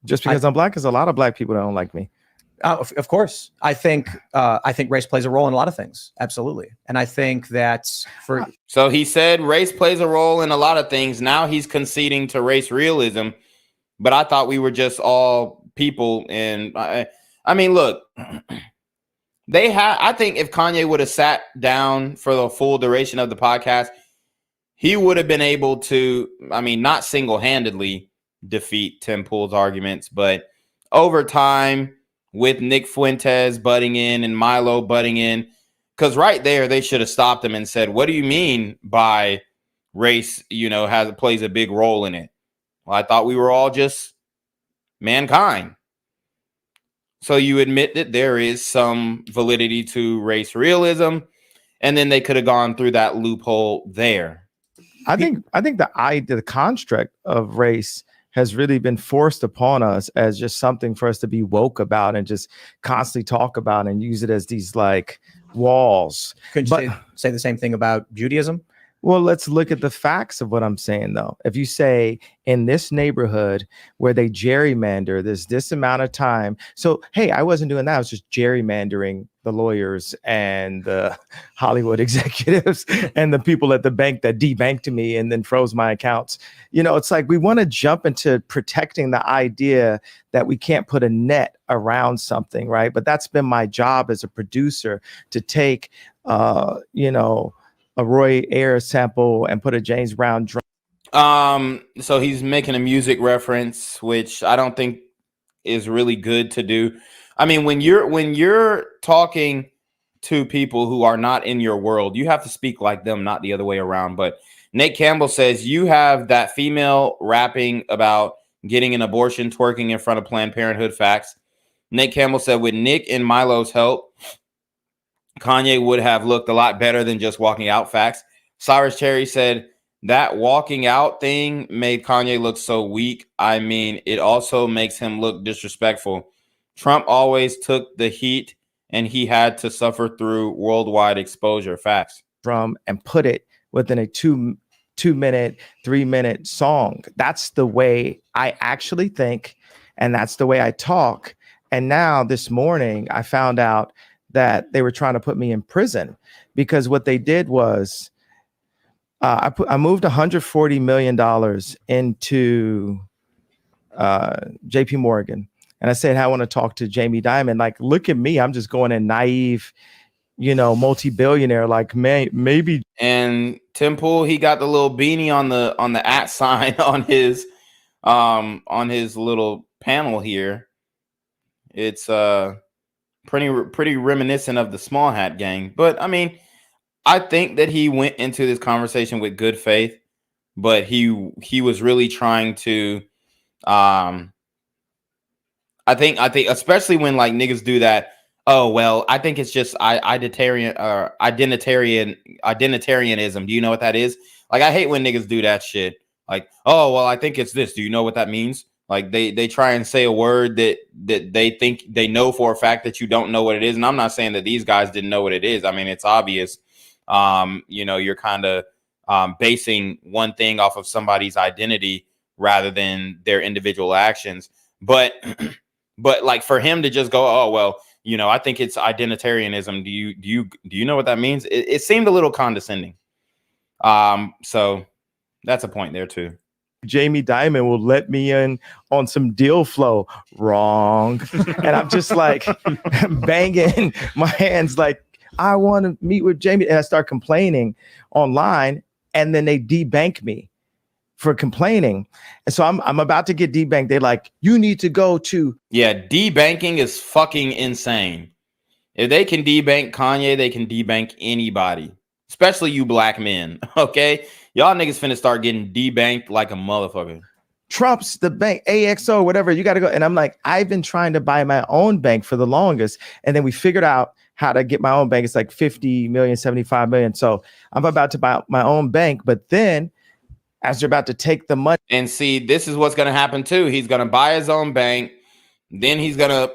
Just because I'm black, because a lot of black people don't like me. Of course. I think race plays a role in a lot of things. Absolutely. And I think that So he said race plays a role in a lot of things. Now he's conceding to race realism. But I thought we were just all people. And I mean, look, I think if Kanye would have sat down for the full duration of the podcast, he would have been able to, I mean, not single-handedly defeat Tim Pool's arguments, but over time with Nick Fuentes butting in and Milo butting in, because right there they should have stopped him and said, what do you mean by race, you know, plays a big role in it? Well, I thought we were all just mankind. So you admit that there is some validity to race realism, and then they could have gone through that loophole there. I think the construct of race has really been forced upon us as just something for us to be woke about and just constantly talk about and use it as these like walls. Could you say the same thing about Judaism? Well, let's look at the facts of what I'm saying, though. If you say in this neighborhood where they gerrymander, there's this amount of time. So, hey, I wasn't doing that. I was just gerrymandering the lawyers and the Hollywood executives and the people at the bank that debanked me and then froze my accounts. You know, it's like we want to jump into protecting the idea that we can't put a net around something, right? But that's been my job as a producer, to take, you know, a Roy Ayers sample and put a James Brown drum. So he's making a music reference, which I don't think is really good to do. I mean, when you're talking to people who are not in your world, you have to speak like them, not the other way around. But Nate Campbell says you have that female rapping about getting an abortion, twerking in front of Planned Parenthood. Facts. Nate Campbell said with Nick and Milo's help, Kanye would have looked a lot better than just walking out. Facts. Cyrus Cherry said that walking out thing made Kanye look so weak. I mean, it also makes him look disrespectful. Trump always took the heat and he had to suffer through worldwide exposure. Facts. Drum and put it within a 2-minute, 3-minute song. That's the way I actually think. And that's the way I talk. And now this morning I found out that they were trying to put me in prison because what they did was I moved $140 million into JP Morgan. And I said, I want to talk to Jamie Dimon. Like, look at me. I'm just going in naive, you know, multi-billionaire, like maybe. And Tim Pool, he got the little beanie on the @ sign on his little panel here. It's pretty reminiscent of the Small Hat Gang. But I mean, I think that he went into this conversation with good faith, but he was really trying to I think especially when like niggas do that, oh well, I think it's just identitarianism. Do you know what that is? Like, I hate when niggas do that shit. Like, oh well, I think it's this. Do you know what that means? Like they try and say a word that they think they know for a fact that you don't know what it is. And I'm not saying that these guys didn't know what it is. I mean, it's obvious. You know, you're kind of basing one thing off of somebody's identity rather than their individual actions. But like for him to just go, oh well, you know, I think it's identitarianism. Do you know what that means? It seemed a little condescending. So that's a point there too. Jamie Dimon will let me in on some deal flow. Wrong. And I'm just like banging my hands like, I want to meet with Jamie. And I start complaining online, and then they debank me for complaining. And so I'm about to get debanked. They're like, you need to go to. Yeah, debanking is fucking insane. If they can debank Kanye, they can debank anybody, especially you black men. Okay, y'all niggas finna start getting debanked like a motherfucker. Trump's the bank, AXO, whatever, you got to go. And I'm like, I've been trying to buy my own bank for the longest. And then we figured out how to get my own bank. It's like 50 million, 75 million. So I'm about to buy my own bank. But then as you're about to take the money. And see, this is what's going to happen too. He's going to buy his own bank. Then he's going to,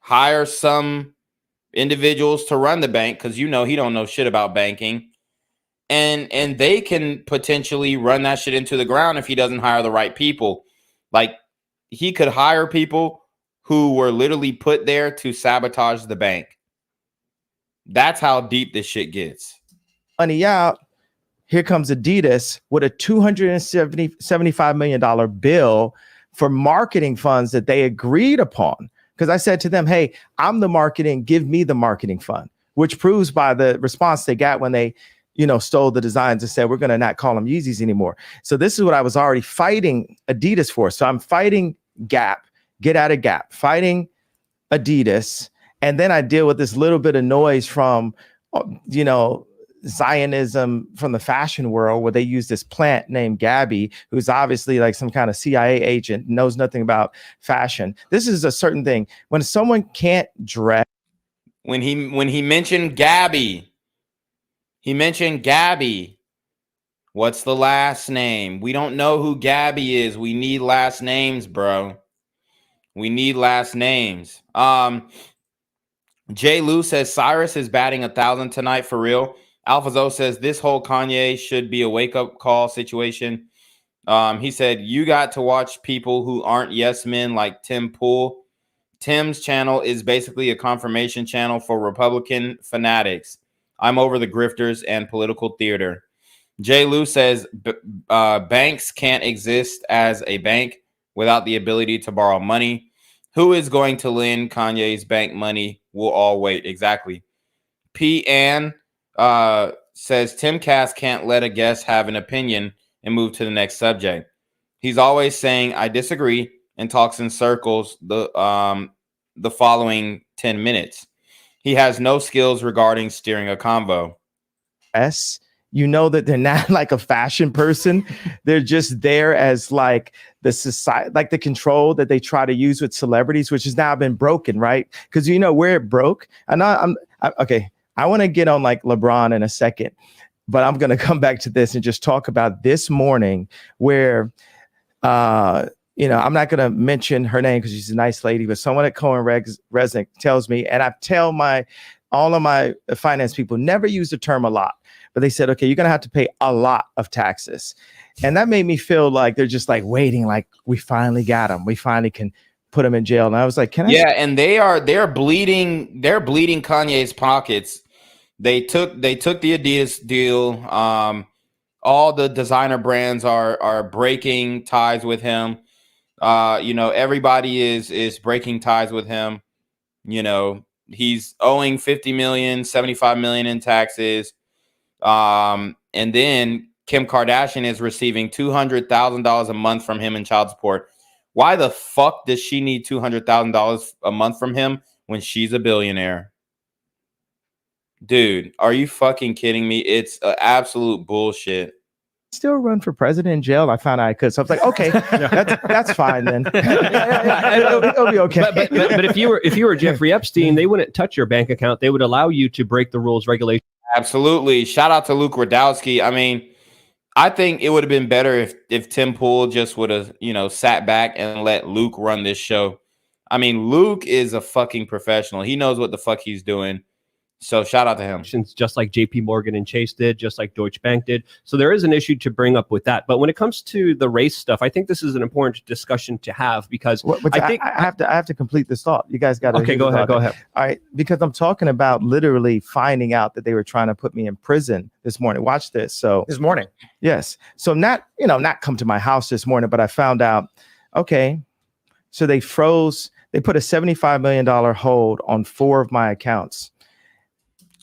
hire some individuals to run the bank because, he don't know shit about banking. And they can potentially run that shit into the ground if he doesn't hire the right people. Like, he could hire people who were literally put there to sabotage the bank. That's how deep this shit gets. Money out. Here comes Adidas with a $275 million bill for marketing funds that they agreed upon. Because I said to them, hey, I'm the marketing, give me the marketing fund, which proves by the response they got when they, stole the designs and said, we're going to not call them Yeezys anymore. So this is what I was already fighting Adidas for. So I'm fighting Gap, get out of Gap, fighting Adidas. And then I deal with this little bit of noise from, Zionism from the fashion world, where they use this plant named Gabby, who's obviously like some kind of CIA agent, knows nothing about fashion. This is a certain thing. When someone can't dress. When he mentioned Gabby, what's the last name? We don't know who Gabby is. We need last names, bro. We need last names. Jay Lou says Cyrus is batting 1,000 tonight for real. AlphaZo says this whole Kanye should be a wake-up call situation. He said, you got to watch people who aren't yes men like Tim Pool. Tim's channel is basically a confirmation channel for Republican fanatics. I'm over the grifters and political theater. Jay Lou says banks can't exist as a bank without the ability to borrow money. Who is going to lend Kanye's bank money? We'll all wait. Exactly. P. Ann says Tim Cass can't let a guest have an opinion and move to the next subject. He's always saying I disagree and talks in circles the following 10 minutes. He has no skills regarding steering a convo. Yes, that they're not like a fashion person. They're just there as like the society, like the control that they try to use with celebrities, which has now been broken, right? Because where it broke. Okay. I want to get on like LeBron in a second, but I'm going to come back to this and just talk about this morning where, I'm not going to mention her name because she's a nice lady, but someone at Cohen Resnick tells me, and I tell all of my finance people, never use the term a lot, but they said, okay, you're going to have to pay a lot of taxes. And that made me feel like they're just like waiting, like we finally got them. We finally can put him in jail. And I was like, can I? Yeah, and they're bleeding Kanye's pockets. They took the Adidas deal. All the designer brands are breaking ties with him. Everybody is breaking ties with him. He's owing 50 million, 75 million in taxes. And then Kim Kardashian is receiving $200,000 a month from him in child support. Why the fuck does she need $200,000 a month from him when she's a billionaire? Dude, are you fucking kidding me? It's absolute bullshit. Still run for president in jail. I found out I could. So I was like, okay, that's fine then. It'll be okay. But if you were Jeffrey Epstein, they wouldn't touch your bank account. They would allow you to break the rules, regulations. Absolutely. Shout out to Luke Radowski. I mean, I think it would have been better if Tim Pool just would have, sat back and let Luke run this show. I mean, Luke is a fucking professional. He knows what the fuck he's doing. So shout out to him. Just like JP Morgan and Chase did, just like Deutsche Bank did. So there is an issue to bring up with that. But when it comes to the race stuff, I think this is an important discussion to have because I have to complete this thought. You guys got to. Okay, go ahead. Go ahead. All right, because I'm talking about literally finding out that they were trying to put me in prison this morning. Watch this. So this morning. Yes. So not come to my house this morning, but I found out, okay, so they put a $75 million hold on 4 of my accounts.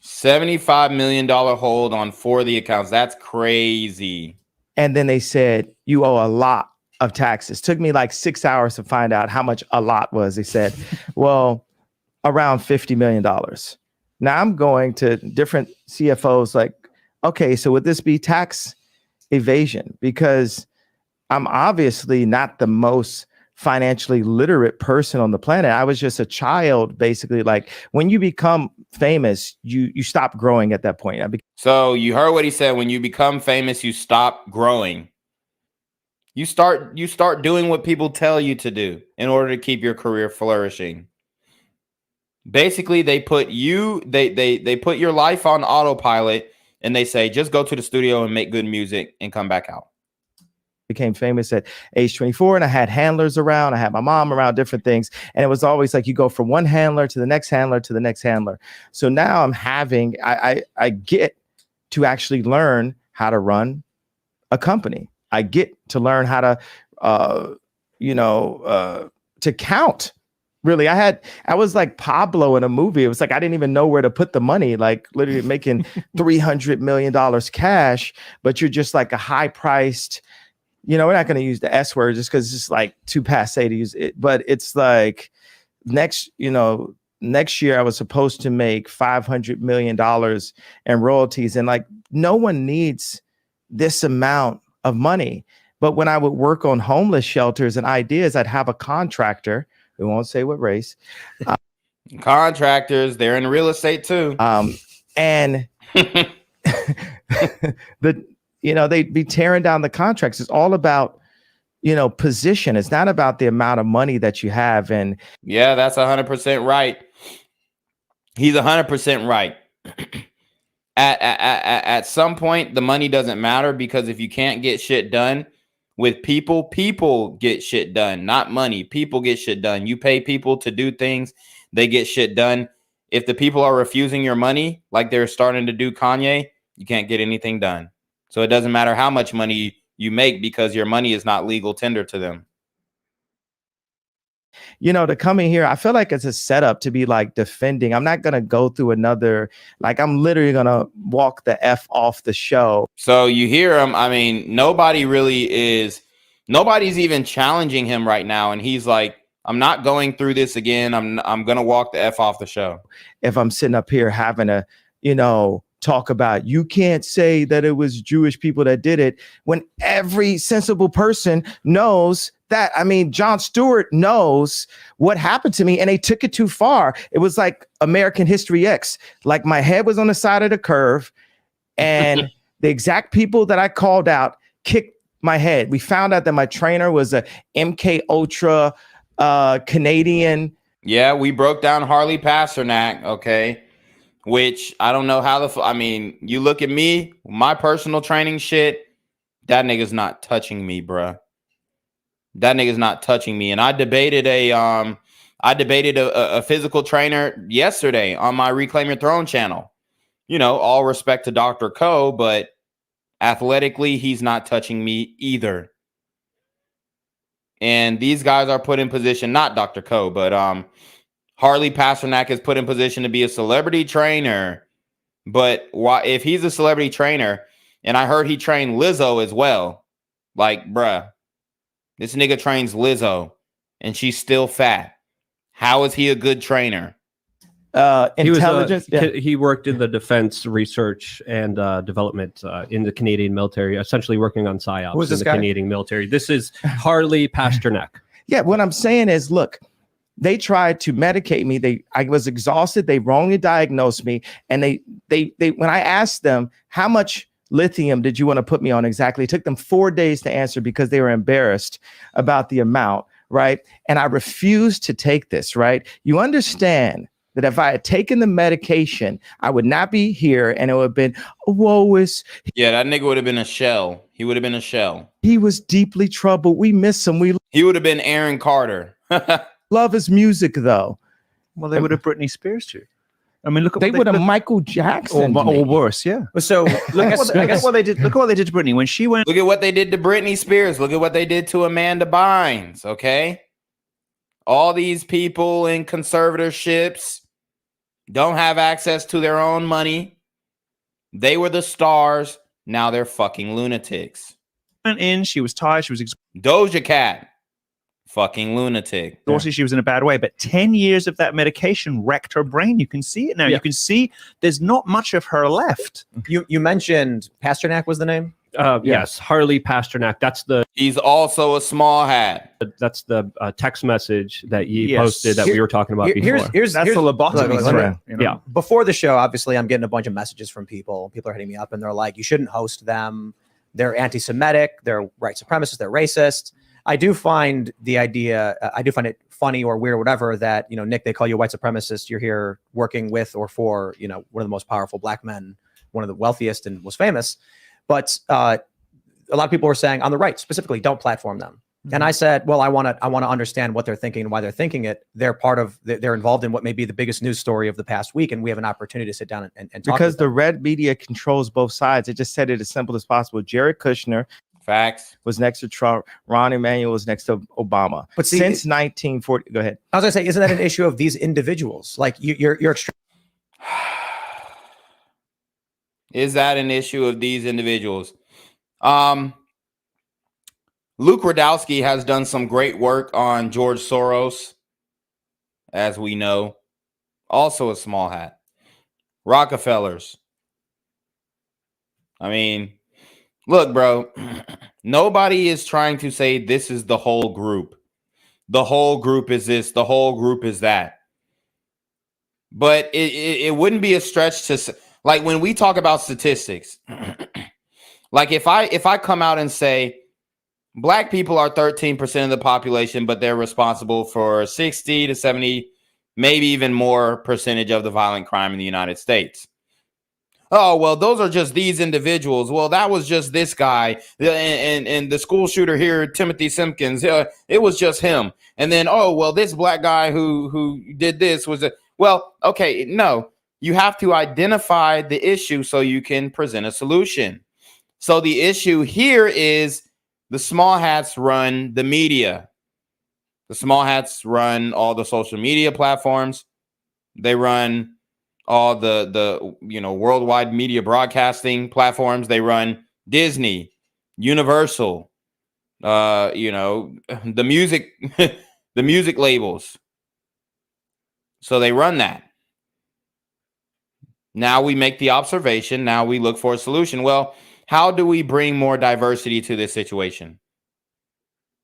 $75 million hold on 4 of the accounts. That's crazy. And then they said, you owe a lot of taxes. Took me like 6 hours to find out how much a lot was. They said, well, around $50 million. Now I'm going to different CFOs like, okay, so would this be tax evasion? Because I'm obviously not the most financially literate person on the planet. I was just a child, basically. Like when you become famous, you stop growing at that point. So you heard what he said. When you become famous, you stop growing. You start doing what people tell you to do in order to keep your career flourishing. Basically, they put they put your life on autopilot, and they say just go to the studio and make good music and come back out. Became famous at age 24, and I had handlers around. I had my mom around, different things, and it was always like you go from one handler to the next handler to the next handler. So now I'm having I get to actually learn how to run a company. I get to learn how to to count. Really, I was like Pablo in a movie. It was like I didn't even know where to put the money, like literally making $300 million cash, but you're just like a high priced. We're not going to use the S word just because it's like too passe to use it. But it's like next year I was supposed to make $500 million in royalties. And like no one needs this amount of money. But when I would work on homeless shelters and ideas, I'd have a contractor. We won't say what race. Contractors, they're in real estate too. And they'd be tearing down the contracts. It's all about, position. It's not about the amount of money that you have. And yeah, that's 100% right. He's 100% right. At some point, the money doesn't matter, because if you can't get shit done with people get shit done, not money. People get shit done. You pay people to do things, they get shit done. If the people are refusing your money, like they're starting to do Kanye, you can't get anything done. So it doesn't matter how much money you make, because your money is not legal tender to them. To come in here, I feel like it's a setup to be like defending. I'm not going to go through another, like I'm literally going to walk the F off the show. So you hear him. I mean, nobody's even challenging him right now. And he's like, I'm not going through this again. I'm going to walk the F off the show. If I'm sitting up here having a, talk about, you can't say that it was Jewish people that did it, when every sensible person knows that. I mean, Jon Stewart knows what happened to me, and they took it too far. It was like American History X. Like my head was on the side of the curve, and the exact people that I called out kicked my head. We found out that my trainer was a MK Ultra Canadian. Yeah, we broke down Harley Pasternak, okay? Which I don't know how you look at me, my personal training shit, that nigga's not touching me, bruh. That nigga's not touching me. And I debated a physical trainer yesterday on my Reclaim Your Throne channel. All respect to Dr. Ko, but athletically, he's not touching me either. And these guys are put in position, not Dr. Ko, but Harley Pasternak is put in position to be a celebrity trainer. But if he's a celebrity trainer, and I heard he trained Lizzo as well, like, bruh, this nigga trains Lizzo, and she's still fat. How is he a good trainer? Intelligence. He worked in the defense research and development in the Canadian military, essentially working on psyops in the Canadian military. This is Harley Pasternak. Yeah, what I'm saying is, look, they tried to medicate me. I was exhausted. They wrongly diagnosed me. And they when I asked them, how much lithium did you want to put me on exactly? It took them 4 days to answer, because they were embarrassed about the amount, right? And I refused to take this, right? You understand that if I had taken the medication, I would not be here, and it would have been, yeah, that nigga would have been a shell. He would have been a shell. He was deeply troubled. We miss him. He would have been Aaron Carter. Love his music, though. Well, they would have Britney Spears too. I mean, look at they would have Michael Jackson or worse, yeah. So I guess what they did. Look at what they did to Britney when she went. Look at what they did to Britney Spears. Look at what they did to Amanda Bynes. Okay, all these people in conservatorships don't have access to their own money. They were the stars. Now they're fucking lunatics. Went in. She was tired. She was Doja Cat. Fucking lunatic. Also, she was in a bad way, but 10 years of that medication wrecked her brain. You can see it now. Yeah. You can see there's not much of her left. You mentioned Pasternak was the name? Yes, Harley Pasternak. That's the. He's also a small hat. That's the text message that you Yes. posted that we were talking about before. Here's That's the lobotomy look, thread. you know, Yeah. Before the show, obviously, I'm getting a bunch of messages from people. People are hitting me up and they're like, "You shouldn't host them. They're anti-Semitic. They're white supremacists. They're racist." I do find it funny or weird, or whatever, that, you know, Nick, they call you a white supremacist. You're here working with or for, you know, one of the most powerful black men, one of the wealthiest and most famous. But a lot of people were saying on the right specifically, don't platform them. And I said, well, I want to understand what they're thinking and why they're thinking it. They're they're involved in what may be the biggest news story of the past week, and we have an opportunity to sit down and talk. Because the red media controls both sides. It just said it as simple as possible. Jared Kushner, facts, was next to Trump. Ron Emanuel was next to Obama. But see, since 1940, go ahead. I was gonna say, isn't that an issue of these individuals? Like you're extreme. Is that an issue of these individuals? Luke Radowski has done some great work on George Soros, as we know. Also a small hat. Rockefellers. I mean, look, bro, nobody is trying to say this is the whole group. The whole group is this, the whole group is that. But it wouldn't be a stretch to, like, when we talk about statistics, like if I come out and say black people are 13% of the population, but they're responsible for 60 to 70, maybe even more percentage of the violent crime in the United States. Oh, well, those are just these individuals. Well, that was just this guy. And the school shooter here, Timothy Simpkins, it was just him. And then, oh, well, this black guy who did this was well, okay, no. You have to identify the issue so you can present a solution. So the issue here is the small hats run the media. The small hats run all the social media platforms. They run all the worldwide media broadcasting platforms. They run Disney, Universal, the music the music labels. So they run that. Now we make the observation. Now we look for a solution. Well, how do we bring more diversity to this situation?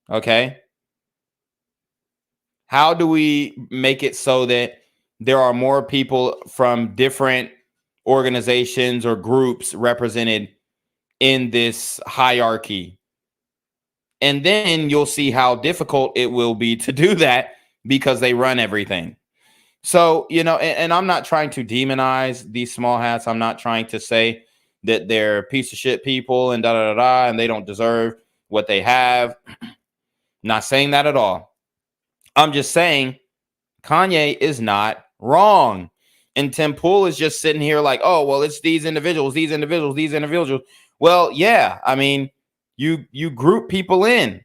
Okay. How do we make it so that there are more people from different organizations or groups represented in this hierarchy? And then you'll see how difficult it will be to do that because they run everything. So, and I'm not trying to demonize these small hats. I'm not trying to say that they're piece of shit people and and they don't deserve what they have. Not saying that at all. I'm just saying Kanye is not wrong. And Tim Pool is just sitting here like, oh, well, it's these individuals. Well, yeah, I mean, you group people in.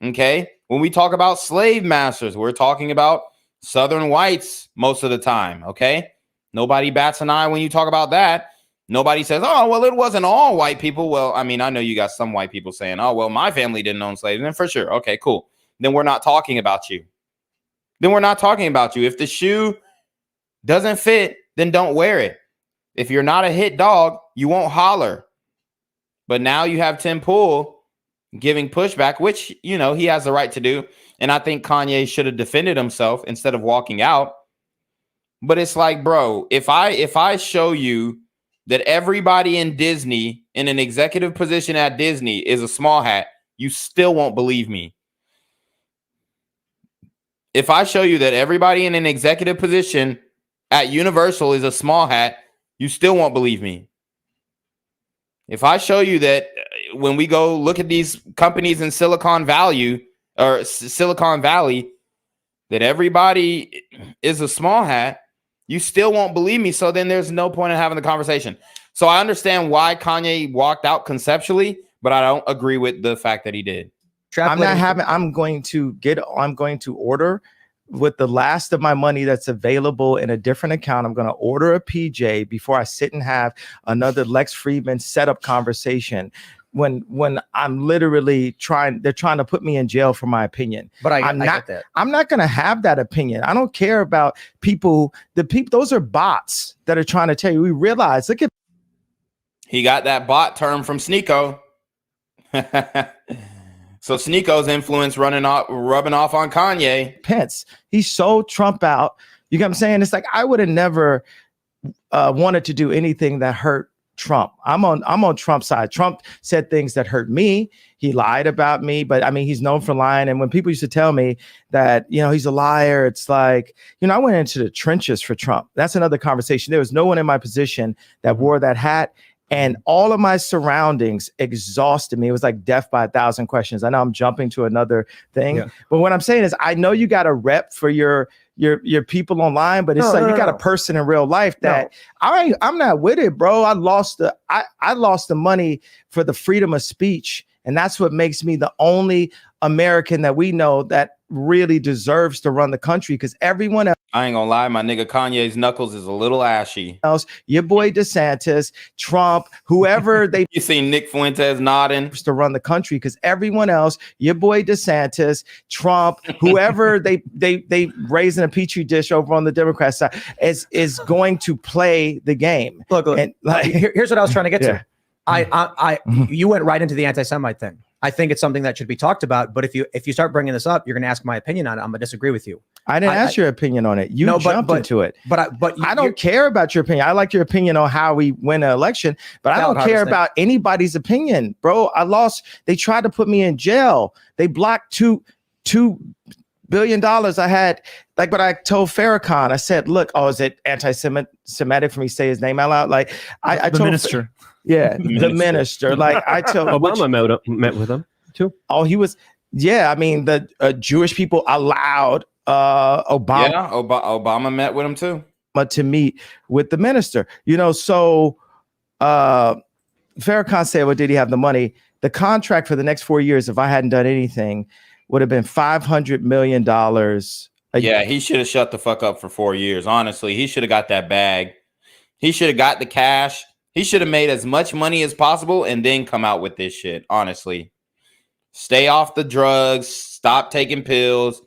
Okay. When we talk about slave masters, we're talking about Southern whites most of the time. Okay. Nobody bats an eye when you talk about that. Nobody says, oh, well, it wasn't all white people. Well, I mean, I know you got some white people saying, oh, well, my family didn't own slaves. And for sure. Okay, cool. Then we're not talking about you. If the shoe doesn't fit, then don't wear it. If you're not a hit dog, you won't holler. But now you have Tim Pool giving pushback, which, he has the right to do. And I think Kanye should have defended himself instead of walking out. But it's like, bro, if I show you that everybody in Disney, in an executive position at Disney, is a small hat, you still won't believe me. If I show you that everybody in an executive position at Universal is a small hat, you still won't believe me. If I show you that when we go look at these companies in Silicon Valley, that everybody is a small hat, you still won't believe me. So then there's no point in having the conversation. So I understand why Kanye walked out conceptually, but I don't agree with the fact that he did. I'm going to order with the last of my money that's available in a different account. I'm going to order a PJ before I sit and have another Lex Friedman setup conversation. When I'm literally they're trying to put me in jail for my opinion. But I get that. I'm not going to have that opinion. I don't care about people. Those are bots that are trying to tell you. We realize, look at. He got that bot term from Sneako. So Sneako's influence rubbing off on Kanye. Pence, he sold Trump out. You get what I'm saying? It's like I would have never wanted to do anything that hurt Trump. I'm on Trump's side. Trump said things that hurt me. He lied about me, but I mean, he's known for lying. And when people used to tell me that, you know, he's a liar, it's like, you know, I went into the trenches for Trump. That's another conversation. There was no one in my position that wore that hat. And all of my surroundings exhausted me. It was like death by 1,000 questions. I know I'm jumping to another thing, but what I'm saying is, I know you got a rep for your people online, but it's you got a person in real life that I'm not with it, bro. I lost the money for the freedom of speech, and that's what makes me the only American that we know that really deserves to run the country, because everyone else. I ain't gonna lie, my nigga Kanye's knuckles is a little ashy. Your boy DeSantis, Trump, whoever they you see Nick Fuentes nodding to run the country, because everyone else, your boy DeSantis, Trump, whoever they raise in a petri dish over on the Democrat side is going to play the game. Look, and here's what I was trying to get to. You went right into the anti-Semite thing. I think it's something that should be talked about. But if you start bringing this up, you're going to ask my opinion on it. I'm going to disagree with you. I didn't ask your opinion on it. You jumped into it. But I don't care about your opinion. I like your opinion on how we win an election, but I don't care about anybody's opinion, bro. I lost. They tried to put me in jail. They blocked $2 billion I had. Like, but I told Farrakhan, I said, look, is it anti-Semitic for me to say his name out loud? Like, I told minister. Yeah, the minister. Like, I told Obama met with him too. Oh, he was. Yeah, I mean, the Jewish people allowed Obama. Yeah, Obama met with him too. To meet with the minister. You know, so Farrakhan said, well, did he have the money? The contract for the next 4 years, if I hadn't done anything, would have been $500 million. Yeah, he should have shut the fuck up for 4 years. Honestly, he should have got that bag. He should have got the cash. He should have made as much money as possible and then come out with this shit. Honestly, stay off the drugs, stop taking pills,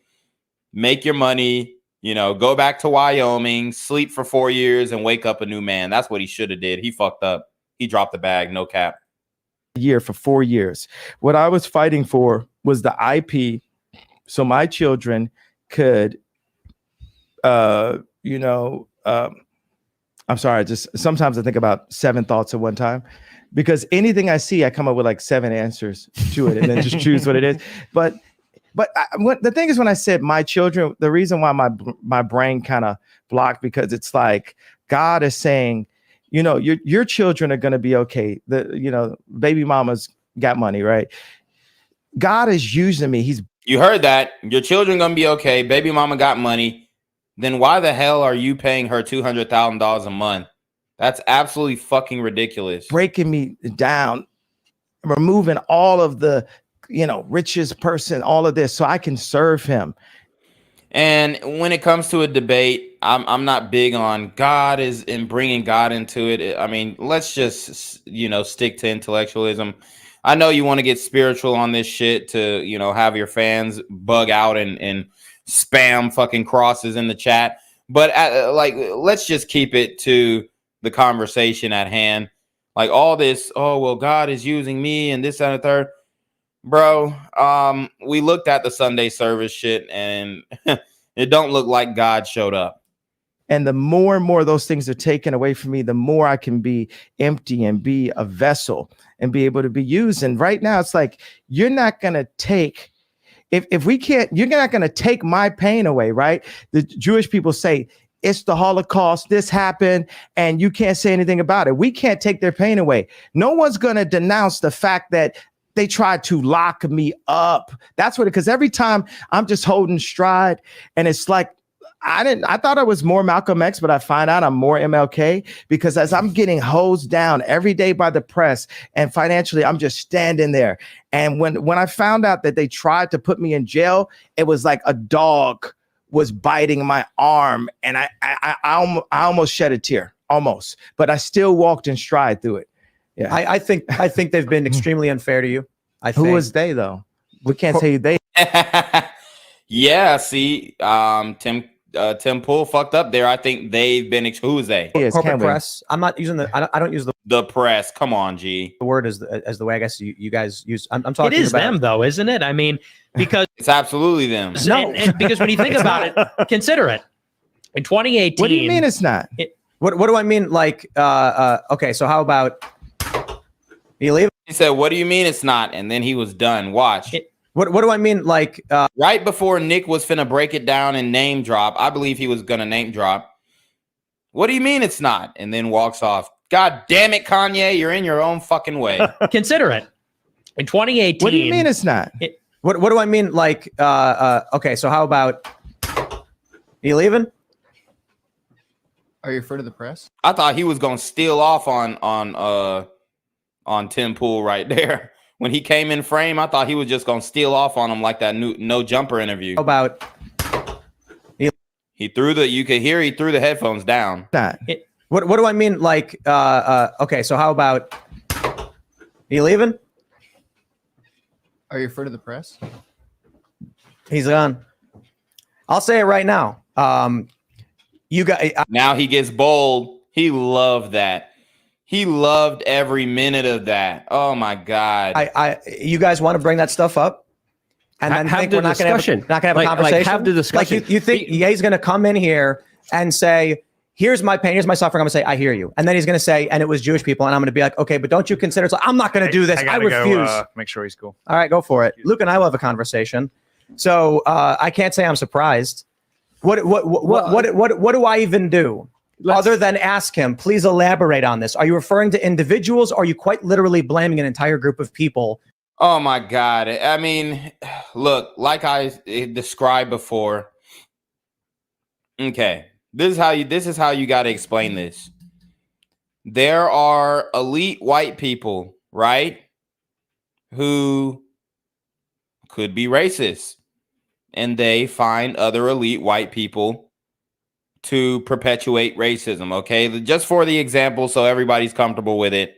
make your money, you know, go back to Wyoming, sleep for 4 years and wake up a new man. That's what he should have did. He fucked up. He dropped the bag. No cap. Year for 4 years. What I was fighting for was the IP, so my children could, I'm sorry, sometimes I think about 7 thoughts at one time, because anything I see, I come up with like 7 answers to it and then just choose what it is. But the thing is, when I said my children, the reason why my brain kind of blocked, because it's like God is saying, you know, your children are going to be okay. Baby mama's got money, right? God is using me. You heard that. Your children going to be okay. Baby mama got money. Then why the hell are you paying her $200,000 a month? That's absolutely fucking ridiculous. Breaking me down, removing all of the, richest person, all of this, so I can serve him. And when it comes to a debate, I'm not big on God and bringing God into it. I mean, let's just, stick to intellectualism. I know you want to get spiritual on this shit to, have your fans bug out and spam fucking crosses in the chat. But let's just keep it to the conversation at hand. Like all this, oh, well, God is using me and this, that, and the third. Bro, we looked at the Sunday service shit and it don't look like God showed up. And the more and more those things are taken away from me, the more I can be empty and be a vessel and be able to be used. And right now it's like, you're not going to take, if we can't, you're not going to take my pain away, right? The Jewish people say, it's the Holocaust, this happened, and you can't say anything about it. We can't take their pain away. No one's going to denounce the fact that they tried to lock me up. That's what, because every time I'm just holding stride, and it's like, I thought I was more Malcolm X, but I find out I'm more MLK, because as I'm getting hosed down every day by the press and financially, I'm just standing there. And when I found out that they tried to put me in jail, it was like a dog was biting my arm, and I almost shed a tear, almost, but I still walked in stride through it. Yeah, I think they've been extremely unfair to you. Who was they though? We can't say they. Yeah, see, Tim Tim Pool fucked up there. I think they've been who is they? Corporate press. I'm not using I don't use the press. Come on, G. The word as the way I guess you guys use. I'm talking It is about them though, isn't it? I mean, because it's absolutely them. No, because when you think about it, consider it. In 2018. What do you mean it's not? What do I mean? Like, okay, so how about you leave? He said, "What do you mean it's not?" And then he was done. Watch. What do I mean? Like, right before Nick was finna break it down and name drop, I believe he was gonna name drop. What do you mean it's not? And then walks off. God damn it, Kanye, you're in your own fucking way. Consider it. In 2018. What do you mean it's not? What do I mean? Like, okay, so how about you leaving? Are you afraid of the press? I thought he was gonna steal off on Tim Pool right there. When he came in frame, I thought he was just gonna steal off on him like that no jumper interview. How about he threw the you could hear he threw the headphones down. What do I mean? Like, okay, so how about you leaving? Are you afraid of the press? He's gone. I'll say it right now. You got now he gets bold. He loved that. He loved every minute of that. Oh my God. You guys want to bring that stuff up? And then think we're not going to have a conversation? Like have the discussion. Like you think he's going to come in here and say, here's my pain, here's my suffering. I'm going to say, I hear you. And then he's going to say, and it was Jewish people. And I'm going to be like, okay, but don't you consider it? So I'm not going to do this. I refuse. Go, make sure he's cool. All right, go for it. Luke and I will have a conversation. So I can't say I'm surprised. What do I even do? Other than ask him, please elaborate on this. Are you referring to individuals? Or are you quite literally blaming an entire group of people? Oh my God. I mean, look, like I described before. Okay. This is how you got to explain this. There are elite white people, right? Who could be racist. And they find other elite white people to perpetuate racism, okay? Just for the example, so everybody's comfortable with it,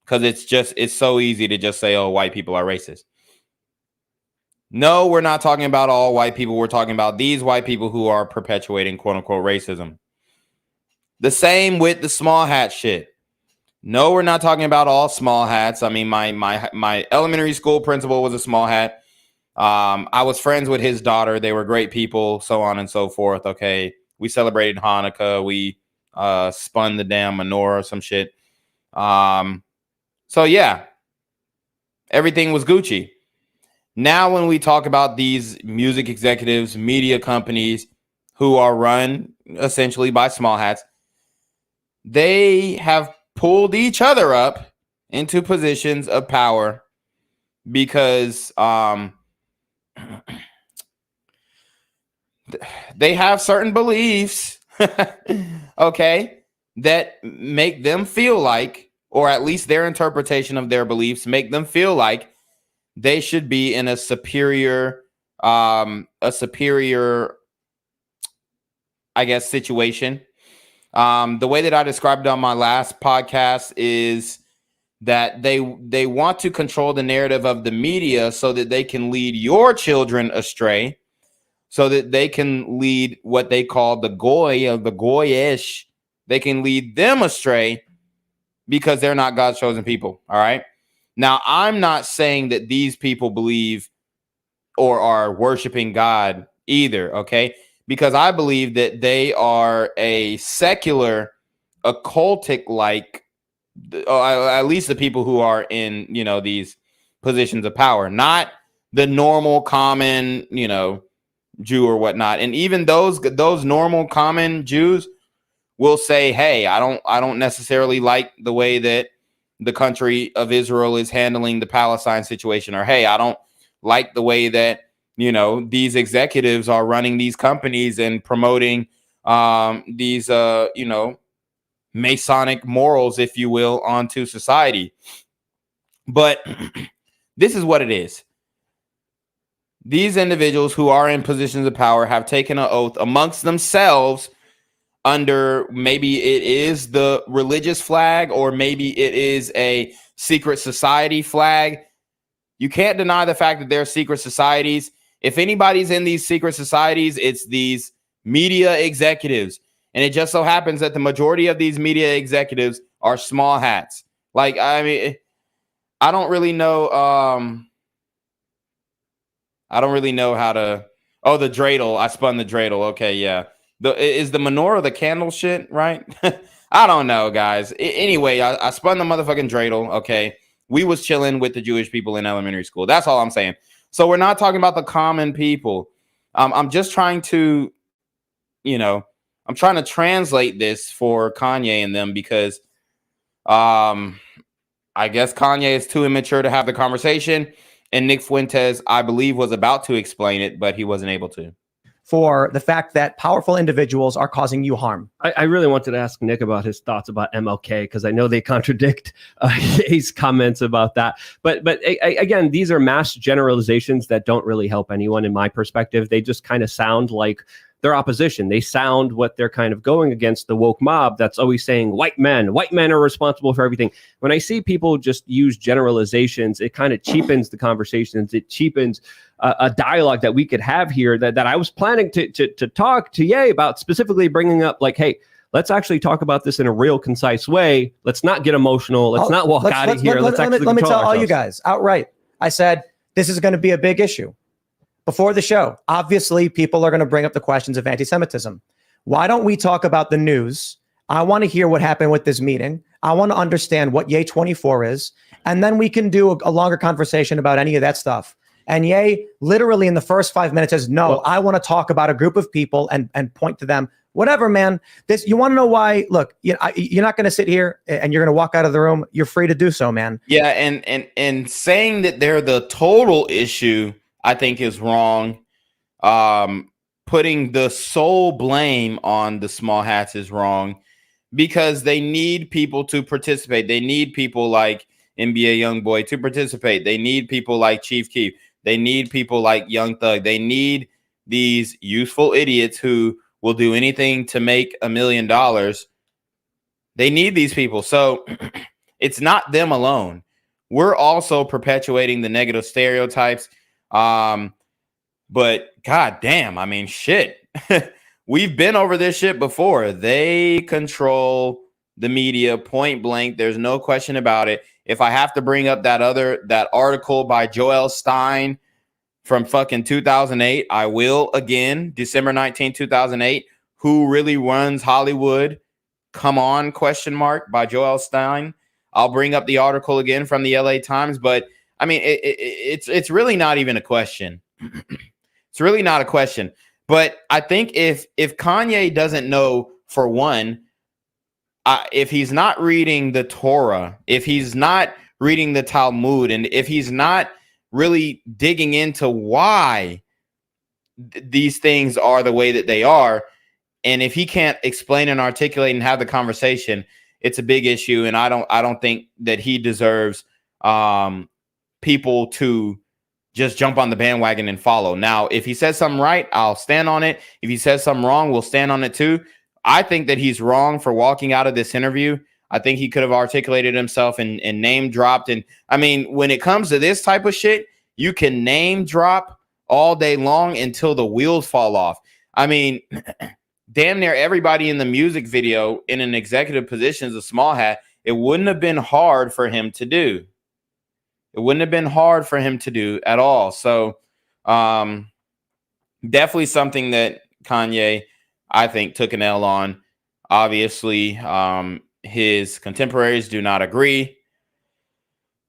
because it's so easy to just say, oh, white people are racist. No, we're not talking about all white people. We're talking about these white people who are perpetuating quote unquote racism. The same with the small hat shit. No, we're not talking about all small hats. I mean, my elementary school principal was a small hat. I was friends with his daughter. They were great people, so on and so forth. Okay. We celebrated Hanukkah. We spun the damn menorah or some shit. So yeah, everything was Gucci. Now, when we talk about these music executives, media companies who are run essentially by small hats, they have pulled each other up into positions of power because they have certain beliefs, okay, that make them feel like, or at least their interpretation of their beliefs make them feel like they should be in a superior, I guess, situation. The way that I described it on my last podcast is that they want to control the narrative of the media so that they can lead your children astray, so that they can lead what they call the goy of the goyish. They can lead them astray because they're not God's chosen people. All right. Now, I'm not saying that these people believe or are worshiping God either. Okay. Because I believe that they are a secular, occultic, like, at least the people who are in, these positions of power, not the normal, common, Jew or whatnot. And even those normal, common Jews will say, hey, I don't necessarily like the way that the country of Israel is handling the Palestine situation, or, hey, I don't like the way that, these executives are running these companies and promoting these, Masonic morals, if you will, onto society. But this is what it is. These individuals who are in positions of power have taken an oath amongst themselves under, maybe it is the religious flag, or maybe it is a secret society flag. You can't deny the fact that there are secret societies. If anybody's in these secret societies, it's these media executives. And it just so happens that the majority of these media executives are small hats. Like, I mean, I don't really know. I don't really know how to. Oh, the dreidel. I spun the dreidel. Okay, yeah. Is the menorah the candle shit, right? I don't know, guys. Anyway, I spun the motherfucking dreidel. Okay. We was chilling with the Jewish people in elementary school. That's all I'm saying. So we're not talking about the common people. I'm just trying to, I'm trying to translate this for Kanye and them because I guess Kanye is too immature to have the conversation. And Nick Fuentes, I believe, was about to explain it, but he wasn't able to. For the fact that powerful individuals are causing you harm. I really wanted to ask Nick about his thoughts about MLK because I know they contradict his comments about that. But again, these are mass generalizations that don't really help anyone in my perspective. They just kind of sound like their opposition. They sound what they're kind of going against, the woke mob that's always saying white men are responsible for everything. When I see people just use generalizations, it kind of cheapens the conversations. It cheapens a dialogue that we could have here that I was planning to talk to Ye about, specifically bringing up like, hey, let's actually talk about this in a real concise way. Let's not get emotional. Let's not walk out of here. Let me tell all you guys outright. I said, this is going to be a big issue. Before the show, obviously, people are going to bring up the questions of anti-Semitism. Why don't we talk about the news? I want to hear what happened with this meeting. I want to understand what Ye 24 is. And then we can do a longer conversation about any of that stuff. And Ye literally in the first 5 minutes says, no, I want to talk about a group of people and point to them. Whatever, man. You want to know why? Look, you're not going to sit here and you're going to walk out of the room. You're free to do so, man. Yeah, and saying that they're the total issue, I think, is wrong. Putting the sole blame on the small hats is wrong because they need people to participate. They need people like NBA Youngboy to participate. They need people like Chief Keef. They need people like Young Thug. They need these useful idiots who will do anything to make $1 million. They need these people. So it's not them alone. We're also perpetuating the negative stereotypes. But god damn, I mean, shit. We've been over this shit before. They control the media point blank. There's no question about it. If I have to bring up that article by Joel Stein from fucking 2008, I will again. December 19, 2008. Who really runs Hollywood? Come on, ? By Joel Stein. I'll bring up the article again from the LA Times, but I mean, it's really not even a question. It's really not a question. But I think if Kanye doesn't know, for one, if he's not reading the Torah, if he's not reading the Talmud, and if he's not really digging into why these things are the way that they are, and if he can't explain and articulate and have the conversation, it's a big issue. And I don't think that he deserves people to just jump on the bandwagon and follow. Now, if he says something right, I'll stand on it. If he says something wrong, we'll stand on it too. I think that he's wrong for walking out of this interview. I think he could have articulated himself and name dropped. And I mean, when it comes to this type of shit, you can name drop all day long until the wheels fall off. I mean, damn near everybody in the music video in an executive position is a small hat. It wouldn't have been hard for him to do. It wouldn't have been hard for him to do at all. So definitely something that Kanye, I think, took an L on. Obviously, his contemporaries do not agree,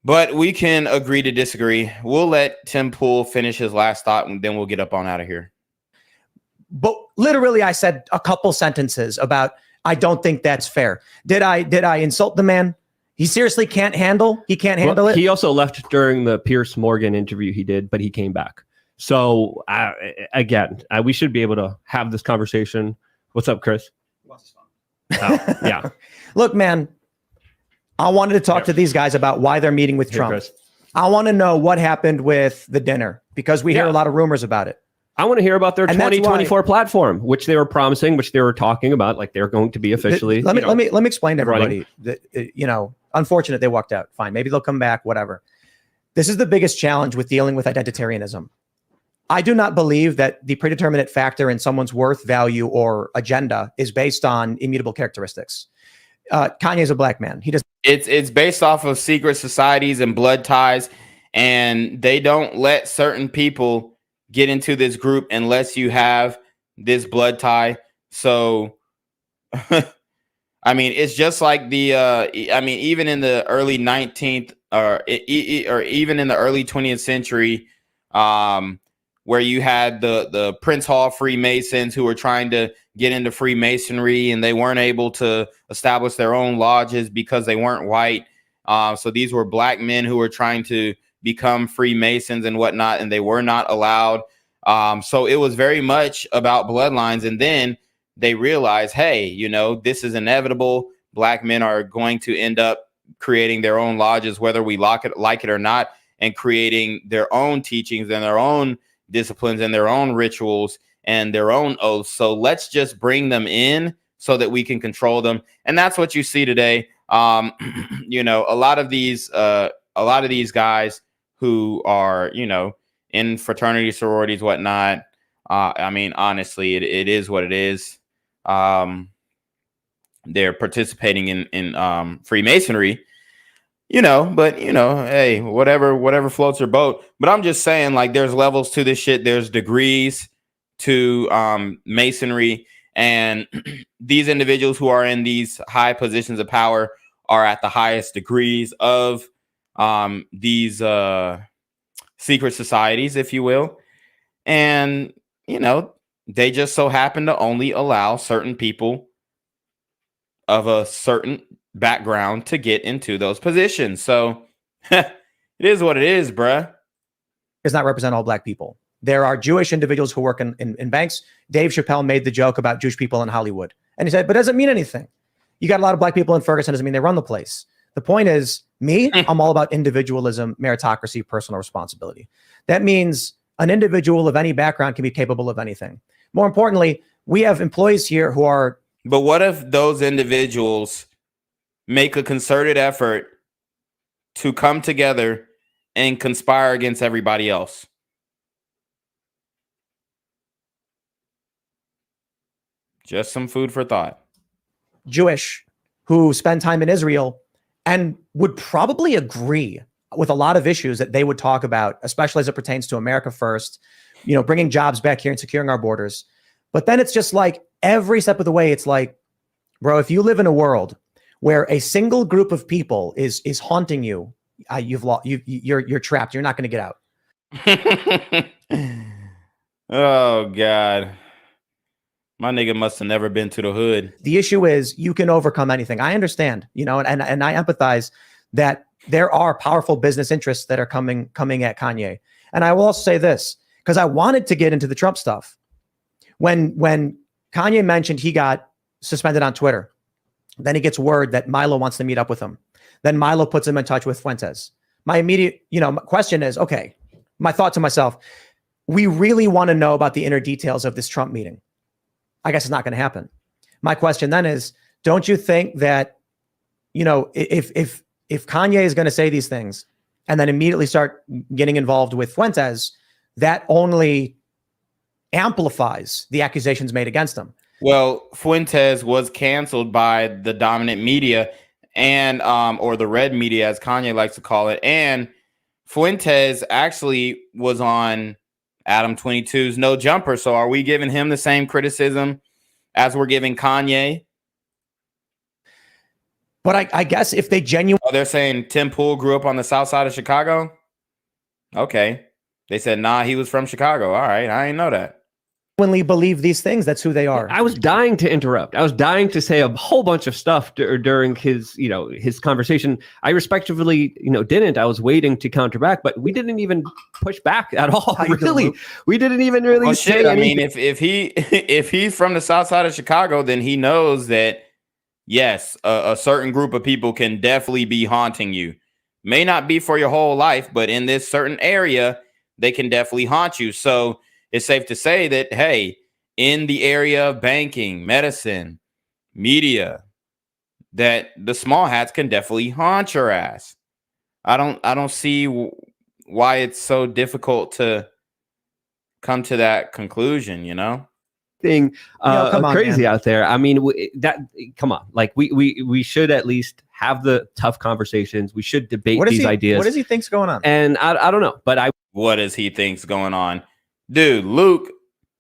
but we can agree to disagree. We'll let Tim Pool finish his last thought, and then we'll get up on out of here. But literally, I said a couple sentences about, I don't think that's fair. Did I insult the man? He seriously can't handle. He can't handle it. He also left during the Pierce Morgan interview he did, but he came back. So again, we should be able to have this conversation. What's up, Chris? Yeah. Look, man, I wanted to talk to these guys about why they're meeting with Trump. Chris. I want to know what happened with the dinner because we hear a lot of rumors about it. I want to hear about their 2024 platform, which they were promising, which they were talking about, like they're going to be officially. Let me explain to everybody that, unfortunate they walked out. Fine. Maybe they'll come back, whatever. This is the biggest challenge with dealing with identitarianism. I do not believe that the predeterminate factor in someone's worth, value, or agenda is based on immutable characteristics. Kanye is a black man. He does. It's based off of secret societies and blood ties, and they don't let certain people get into this group unless you have this blood tie. So, I mean, it's just like the. I mean, even in the early 19th or even in the early 20th century, where you had the Prince Hall Freemasons who were trying to get into Freemasonry, and they weren't able to establish their own lodges because they weren't white. So these were black men who were trying to become Freemasons and whatnot, and they were not allowed. So it was very much about bloodlines. And then they realized, hey, you know, this is inevitable. Black men are going to end up creating their own lodges, whether we like it or not, and creating their own teachings and their own disciplines and their own rituals and their own oaths. So let's just bring them in so that we can control them. And that's what you see today. You know, a lot of these guys who are, you know, in fraternity, sororities, whatnot. I mean, honestly, it is what it is. They're participating in Freemasonry, you know, but you know, hey, whatever floats your boat. But I'm just saying, like, there's levels to this shit. There's degrees to Masonry, and these individuals who are in these high positions of power are at the highest degrees of these secret societies, if you will. And, you know, they just so happen to only allow certain people of a certain background to get into those positions. So it is what it is, bruh. Does not represent all black people. There are Jewish individuals who work in banks. Dave Chappelle made the joke about Jewish people in Hollywood. And he said, but it doesn't mean anything. You got a lot of black people in Ferguson, doesn't mean they run the place. The point is, I'm all about individualism, meritocracy, personal responsibility. That means an individual of any background can be capable of anything. More importantly, we have employees here who are. But what if those individuals make a concerted effort to come together and conspire against everybody else? Just some food for thought. Jewish who spend time in Israel and would probably agree with a lot of issues that they would talk about, especially as it pertains to America first, you know, bringing jobs back here and securing our borders. But then it's just like every step of the way, it's like, bro, if you live in a world where a single group of people is haunting you, you're trapped. You're not going to get out. Oh God. My nigga must have never been to the hood. The issue is you can overcome anything. I understand, you know, and I empathize that there are powerful business interests that are coming at Kanye. And I will also say this, because I wanted to get into the Trump stuff. When Kanye mentioned he got suspended on Twitter, then he gets word that Milo wants to meet up with him. Then Milo puts him in touch with Fuentes. My immediate, question is, okay, my thought to myself, we really want to know about the inner details of this Trump meeting. I guess it's not going to happen. My question then is, don't you think that, if Kanye is going to say these things and then immediately start getting involved with Fuentes, that only amplifies the accusations made against him? Well, Fuentes was canceled by the dominant media and or the red media, as Kanye likes to call it. And Fuentes actually was on Adam 22's No Jumper. So are we giving him the same criticism as we're giving Kanye? But I guess if they genuinely... Oh, they're saying Tim Pool grew up on the south side of Chicago? Okay. They said, nah, he was from Chicago. All right. I didn't know that. Believe these things, that's who they are. I was dying to interrupt. I was dying to say a whole bunch of stuff during his, his conversation. I respectively, didn't. I was waiting to counter back, but we didn't even push back at all. Really, we didn't even really say anything. I mean, if he's from the south side of Chicago, then he knows that yes, a certain group of people can definitely be haunting you. May not be for your whole life, but in this certain area, they can definitely haunt you. So it's safe to say that, hey, in the area of banking, medicine, media, that the small hats can definitely haunt your ass. I don't see why it's so difficult to come to that conclusion, you know? Thing come on, crazy man. out there. I mean, come on, like we should at least have the tough conversations. We should debate these ideas. What does he think's going on? And I don't know, but what does he think's going on? Dude, Luke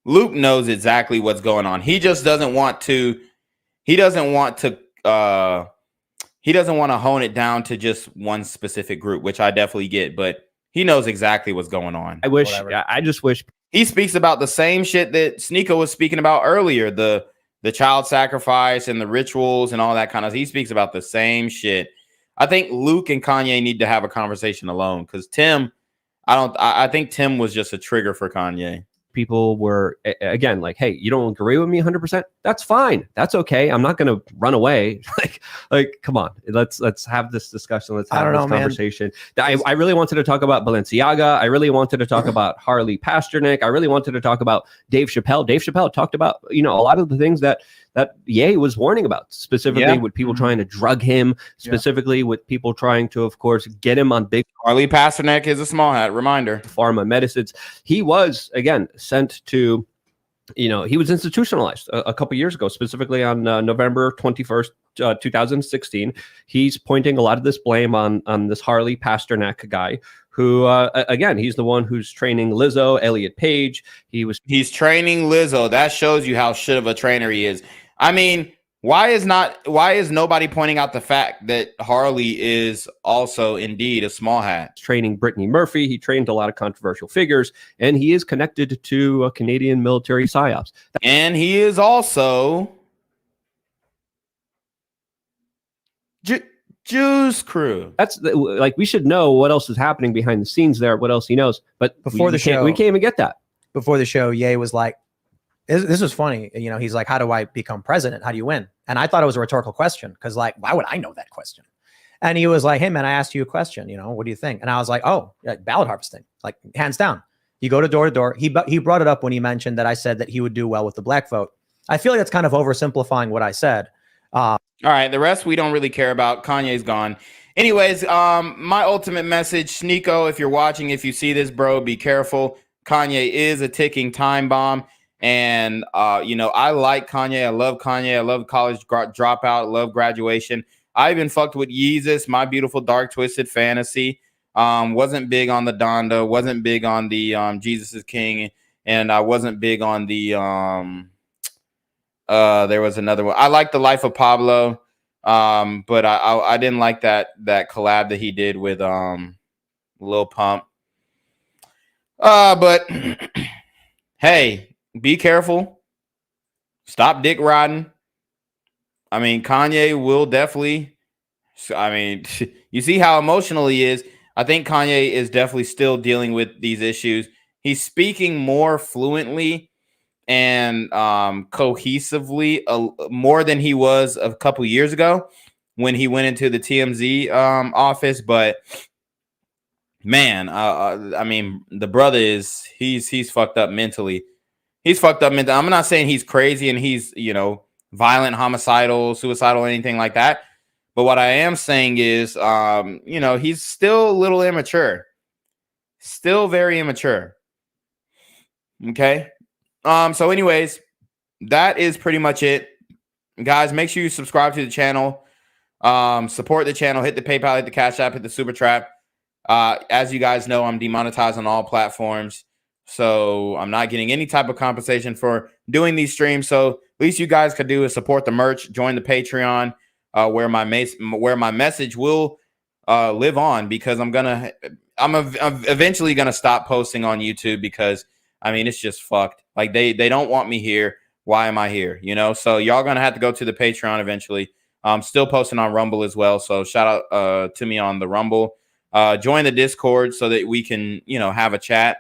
knows exactly what's going on. He just doesn't want to hone it down to just one specific group, which I definitely get, but he knows exactly what's going on. I just wish he speaks about the same shit that Sneako was speaking about earlier, the child sacrifice and the rituals and all that kind of. He speaks about the same shit. I think Luke and Kanye need to have a conversation alone, because Tim, I think Tim was just a trigger for Kanye. People were again like, hey, you don't agree with me 100%, that's fine, that's okay, I'm not gonna run away. like come on, let's have this discussion, let's have this conversation. I really wanted to talk about Balenciaga, I really wanted to talk about Harley Pasternak, I really wanted to talk about Dave Chappelle talked about, you know, a lot of the things that Ye was warning about, specifically with people trying to drug him, specifically with people trying to, of course, get him on big. Harley Pasternak is a small hat reminder. Pharma medicines. He was, again, sent to, you know, he was institutionalized a couple years ago, specifically on November 21st, 2016. He's pointing a lot of this blame on this Harley Pasternak guy, who, again, he's the one who's training Lizzo, Elliot Page. He's training Lizzo. That shows you how shit of a trainer he is. I mean, why is nobody pointing out the fact that Harley is also indeed a small hat? Training Brittany Murphy. He trained a lot of controversial figures, and he is connected to a Canadian military psyops. And he is also Juice Crew. That's like, we should know what else is happening behind the scenes there, what else he knows. But Before the show, we can't even get that. Before the show, Ye was like, this was funny. You know, he's like, how do I become president? How do you win? And I thought it was a rhetorical question, because like, why would I know that question? And he was like, hey man, I asked you a question, you know, what do you think? And I was like, oh, like ballot harvesting, like hands down. You go to door to door. He brought it up when he mentioned that I said that he would do well with the black vote. I feel like that's kind of oversimplifying what I said. All right, the rest we don't really care about. Kanye's gone. Anyways, my ultimate message, Sneako, if you're watching, if you see this, bro, be careful. Kanye is a ticking time bomb. And, you know, I like Kanye. I love Kanye. I love college dropout. Love graduation. I even fucked with Yeezus, My Beautiful Dark Twisted Fantasy. Wasn't big on the Donda. Wasn't big on the Jesus is King. And I wasn't big on the there was another one. I like The Life of Pablo. But I didn't like that collab that he did with Lil Pump. But hey, be careful. Stop dick riding. I mean, Kanye will definitely. I mean, you see how emotional he is. I think Kanye is definitely still dealing with these issues. He's speaking more fluently and cohesively, more than he was a couple years ago when he went into the TMZ office. But man, I mean, the brother he's fucked up mentally. He's fucked up mentally. I'm not saying he's crazy and he's, you know, violent, homicidal, suicidal, anything like that. But what I am saying is, you know, he's still a little immature. Still very immature. Okay. So anyways, that is pretty much it. Guys, make sure you subscribe to the channel. Support the channel. Hit the PayPal, hit the Cash App, hit the Super Trap. As you guys know, I'm demonetized on all platforms. So I'm not getting any type of compensation for doing these streams. So least you guys could do is support the merch, join the Patreon, where my message will live on, because I'm eventually gonna stop posting on YouTube, because I mean, it's just fucked. Like they don't want me here. Why am I here? You know, so y'all gonna have to go to the Patreon eventually. I'm still posting on Rumble as well. So shout out to me on the Rumble. Join the Discord so that we can, you know, have a chat.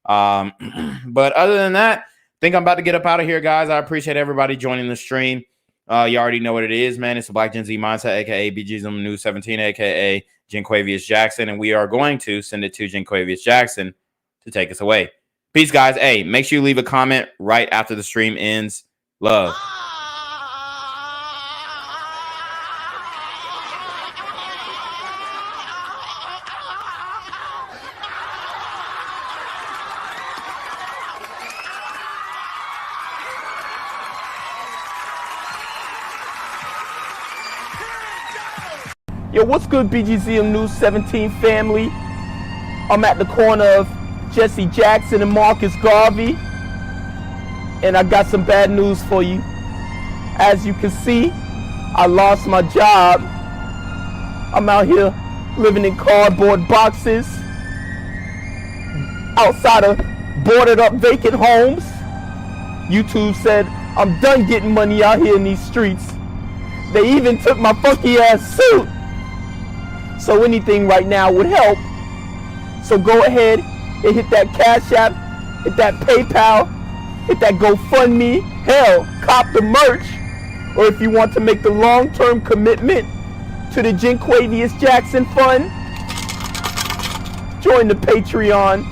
But other than that, I think I'm about to get up out of here, guys. I appreciate everybody joining the stream. You already know what it is, man. It's the Black Gen Z Mindset, aka BGZM News 17, aka Jenquavius Jackson, and we are going to send it to Jenquavius Jackson to take us away. Peace, guys. Hey, make sure you leave a comment right after the stream ends. Love. Yo, what's good, BGZM News 17 family? I'm at the corner of Jesse Jackson and Marcus Garvey, and I got some bad news for you. As you can see, I lost my job. I'm out here living in cardboard boxes outside of boarded up vacant homes. YouTube said I'm done getting money out here in these streets. They even took my funky ass suit. So anything right now would help. So go ahead and hit that Cash App, hit that PayPal, hit that GoFundMe. Hell, cop the merch. Or if you want to make the long-term commitment to the Jinquavius Jackson Fund, join the Patreon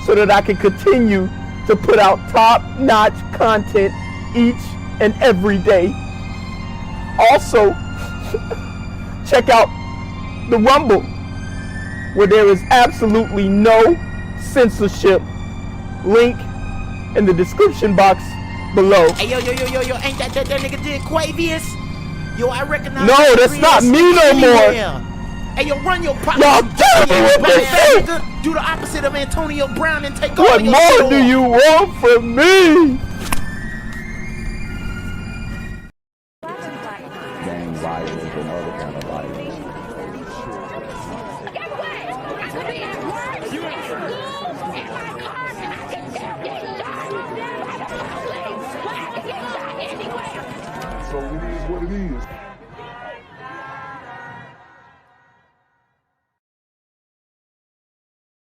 so that I can continue to put out top-notch content each and every day. Also, check out the Rumble, where there is absolutely no censorship. Link in the description box below. Hey, yo, ain't that nigga Jinquavius? Yo, I recognize. No, that's not me no more. Hey, yo, run your pocket. Y'all tell me what this is. Do the opposite of Antonio Brown and take What all your more shit do off. you want from me? Gang violence and other kind of violence. Guess what? I could be at work, at school, in my car, I can still get shot by the police. I can get shot anywhere. So it is what it is.